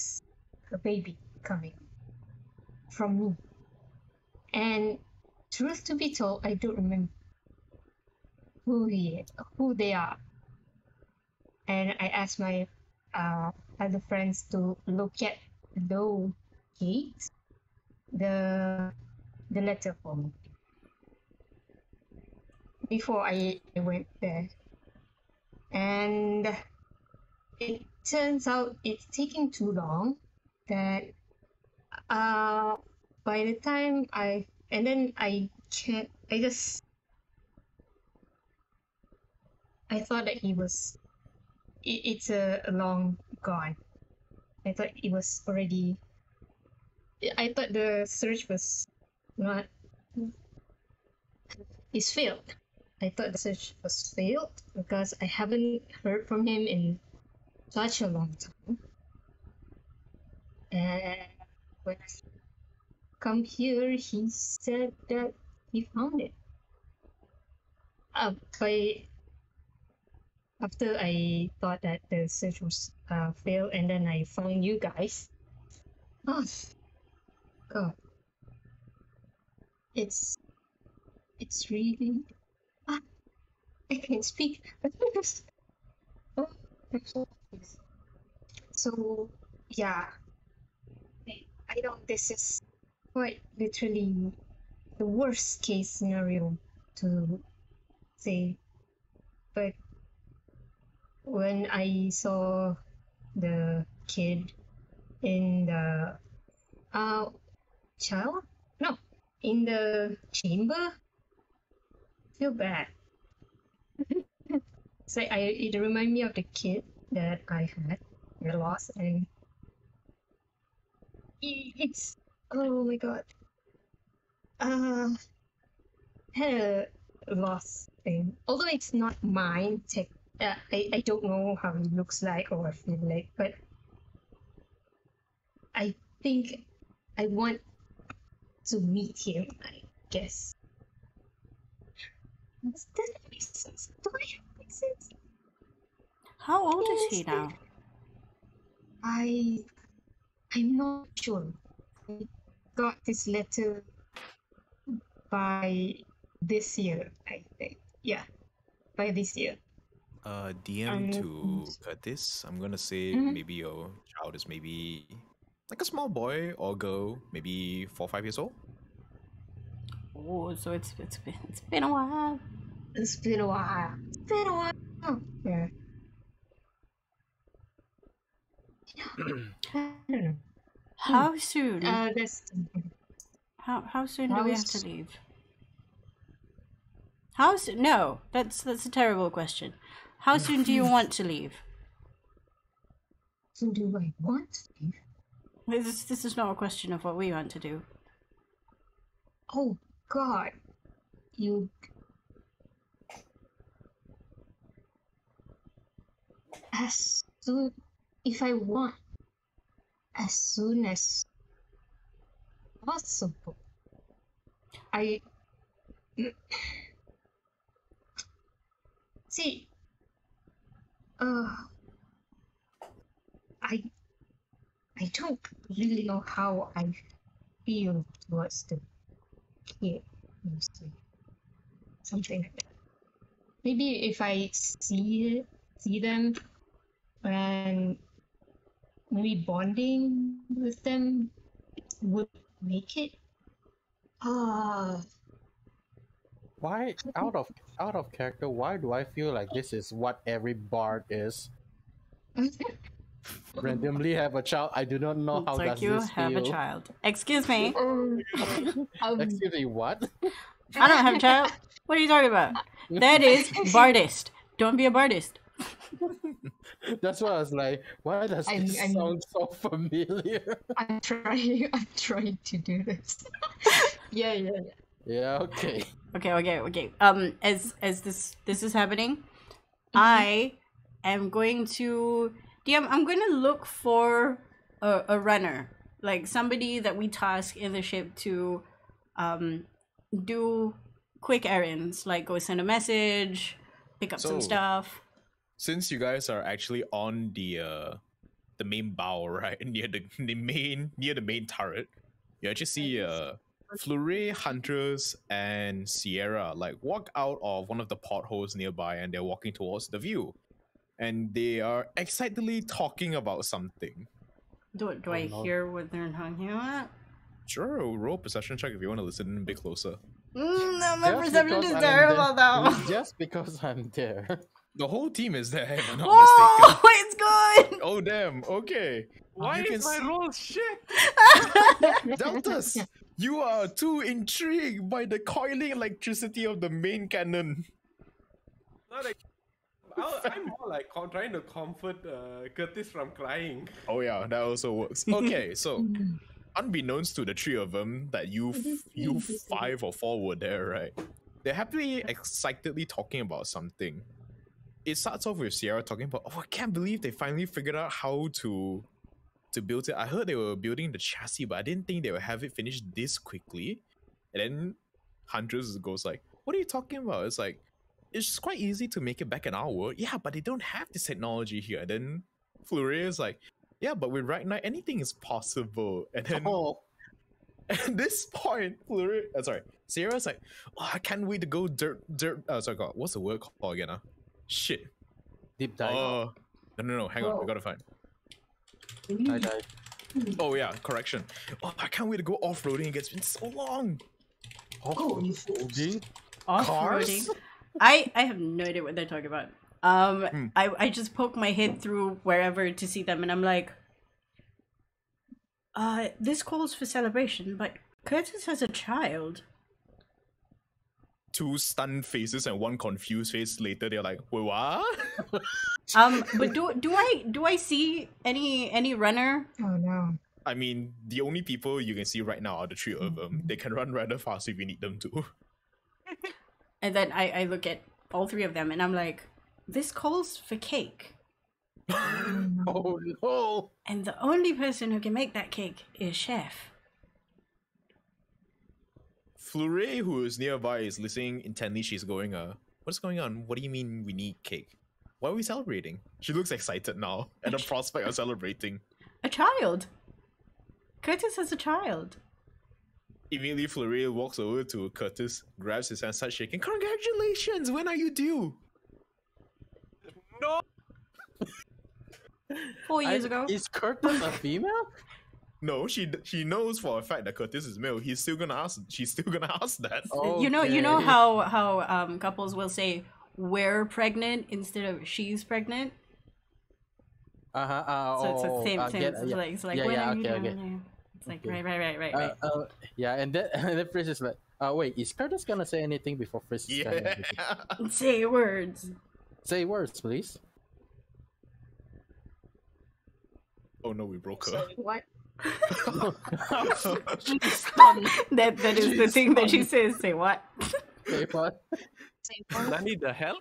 baby coming from me, and truth to be told, I don't remember who they are. And I asked my other friends to locate the letter for me before I went there. And it turns out it's taking too long that by the time I thought that it's a long gone. I thought it was already. I thought the search was not. It's failed. I thought the search was failed because I haven't heard from him in such a long time. And when I come here, he said that he found it. After I thought that the search was failed, and then I found you guys. Oh, God. It's really. I can't speak. Oh, I'm so confused. So, yeah. I know this is quite literally the worst case scenario to say, but when I saw the kid in the in the chamber, I feel bad. It reminded me of the kid that I lost, and it's oh my god. Had a loss thing. Although it's not mine, I don't know how he looks like or I feel like, but I think I want to meet him, I guess. Does that make sense? Do I make sense? How old is he now? I'm not sure. I got this letter by this year, I think. Yeah, by this year. DM to Kurtis. I'm gonna say maybe your child is maybe like a small boy or girl, maybe 4 or 5 years old. Oh, so it's been a while. It's been a while. Yeah. I don't know. How soon? That's How soon do we have to How's- leave? How soon? No, that's a terrible question. How soon do you want to leave? so do I want to leave? This is not a question of what we want to do. Oh God, you. As soon, if I want, as soon as possible. I see. I I don't really know how I feel towards the kid. Mostly. Something like that. Maybe if I see them and maybe bonding with them would make it. Why out of character? Why do I feel like this is what every bard is? Randomly have a child. I do not know how It's like does you this have a feel. child. Excuse me. Excuse me, what? I don't have a child. What are you talking about? That is bardist. Don't be a bardist. That's why I was like, why does this I'm- sound so familiar? I'm trying to do this. yeah. Yeah, okay. Okay. As this is happening, I am going to DM. I'm going to look for a runner, like somebody that we task in the ship to do quick errands, like go send a message, pick up some So- stuff. Since you guys are actually on the main bow, right, near the main turret, you actually see Fleury, Huntress, and Sierra like walk out of one of the potholes nearby, and they're walking towards the view, and they are excitedly talking about something. Do I no. hear what they're talking about? Sure, roll a perception check if you want to listen a bit closer. No, my Just perception because is I'm terrible there- though. Just because I'm there. The whole team is there, if I'm not Oh, mistaken. it's good. Oh damn! Okay. Why You can is my s- roll shit? Deltas, you are too intrigued by the coiling electricity of the main cannon. Not like, I'm more like trying to comfort Kurtis from crying. Oh yeah, that also works. Okay, so unbeknownst to the three of them, that you five or four were there, right? They're happily, excitedly talking about something. It starts off with Sierra talking about, oh, I can't believe they finally figured out how to build it. I heard they were building the chassis, but I didn't think they would have it finished this quickly. And then Huntress goes like, what are you talking about? It's like, it's quite easy to make it back in our world. Yeah, but they don't have this technology here. And then Fleury is like, yeah, but with right now, anything is possible. And then Oh, at this point, Fleury, Sierra's like, oh, I can't wait to go God, what's the word called again? Shit. deep dive. No, hang on, I Whoa. gotta find. I dive. Oh yeah, correction. Oh, I can't wait to go off-roading. It's been so long. Off-roading? Off-roading. I have no idea what they're talking about. I just poke my head through wherever to see them, and I'm like, this calls for celebration, but Kurtis has a child. Two stunned faces and one confused face later, they're like, wait, what? But do I see any runner? Oh no. I mean, the only people you can see right now are the three of them. They can run rather fast if you need them to. And then I look at all three of them, and I'm like, this calls for cake. Oh no! And the only person who can make that cake is Chef. Fleury, who is nearby, is listening intently. She's going, what's going on? What do you mean we need cake? Why are we celebrating? She looks excited now at the prospect of celebrating. A child. Kurtis has a child. Immediately, Fleury walks over to Kurtis, grabs his hand, starts shaking. Congratulations! When are you due? No! 4 years ago. Is Curtis a female? No, she knows for a fact that Kurtis is male. She's still gonna ask that. You know Okay. how couples will say we're pregnant instead of she's pregnant. So it's the same. get, It's yeah. like Yeah, when yeah, are you okay, okay. down? It's like Okay. right. Yeah, and then and then Frizz is like, wait, is Curtis gonna say anything before Frizz is gonna Yeah. Say words. say words, please? Oh no, we broke her. Sorry, what? That is the thing that she says. Say what? Say what? Say what? Nani the hell?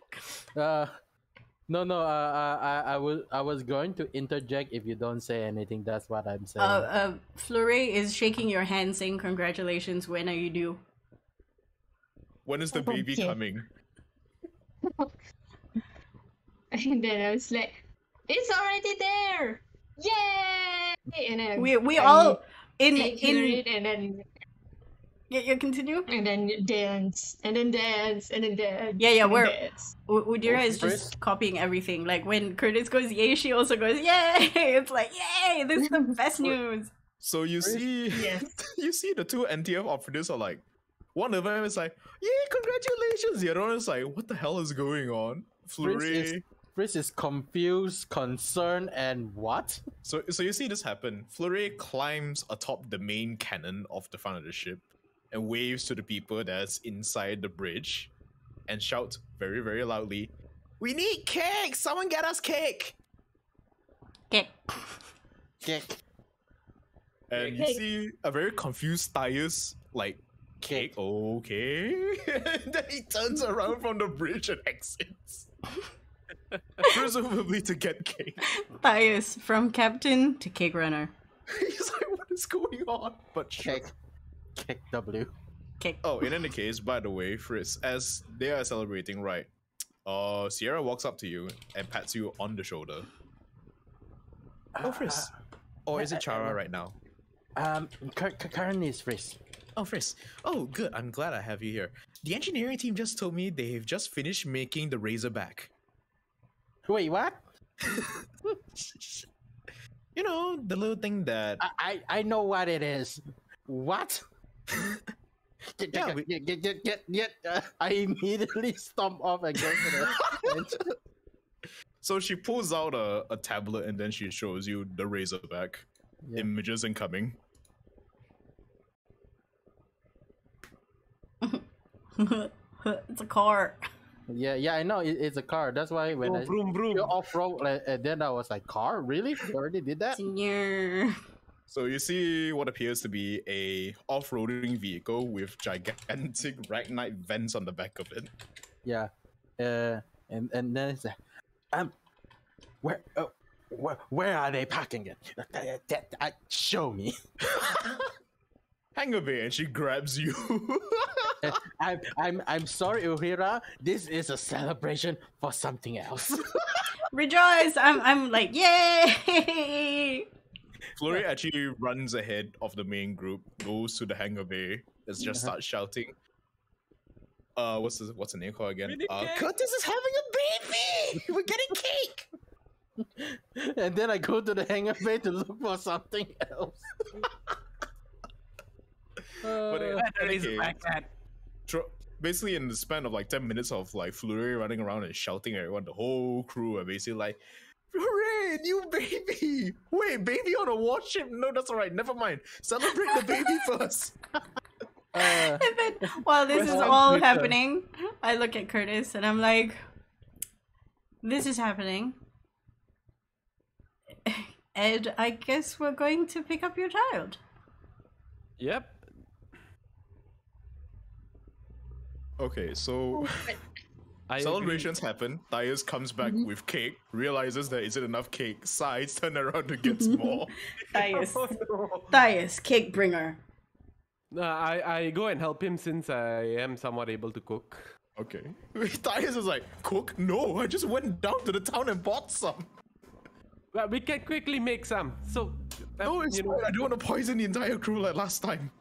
No. I was going to interject if you don't say anything. That's what I'm saying. Fleury is shaking your hand, saying congratulations. When are you due? When is the baby Okay. coming? And then I was like, it's already there! Yay! And then We I all in hear it and then you continue. dance and then dance and then dance. Yeah, and then we're- dance. Udira is Chris? just copying everything. Like when Curtis goes yay, she also goes yay. It's like yay! This is the best news. So you see, Yes. you see the two NTF operatives are like, one of them is like, "Yay, congratulations!" The other one is like, "What the hell is going on?" Fleury. Frizz is confused, concerned, and what? So you see this happen. Fleury climbs atop the main cannon of the front of the ship and waves to the people that's inside the bridge and shouts very, very loudly, "We need cake! Someone get us cake!" Okay. Kick. And you Cake. see a very confused Tyus, like, "Cake, okay." And then he turns around from the bridge and exits. Presumably to get cake. Tyus from captain to cake runner. He's like, "What is going on?" But sure. Kick W. Cake. Oh, in any case, by the way, Frizz, as they are celebrating, right? Sierra walks up to you and pats you on the shoulder. Oh, Frizz. Or is it Chara right now? Currently is Frizz. Oh, Frizz. Oh, good. I'm glad I have you here. The engineering team just told me they've just finished making the Razorback. Wait, what? You know, the little thing that... I know what it is. What? Yeah, I immediately stomp off and go to the bench. So she pulls out a tablet and then she shows you the Razorback. Yeah. Images incoming. It's a car. Yeah, I know it's a car. That's why when I Vroom, vroom. feel off road, and then I was like, "Car? Really? You already did that?" Senior. So you see what appears to be a off-roading vehicle with gigantic Ragnite vents on the back of it. Yeah, and then it's like, where are they parking it? Show me. Hangar bay, and she grabs you. I'm sorry, Uhira. This is a celebration for something else. Rejoice! I'm like, yay! Fleury actually runs ahead of the main group, goes to the hangar bay, and just starts shouting. What's the name called again? Kurtis is having a baby! We're getting cake! And then I go to the hangar bay to look for something else. But in any case, Razorback. basically in the span of like 10 minutes of like Fleury running around and shouting at everyone, the whole crew are basically like, "Hooray, new baby! Wait, baby on a warship? No, that's alright, never mind. Celebrate the baby first." And then while this is Where's all Twitter? happening, I look at Curtis and I'm like, this is happening. Ed, I guess we're going to pick up your child. Yep. Okay, so I agree. celebrations happen. Tyus comes back with cake, realizes there isn't enough cake, sighs, turn around to get more. Tyus. Oh, no. Tyus, cake bringer. I go and help him since I am somewhat able to cook. Okay. Tyus is like, "Cook? No, I just went down to the town and bought some." Well, we can quickly make some. So, No, it's you know. fine. I don't want to poison the entire crew like last time.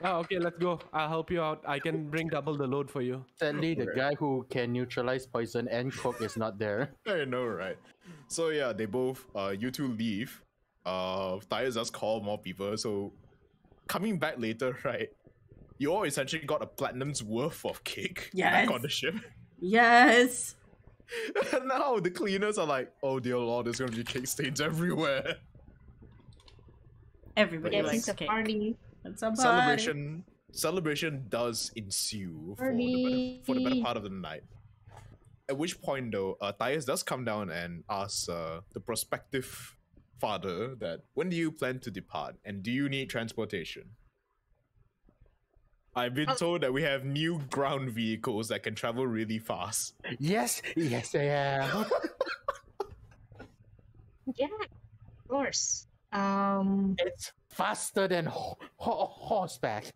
Oh, okay, let's go. I'll help you out. I can bring double the load for you. Sadly, the guy who can neutralize poison and cook is not there. I know, right? So yeah, they both, you two leave. Tyus does call more people. So coming back later, right? You all essentially got a platinum's worth of cake back Yes. on the ship. Yes. And now the cleaners are like, oh dear lord, there's gonna be cake stains everywhere. Everybody Yes, likes it's a cake. party. It's a party. Celebration does ensue for Party. the better part of the night. At which point, though, Tyus does come down and asks the prospective father that when do you plan to depart and do you need transportation? I've been told that we have new ground vehicles that can travel really fast. Yes, yes, I am. Yeah, of course. It's faster than horseback.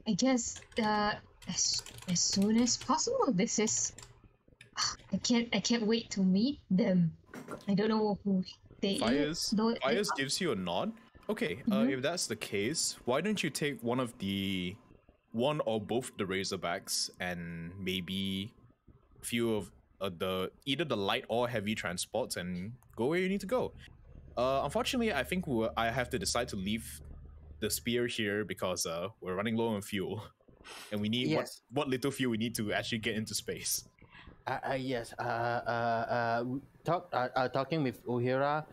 I guess as soon as possible. This is I can't wait to meet them. I don't know who they Fires though gives you a nod. Okay, if that's the case, why don't you take one or both the Razorbacks and maybe a few of either the light or heavy transports and go where you need to go. Unfortunately, I think I have to decide to leave the spear here because we're running low on fuel, and we need what little fuel we need to actually get into space. Yes. Talking with Uhira,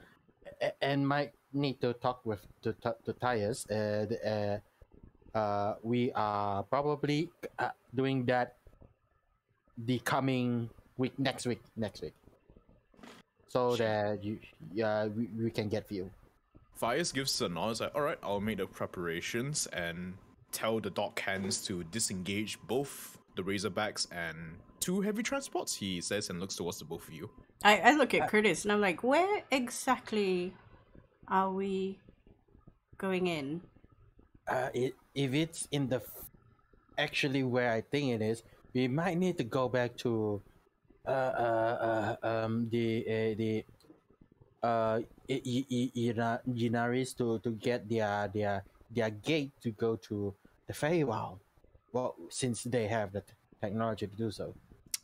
and might need to talk with to Tyus. We are probably doing that the coming week, next week, so that we can get fuel. Fires gives a nod. It's like, all right, I'll make the preparations and tell the dock hands to disengage both the Razorbacks and 2 heavy transports, he says, and looks towards the both of you. I look at Kurtis and I'm like, where exactly are we going in? If it's in the actually where I think it is, we might need to go back to Yinaris to get their gate to go to the Feywild. Well, since they have the technology to do so.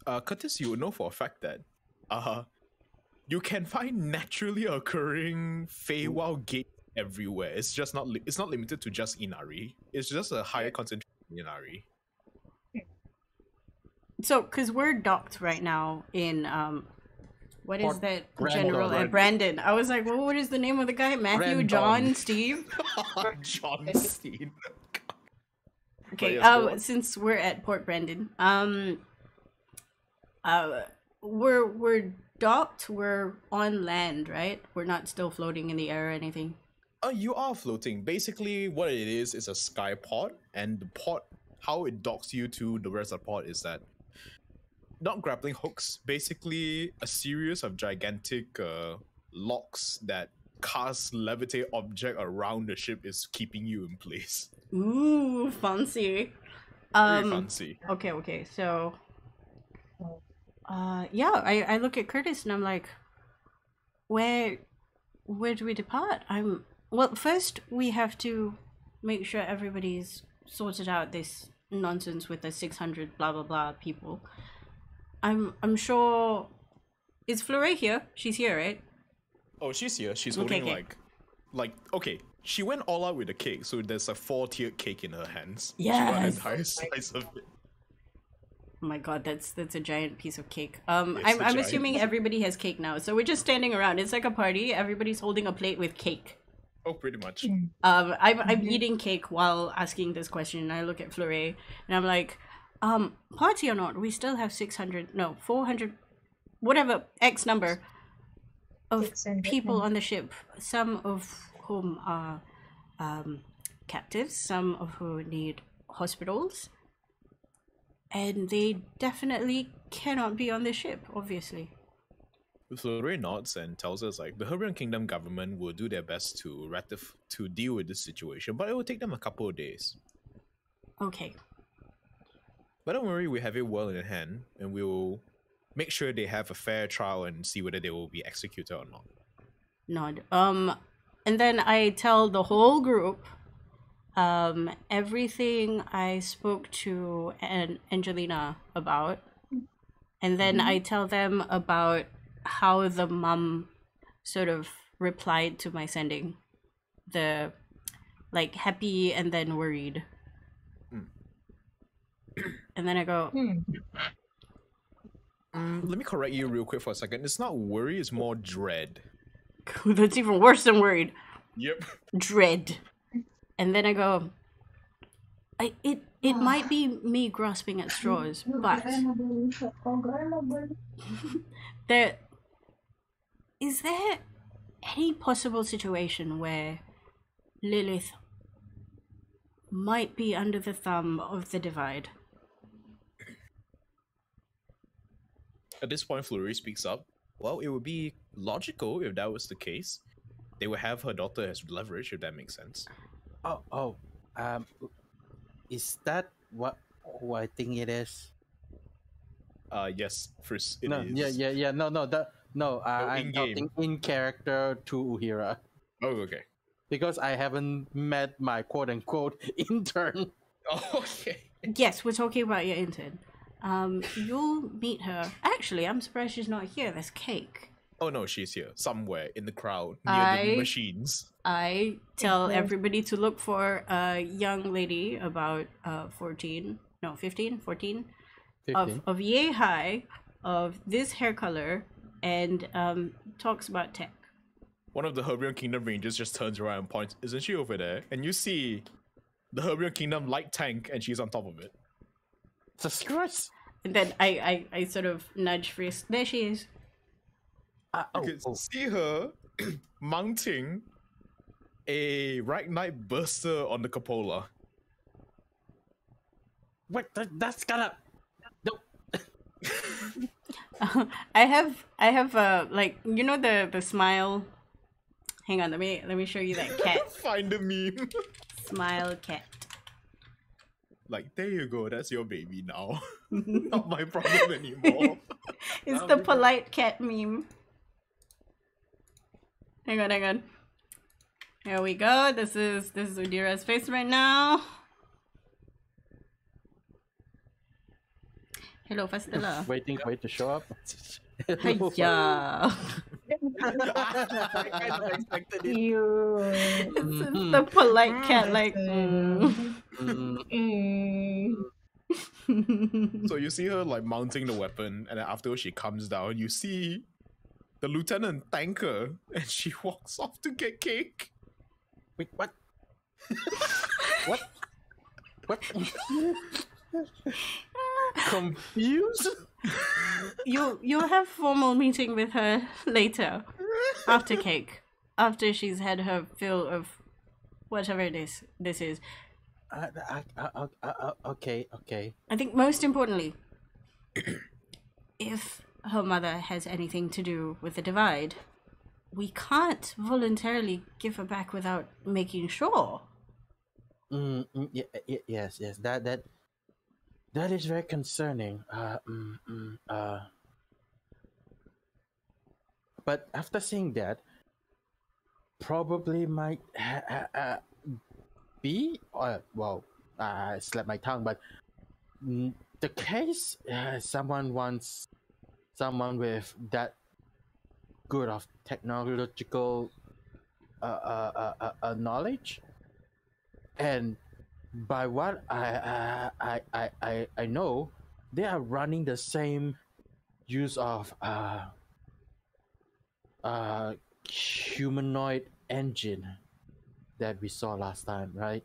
Kurtis, you would know for a fact that you can find naturally occurring Feywild gate everywhere. It's just not it's not limited to just Inari. It's just a higher concentration in Inari. So, because we're docked right now in what is that Brandon, general right? Brandon? I was like, well, what is the name of the guy? Matthew, Brandon. John, Steve. John Steen. Okay, yes, go on. since we're at Port Brandon, we're docked. We're on land, right? We're not still floating in the air or anything. You are floating. Basically, what it is a sky pod, and the pod, how it docks you to the rest of the pod is that not grappling hooks, basically a series of gigantic locks that cast levitate object around the ship is keeping you in place. Ooh, fancy. Very fancy. Okay. So, yeah, I look at Kurtis and I'm like, where do we depart? Well, first we have to make sure everybody's sorted out this nonsense with the 600 blah blah blah people. I'm sure. Is Fleury here? She's here, right? Oh, she's here. She's holding Okay. like okay. She went all out with the cake, so there's a 4-tiered cake in her hands. She Yes. got an entire slice of it. Oh my god, that's a giant piece of cake. Yes, I'm the giant. assuming everybody has cake now, so we're just standing around. It's like a party. Everybody's holding a plate with cake. Oh, pretty much. I'm eating cake while asking this question. And I look at Fleury and I'm like, party or not, we still have 400, whatever X number of 600 people on the ship. Some of whom are captives, some of who need hospitals, and they definitely cannot be on the ship, obviously. Fleury nods and tells us like the Herbian Kingdom government will do their best to deal with this situation, but it will take them a couple of days. Okay. But don't worry, we have it well in hand, and we'll make sure they have a fair trial and see whether they will be executed or not. Nod. And then I tell the whole group everything I spoke to Angelina about, and then I tell them about how the mum sort of replied to my sending, the like happy and then worried. And then I go, Let me correct you real quick for a second. It's not worry, it's more dread. That's even worse than worried. Yep. Dread. And then I go, it might be me grasping at straws, but is there any possible situation where Lilith might be under the thumb of the Divide? At this point, Fleury speaks up. Well, it would be logical if that was the case. They would have her daughter as leverage, if that makes sense. Is that who I think it is? Yes, first it is. I'm talking in character to Uhira. Oh, okay. Because I haven't met my quote-unquote intern. Oh, okay. Yes, we're talking about your intern. You'll meet her. Actually, I'm surprised she's not here. There's Cake. Oh no, she's here. Somewhere in the crowd, near the machines. I tell everybody to look for a young lady about 14, of yay high, of this hair color, and talks about tech. One of the Herbian Kingdom Rangers just turns around and points, isn't she over there? And you see the Herbian Kingdom light tank, and she's on top of it. Jesus Christ! And then I sort of nudge Frisk. There she is. You can see her mounting a Right Knight Burster on the cupola. Wait, that's gonna... No. I have like, you know the smile. Hang on, let me show you that cat. Find the meme. Smile cat. Like, there you go, that's your baby now. Not my problem anymore. It's the polite cat meme. Hang on. Here we go. This is Udira's face right now. Hello, Fastella. Waiting for it to show up. Hiya. I kind of expected it. This is the polite cat, like. So you see her like mounting the weapon, and then afterwards she comes down. You see the lieutenant thank her, and she walks off to get Cake. Wait, what? What? Confused? You'll have formal meeting with her later, after Cake, after she's had her fill of whatever this is. Okay. I think most importantly, if her mother has anything to do with the Divide, we can't voluntarily give her back without making sure. Yes. That is very concerning. But after seeing that, probably might be. I slapped my tongue. But the case, someone wants someone with that good of technological knowledge, and by what I know, they are running the same use of humanoid engine that we saw last time, right?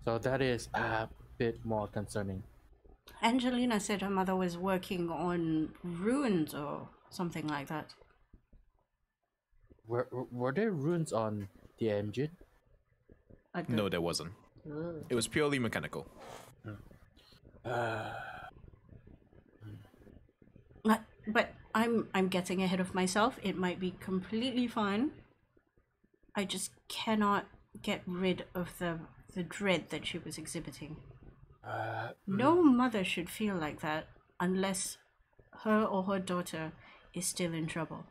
So that is a bit more concerning. Angelina said her mother was working on runes or something like that. Were there runes on the engine? No, there wasn't. It was purely mechanical. But I'm getting ahead of myself. It might be completely fine. I just cannot get rid of the dread that she was exhibiting. No mother should feel like that unless her or her daughter is still in trouble.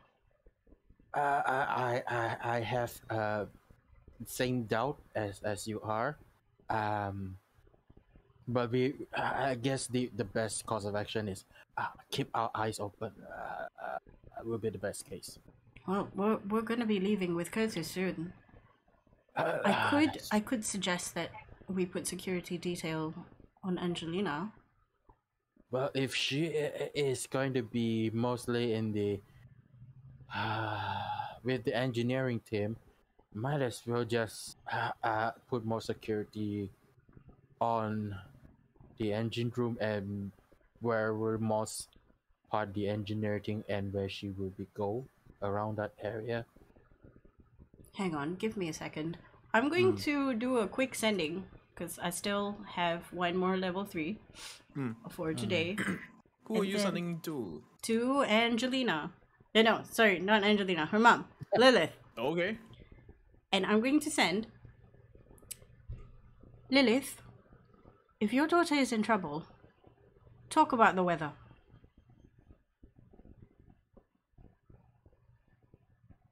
I have same doubt as you are, but I guess the best course of action is keep our eyes open. Will be the best case. Well, we're gonna be leaving with Kurtis soon. I could suggest that we put security detail on Angelina. Well, if she is going to be mostly in the with the engineering team, might as well just put more security on the engine room and where we're most part the engineering and where she will be go around that area. Hang on, give me a second. I'm going to do a quick sending because I still have one more level 3 for today. Who are you sending to? To Angelina. No, sorry, not Angelina. Her mom, Lilith. Okay. And I'm going to send Lilith. If your daughter is in trouble, talk about the weather.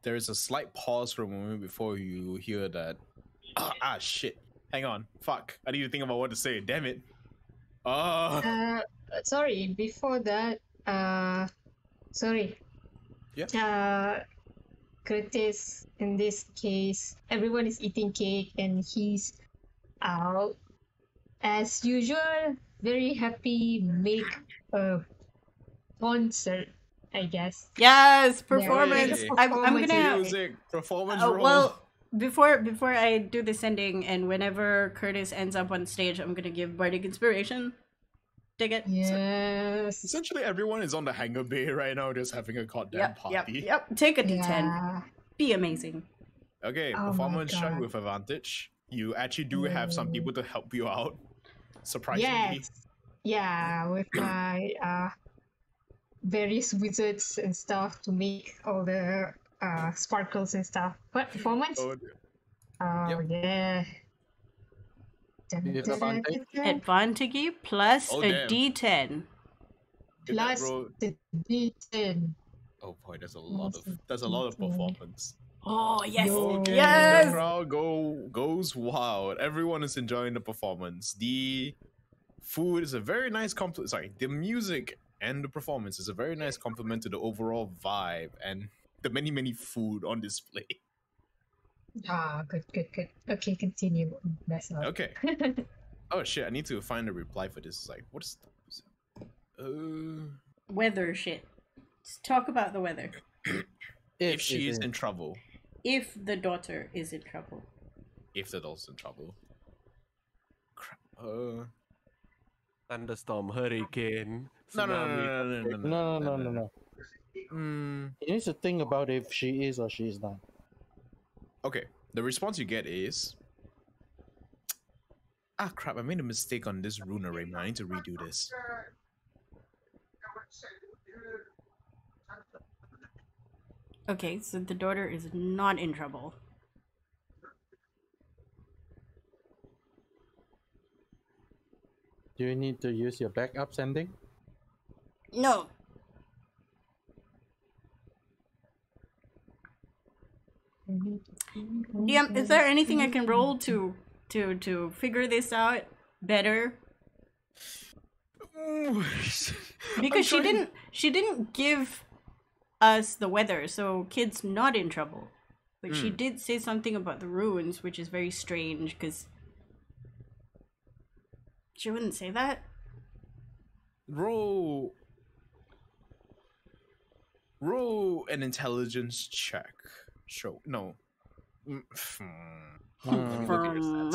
There is a slight pause for a moment before you hear that. Shit. Hang on. Fuck. I need to think about what to say. Damn it. Sorry, before that, sorry. Yeah. Kurtis, in this case, everyone is eating cake and he's out. As usual, very happy, make a concert, I guess. Yes, performance. Yay. I'm gonna. Music. Performance roll. Well, before I do the sending, and whenever Kurtis ends up on stage, I'm gonna give bardic inspiration. Dig it. Yes. Essentially, everyone is on the hangar bay right now, just having a goddamn party. Yep. Take a D10. Yeah. Be amazing. Okay, Oh my performance check God. with advantage. You actually do have some people to help you out. Surprisingly. Yes. Yeah, with my various wizards and stuff to make all the sparkles and stuff. What performance? Oh, Oh Yep. yeah. With advantage? Advantage plus Oh, a damn. D10. Did that Plus roll- the D10. Oh boy, there's a lot of performance. Oh yes, Okay, yes. the crowd goes wild. Everyone is enjoying the performance. The food is a very nice the music and the performance is a very nice compliment to the overall vibe and the many food on display. Good. Okay, continue. That's all. Okay. Oh shit, I need to find a reply for this. Like, what's Weather shit. Let's talk about the weather. if she is in trouble. If the daughter is in trouble. If the adult's in trouble. Crap. Thunderstorm, hurricane, No. No. You need to think about if she is or she is not. Okay, the response you get is, crap, I made a mistake on this rune arrangement. I need to redo this. Okay, so the daughter is not in trouble. Do you need to use your backup sending? No. DM, is there anything I can roll to figure this out better? Because she didn't give us the weather, so kid's not in trouble. But she did say something about the ruins, which is very strange because she wouldn't say that. Roll an intelligence check. Show no. Let me look at your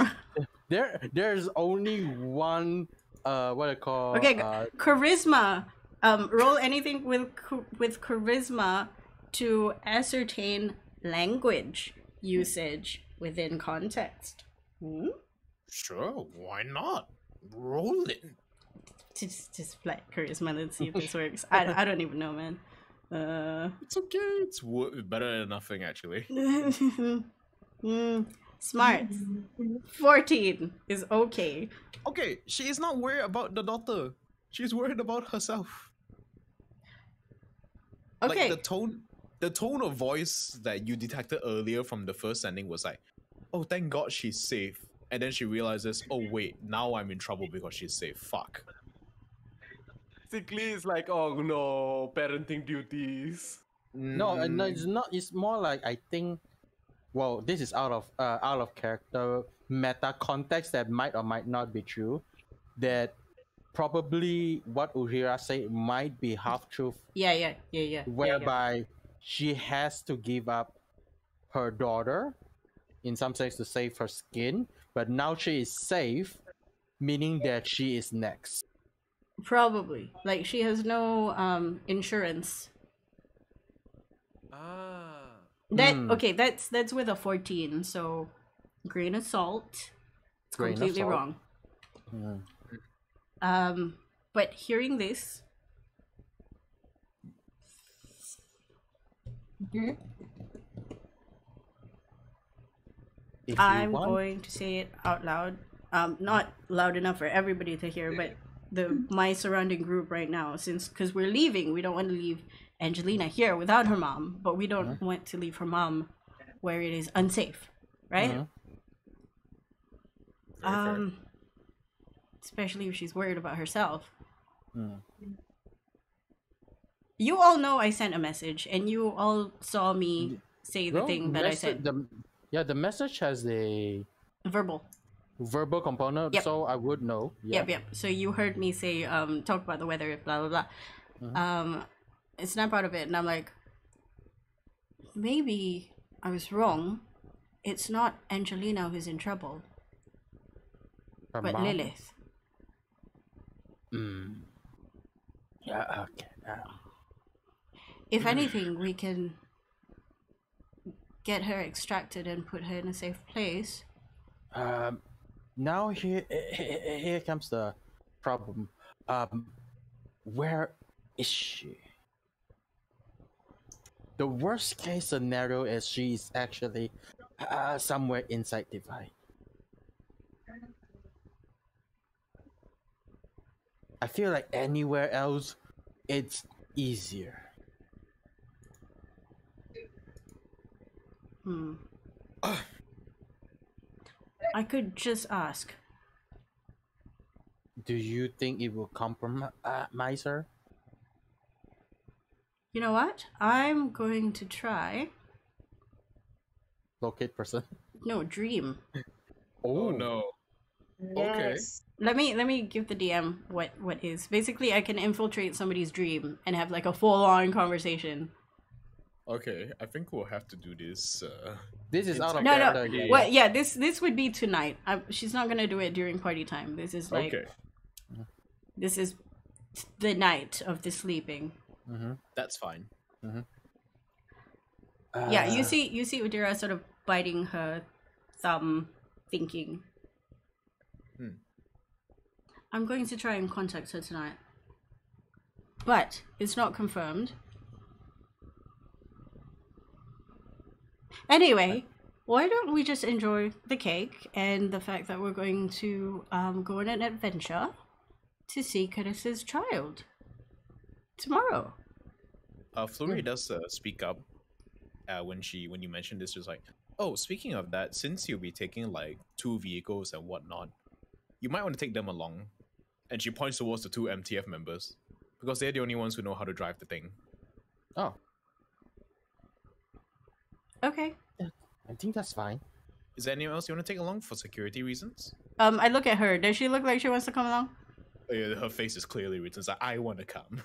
stats. There's only one what I call Okay, charisma. Roll anything with charisma to ascertain language usage within context. Sure, why not? Roll it. Just flat charisma. Let's see if this works. I don't even know, man. It's okay. It's better than nothing, actually. Smart. 14 is okay. Okay, she is not worried about the daughter. She's worried about herself. Okay. Like the tone of voice that you detected earlier from the first sending was like, "Oh, thank God she's safe." And then she realizes, "Oh wait, now I'm in trouble because she's safe. Fuck." Basically, it's like, oh no, parenting duties. No, it's not. It's more like I think. Well, this is out of character meta context that might or might not be true. That probably what Uhira said might be half truth, Yeah. whereby she has to give up her daughter in some sense to save her skin, but now she is safe, meaning that she is next. Probably. Like she has no insurance. Okay, that's with a 14, so grain of salt. It's Grain of completely salt. wrong. Mm. But hearing this, If I'm you want, going to say it out loud. Not loud enough for everybody to hear, but my surrounding group right now, because we're leaving, we don't want to leave Angelina here without her mom, but we don't want to leave her mom where it is unsafe, right? Very fair. Especially if she's worried about herself. Mm. You all know I sent a message, and you all saw me say the Well, thing that I said. The message has a Verbal. verbal component, Yep. so I would know. Yeah. Yep. So you heard me say, talk about the weather, blah blah blah. I snap out of it, and I'm like, maybe I was wrong. It's not Angelina who's in trouble, Her but mom? Lilith. Yeah. Okay. If anything, we can get her extracted and put her in a safe place. Now here comes the problem. Where is she? The worst case scenario is she's actually somewhere inside Divine. I feel like anywhere else, it's easier. I could just ask. Do you think it will compromise her? You know what? I'm going to try. Locate person. No, dream. Oh no. Okay. Yes. Let me give the DM what is. Basically, I can infiltrate somebody's dream and have like a full-on conversation. Okay, I think we'll have to do this. This is out of No. character again. Well, yeah, this would be tonight. She's not gonna do it during party time. This is like Okay, this is the night of the sleeping. that's fine. Yeah, you see Udira sort of biting her thumb, thinking. I'm going to try and contact her tonight. But it's not confirmed. Anyway, why don't we just enjoy the cake and the fact that we're going to go on an adventure to see Kurtis's child tomorrow. Flurry does speak up when you mentioned this. Just like, oh, speaking of that, since you'll be taking like 2 vehicles and whatnot, you might want to take them along. And she points towards the 2 MTF members because they're the only ones who know how to drive the thing. Oh, Okay. I think that's fine. Is there anyone else you want to take along for security reasons? I look at her. Does she look like she wants to come along? Oh, yeah, her face is clearly written. It's like, I want to come.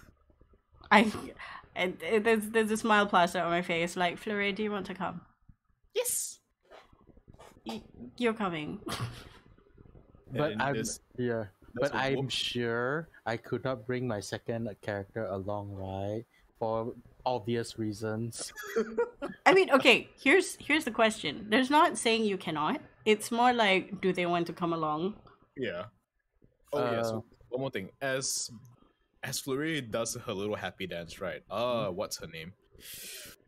There's a smile plastered on my face. Like, Fleury, do you want to come? Yes. You're coming. But And I'm this- But what I'm whoop- sure I could not bring my second character along, right? For obvious reasons. I mean, okay, here's the question. There's not saying you cannot. It's more like, do they want to come along? Yeah. Oh yeah. So one more thing. As Fleury does her little happy dance, right? What's her name?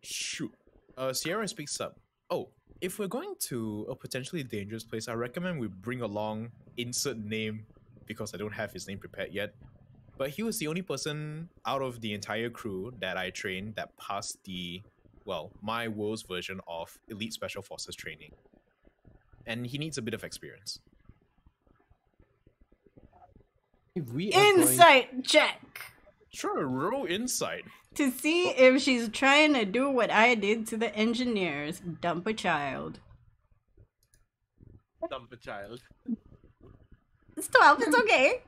Shoot. Sierra speaks up. Oh, if we're going to a potentially dangerous place, I recommend we bring along insert name because I don't have his name prepared yet. But he was the only person out of the entire crew that I trained that passed my world's version of Elite Special Forces training. And he needs a bit of experience. If we are Insight check Sure, roll insight. to see if she's trying to do what I did to the engineers, dump a child. Dump a child. It's 12. It's okay.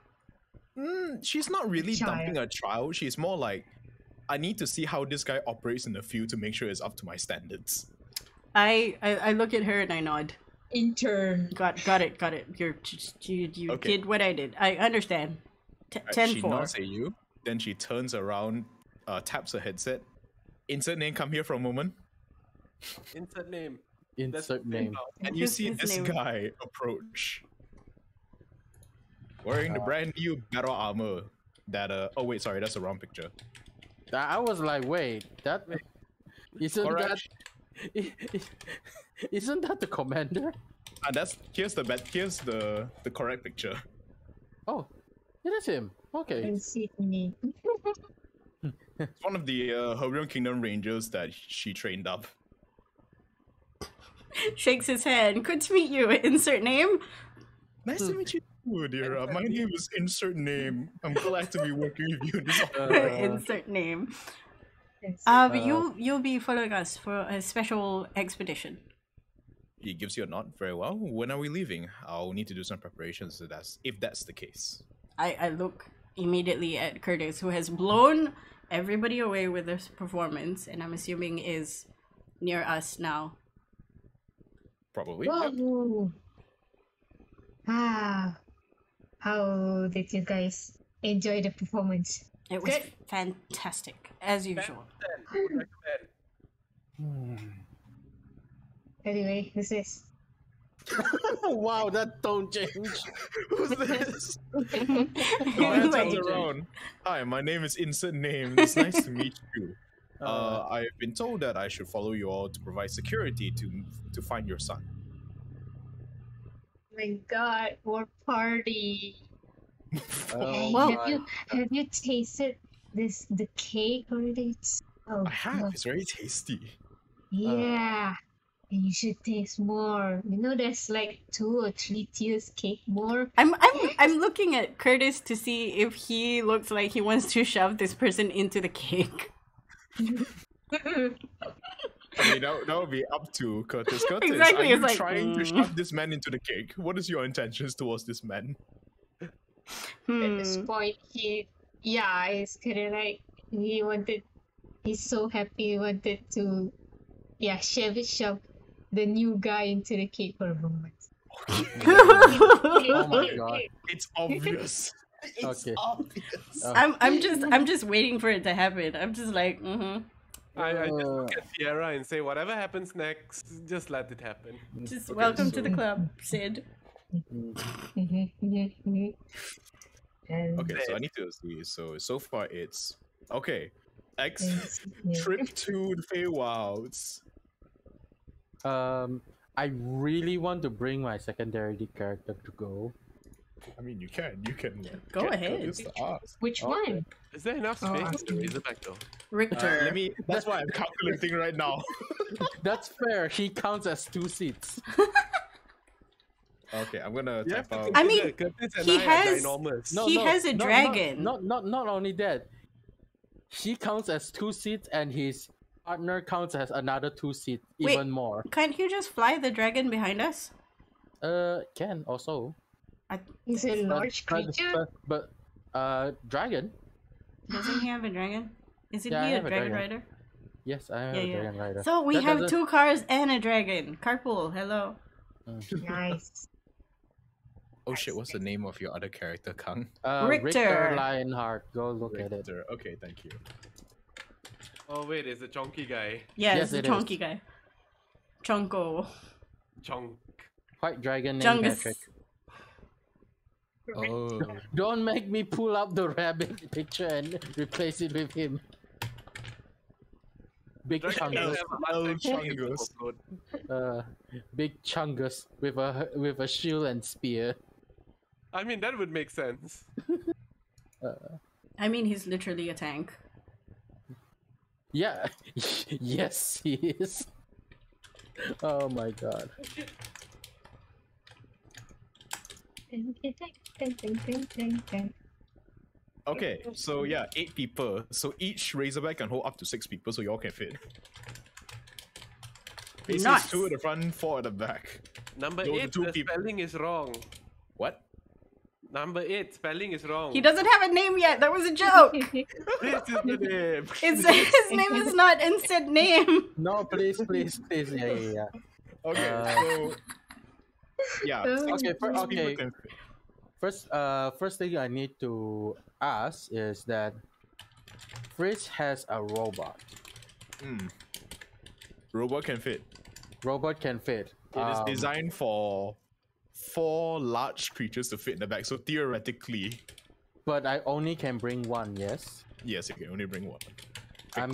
She's not really Child. dumping a child. She's more like, I need to see how this guy operates in the field to make sure it's up to my standards. I look at her and I nod. Intern. Got it. You Okay. did what I did. I understand. Right, she 10-4. nods at you, then she turns around, taps her headset. Insert name, come here for a moment. Insert name. Insert name. And you Who's see his this name? guy approach. Wearing the brand new battle armor that oh wait, sorry, that's the wrong picture. I was like, wait, that isn't Alright. that isn't that the commander? Here's the correct picture. Oh, it is him. Okay. And Sydney. It's one of the Hebrian Kingdom Rangers that she trained up. Shakes his head. Good to meet you. Insert name. Nice to meet you, Dira. My name is Insert Name. I'm glad to be working with you in this Insert name. And But you'll be following us for a special expedition. He gives you a nod. Very well. When are we leaving? I'll need to do some preparations if that's the case. I look immediately at Kurtis, who has blown everybody away with this performance, and I'm assuming is near us now. Probably. Yep. Whoa. Ah. How did you guys enjoy the performance? It was Good. fantastic, as usual. Anyway, this is. Wow, that tone change. Who's this? Anyway, Go turns around. Hi, my name is Insert Name. It's nice to meet you. I've been told that I should follow you all to provide security to find your son. My God, what party! Hey, Well, have you tasted the cake already? Oh, I have. God. It's very tasty. Yeah, and you should taste more. You know, there's like 2 or 3 tiers cake more. I'm looking at Kurtis to see if he looks like he wants to shove this person into the cake. I mean, that would be up to Kurtis. Kurtis, Exactly, are you it's like, trying to shove this man into the cake? What is your intentions towards this man? At this point, it's kind of like he's so happy he wanted to, shove the new guy into the cake for a moment. oh my god. It's obvious. It's Okay. obvious. I'm just waiting for it to happen. I'm just like, I just look at Sierra and say, whatever happens next, just let it happen. just welcome to the club, Sid. And Okay, so I need to see. So far it's okay. Trip to the Feywilds. I really want to bring my secondary character to go. I mean, you can Go get ahead. Kurtis to ask. which Okay. one? Is there enough Oh, space to okay. Razorback though? Richter. That's why I'm calculating right now. That's fair. He counts as 2 seats. Okay, I'm gonna You have type to out. I mean, consider Kurtis and he I are has- ginormous. He has a dragon. Not only that. He counts as 2 seats, and his partner counts as another 2 seats, Wait. even more. Can't you just fly the dragon behind us? Can also. He's a But- large creature. But dragon. Doesn't he have a dragon? Isn't Yeah, I he a have a dragon dragon. rider? Yes, I have Yeah, a yeah. dragon rider. So we That have doesn't- 2 cars and a dragon. Carpool. Hello. Nice. Oh shit, what's the name of your other character, Kang? Richter Richter. Lionheart. Go look at it. Richter. Okay, thank you. Oh wait, it's a chonky guy. Yeah, Yes, it's the it is. chonky guy. Chonko. Chonk. White dragon name Jungus. Patrick. Oh, Don't make me pull up the rabbit picture and replace it with him. Big Dragon Chungus. have a hard time keeping Chungus. upload. Big Chungus with a shield and spear. I mean, that would make sense. I mean, he's literally a tank. Yeah. Yes, he is. Oh my god. okay. So yeah, 8 people. So each Razorback can hold up to 6 people, so y'all can fit. Basically, Nice. it's 2 at the front, 4 at the back. Number Those are 8, two the people. spelling is wrong. What? Number 8, spelling is wrong. He doesn't have a name yet. That was a joke. This is the name. His name is not instant name. No, please. Yeah. Okay, so yeah. Okay, Six okay. people can fit. First thing I need to ask is that Fritz has a robot. Robot can fit. Robot can fit. It is designed for 4 large creatures to fit in the back. So theoretically, But I only can bring one. Yes. yes, you can only bring one. I'm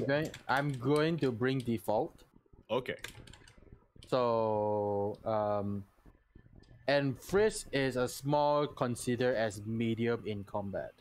going to bring default. Okay. So and Fritz is a small considered as medium in combat.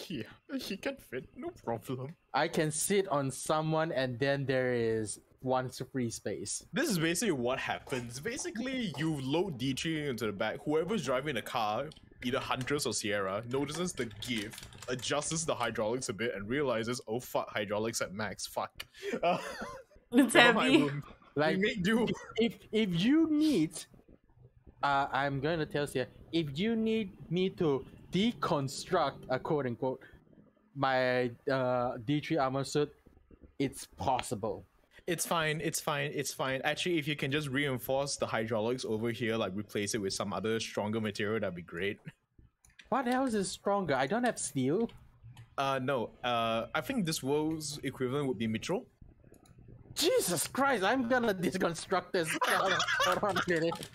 Yeah, he can fit, no problem. I can sit on someone and then there is one free space. This is basically what happens. Basically, you load D3 into the back. Whoever's driving the car, either Huntress or Sierra, notices the give, adjusts the hydraulics a bit, and realizes, oh fuck, hydraulics at max. Fuck. It's Never mind, heavy. Like we make do. if you need I'm gonna tell you, if you need me to deconstruct a quote unquote my D3 armor suit, it's possible. It's fine. Actually, if you can just reinforce the hydraulics over here, like replace it with some other stronger material, that'd be great. What else is stronger? I don't have steel. No. I think this world's equivalent would be Mithril. Jesus Christ, I'm gonna deconstruct this. Hold on a minute.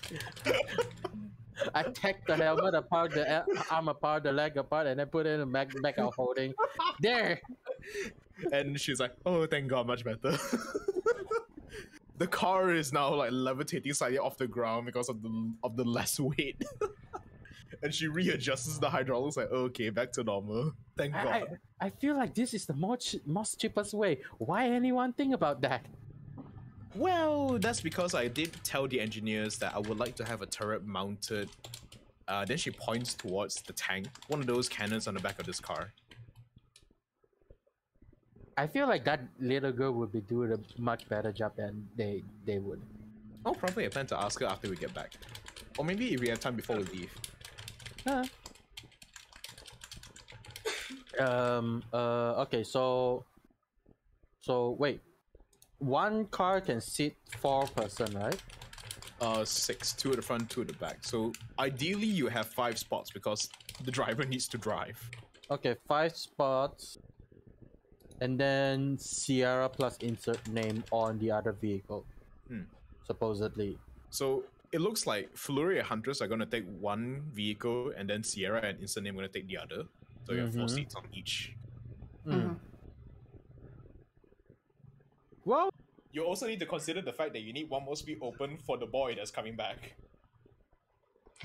I take the helmet apart, the arm apart, the leg apart, and then put it in the back of holding. There! And she's like, oh, thank God, much better. The car is now like levitating slightly off the ground because of the less weight. And she readjusts the hydraulics like, okay, back to normal. Thank God. I feel like this is the most cheapest way. Why anyone think about that? Well, that's because I did tell the engineers that I would like to have a turret mounted. Then she points towards the tank, one of those cannons on the back of this car. I feel like that little girl would be doing a much better job than they would. Oh, probably I plan to ask her after we get back. Or maybe if we have time before we leave. Okay, so wait. One car can seat 4 person, right? 6, 2 at the front, 2 at the back. So ideally you have 5 spots because the driver needs to drive. Okay, 5 spots. And then Sierra plus insert name on the other vehicle. Supposedly. So it looks like Flurry and Huntress are going to take one vehicle, and then Sierra and insert name are going to take the other. So you have 4 seats on each. Well, You also need to consider the fact that you need one more seat open for the boy that's coming back.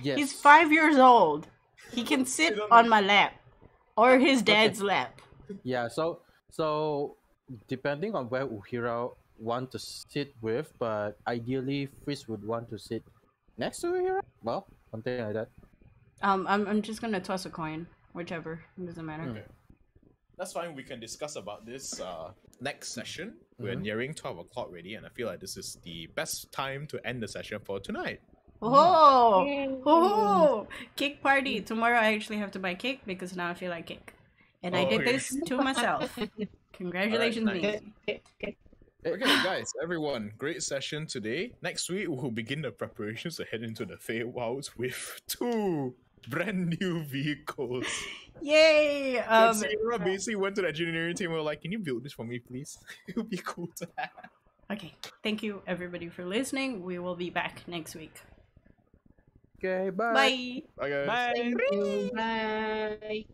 yes. He's 5 years old. He can sit on my lap. Or his dad's lap. Yeah, so depending on where Uhira want to sit with, but ideally Frizz would want to sit next to Uhira. Well, something like that. I'm just gonna toss a coin, whichever. It doesn't matter. Okay. That's fine. We can discuss about this next session. We're nearing 12 o'clock already, and I feel like this is the best time to end the session for tonight. Oh, oh, cake party. Tomorrow I actually have to buy cake because now I feel like cake. And I did okay. this to myself. Congratulations, Alright, nice. me. Okay, guys, everyone, great session today. Next week, we'll begin the preparations to head into the Feywilds with 2 brand new vehicles. Yay! Sierra basically went to the engineering team and were like, can you build this for me, please? It would be cool to have. Okay, thank you everybody for listening. We will be back next week. Okay, bye. Bye! Bye, guys. Bye. Thank you. Bye.